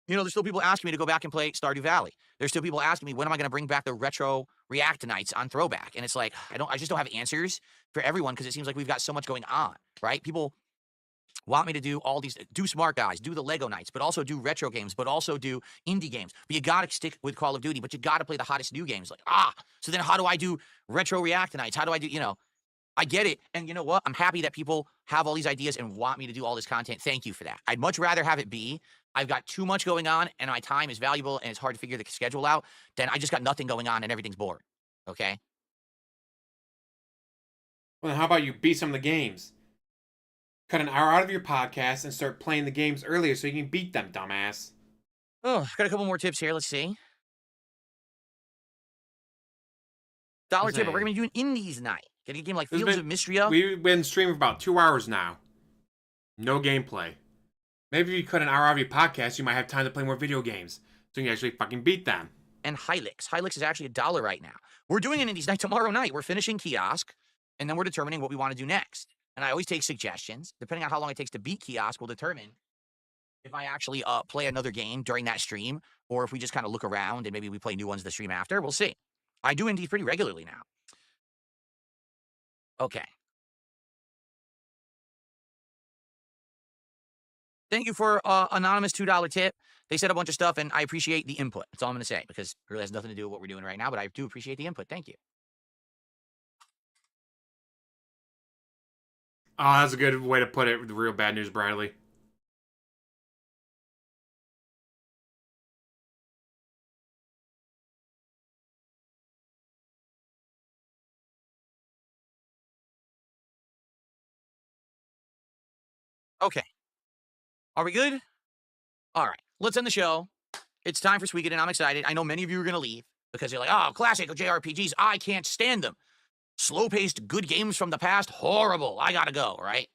There's still people asking me to go back and play Stardew Valley. There's still people asking me, when am I going to bring back the retro React nights on Throwback? And it's like, I just don't have answers for everyone because it seems like we've got so much going on, right? People want me to do all these, do Smart Guys, do the Lego nights, but also do retro games, but also do indie games. But you got to stick with Call of Duty, but you got to play the hottest new games. Like, so then how do I do retro React nights? How do I do, I get it. And you know what? I'm happy that people have all these ideas and want me to do all this content. Thank you for that. I'd much rather have it be, I've got too much going on and my time is valuable and it's hard to figure the schedule out, than I just got nothing going on and everything's boring. Okay? Well, how about you beat some of the games? Cut an hour out of your podcast and start playing the games earlier so you can beat them, dumbass. Oh, got a couple more tips here. Let's see. Dollar tip, but we're going to be doing Indies night. Getting a game like Fields of Mystria. We've been streaming for about 2 hours now. No gameplay. Maybe if you cut an hour out of your podcast, you might have time to play more video games. So you can actually fucking beat them. And Hilux. Hilux is actually $1 right now. We're doing an Indies night tomorrow night. We're finishing Kiosk, and then we're determining what we want to do next. And I always take suggestions. Depending on how long it takes to beat Kiosk, we'll determine if I actually play another game during that stream, or if we just kind of look around and maybe we play new ones the stream after. We'll see. I do Indies pretty regularly now. Okay. Thank you for anonymous $2 tip. They said a bunch of stuff, and I appreciate the input. That's all I'm going to say, because it really has nothing to do with what we're doing right now, but I do appreciate the input. Thank you. Oh, that's a good way to put it. The real bad news, Bradley. Okay. Are we good? All right. Let's end the show. It's time for Suikoden. I'm excited. I know many of you are going to leave because you're like, oh, classic JRPGs. I can't stand them. Slow-paced, good games from the past, horrible. I got to go, right?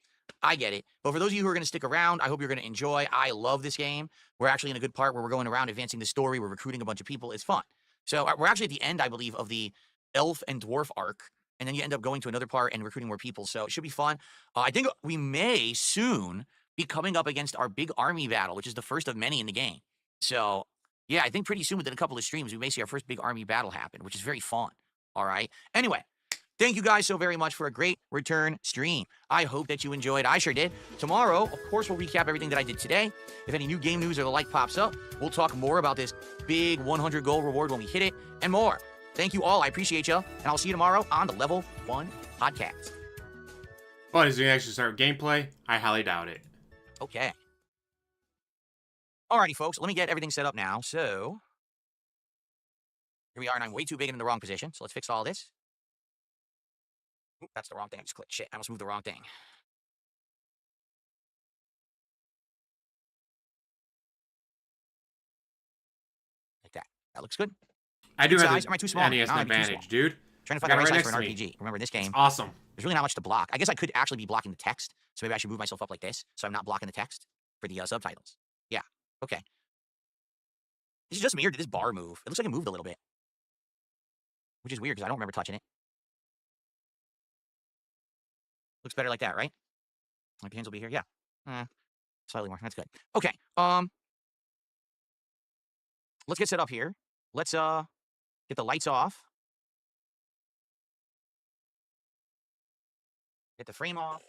I get it. But for those of you who are going to stick around, I hope you're going to enjoy. I love this game. We're actually in a good part where we're going around advancing the story. We're recruiting a bunch of people. It's fun. So we're actually at the end, I believe, of the elf and dwarf arc. And then you end up going to another part and recruiting more people. So it should be fun. I think we may soon be coming up against our big army battle, which is the first of many in the game. So Yeah, I think pretty soon within a couple of streams, we may see our first big army battle happen, which is very fun. All right. Anyway, thank you guys so very much for a great return stream. I hope that you enjoyed. I sure did. Tomorrow, of course, we'll recap everything that I did today. If any new game news or the like pops up, we'll talk more about this big 100 gold reward when we hit it and more. Thank you all. I appreciate you. And I'll see you tomorrow on the Level 1 podcast. But is we actually start gameplay? I highly doubt it. Okay. Alrighty, folks. Let me get everything set up now. So, here we are, and I'm way too big and in the wrong position. So let's fix all this. Oop, that's the wrong thing. I just clicked. Shit, I almost moved the wrong thing. Like that. That looks good. I do Good have size. the Am I too small? NES No, I'm too advantage, small. dude. Trying to find Got the it right right size for an next to RPG. Remember, in this game, It's awesome. there's really not much to block. I guess I could actually be blocking the text. So maybe I should move myself up like this so I'm not blocking the text for the subtitles. Yeah. Okay. This is just me, or did this bar move? It looks like it moved a little bit. Which is weird because I don't remember touching it. Looks better like that, right? My hands will be here. Yeah. Slightly more. That's good. Okay. Let's get set up here. Let's get the lights off. Get the frame off.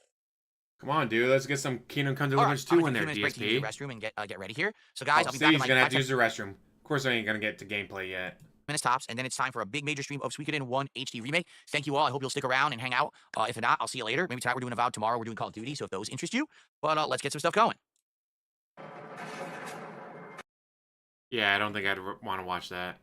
Come on, dude. Let's get some Kingdom Come All right, Deliverance I'm 2 gonna in take there, 2 minutes break to use DSP. the restroom and get ready here. So guys, I'll be See, back in he's like gonna have 5, to 10 use the restroom. Of course, I ain't gonna get to gameplay yet. minutes tops, and then it's time for a big major stream of Suikoden 1 HD remake. Thank you all. I hope you'll stick around and hang out. If not, I'll see you later. Maybe tonight we're doing Avowed, tomorrow we're doing Call of Duty. So if those interest you, but let's get some stuff going. Yeah, I don't think I'd want to watch that.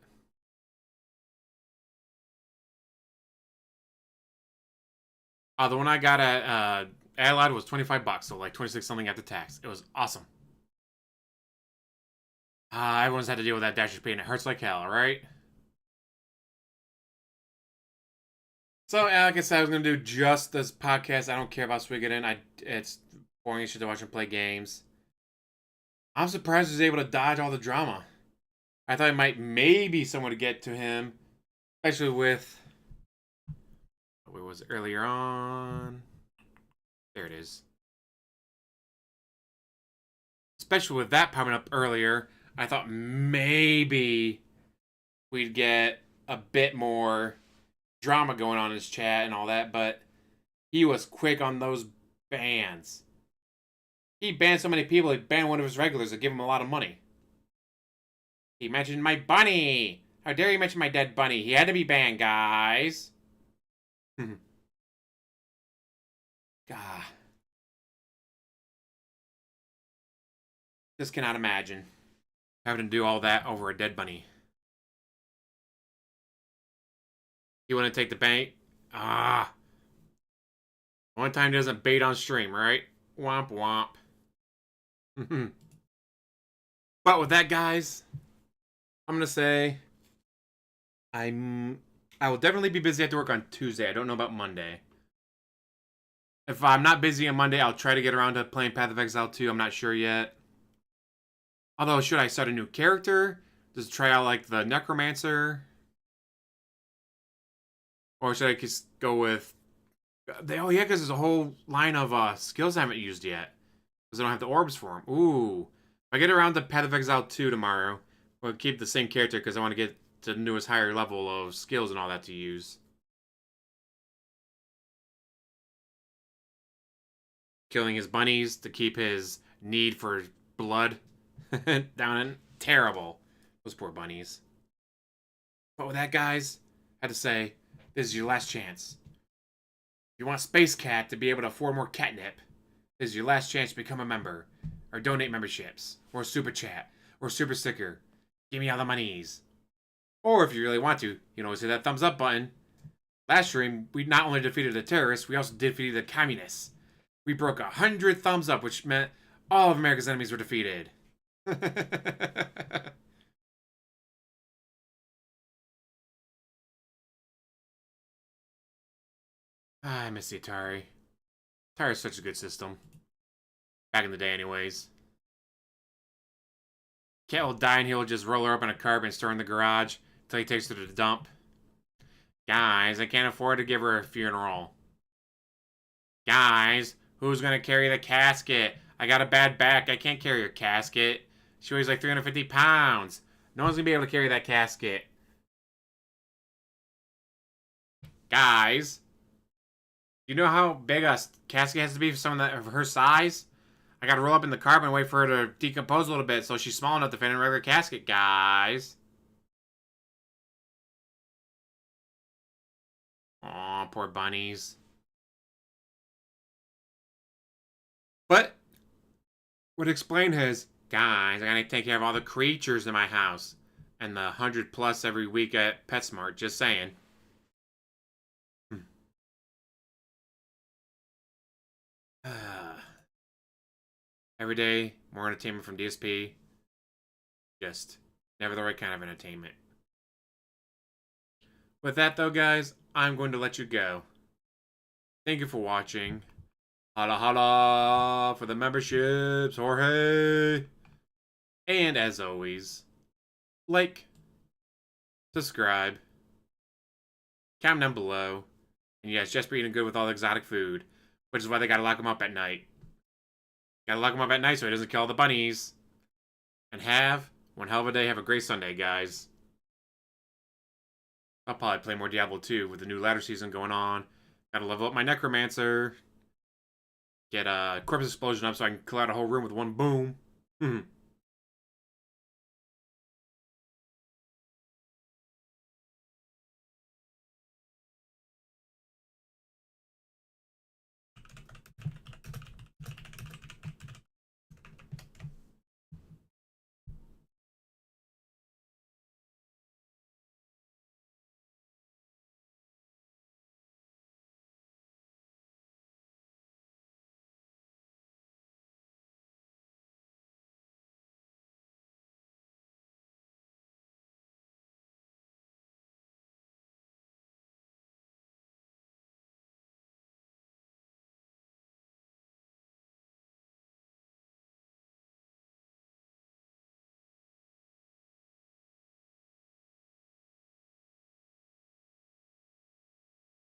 The one I got at Allied was $25, so like 26 something after tax. It was awesome. Everyone's had to deal with that Dasher's Pay, and it hurts like hell, alright? So, like I said, I was gonna do just this podcast. I don't care about Suikoden. It's boring shit to watch him play games. I'm surprised he was able to dodge all the drama. I thought it might maybe someone to get to him, especially with what was it, earlier on. There it is. Especially with that popping up earlier, I thought maybe we'd get a bit more drama going on in his chat and all that, but he was quick on those bans. He banned so many people, he banned one of his regulars to give him a lot of money. He mentioned my bunny! How dare you mention my dead bunny? He had to be banned, guys. God. Just cannot imagine having to do all that over a dead bunny. You want to take the bait? One time doesn't bait on stream, right? Womp womp. But with that, guys, I'm gonna say I will definitely be busy at work on Tuesday. I don't know about Monday. If I'm not busy on Monday, I'll try to get around to playing Path of Exile 2. I'm not sure yet. Although, should I start a new character? Just try out, like, the Necromancer? Or should I just go with... Oh, yeah, because there's a whole line of skills I haven't used yet. Because I don't have the orbs for them. Ooh. If I get around to Path of Exile 2 tomorrow, I'll keep the same character because I want to get to the newest higher level of skills and all that to use. Killing his bunnies to keep his need for blood down in. Terrible. Those poor bunnies. But with that, guys, I had to say, this is your last chance. If you want Space Cat to be able to afford more catnip, this is your last chance to become a member. Or donate memberships. Or super chat. Or super sticker. Give me all the monies. Or if you really want to, you can always hit that thumbs up button. Last stream, we not only defeated the terrorists, we also defeated the communists. We broke 100 thumbs up, which meant all of America's enemies were defeated. I miss the Atari. Atari is such a good system. Back in the day, anyways. Cat will die and he'll just roll her up in a cart and store in the garage until he takes her to the dump. Guys, I can't afford to give her a funeral. Guys, who's gonna carry the casket? I got a bad back. I can't carry her casket. She weighs like 350 pounds. No one's gonna be able to carry that casket. Guys, you know how big a casket has to be for someone of her size? I gotta roll up in the carbon and wait for her to decompose a little bit so she's small enough to fit in a regular casket, guys. Aw, poor bunnies. But would explain his, guys, I gotta take care of all the creatures in my house. And the 100+ every week at PetSmart, just saying. Every day, more entertainment from DSP. Just never the right kind of entertainment. With that though, guys, I'm going to let you go. Thank you for watching. Holla holla for the memberships, Jorge. And as always, like, subscribe, comment down below. And yes, just eating good with all the exotic food, which is why they gotta lock him up at night. Gotta lock him up at night so he doesn't kill all the bunnies. And have one hell of a day. Have a great Sunday, guys. I'll probably play more Diablo 2 with the new ladder season going on. Gotta level up my Necromancer. Get a Corpse Explosion up so I can clear out a whole room with one boom.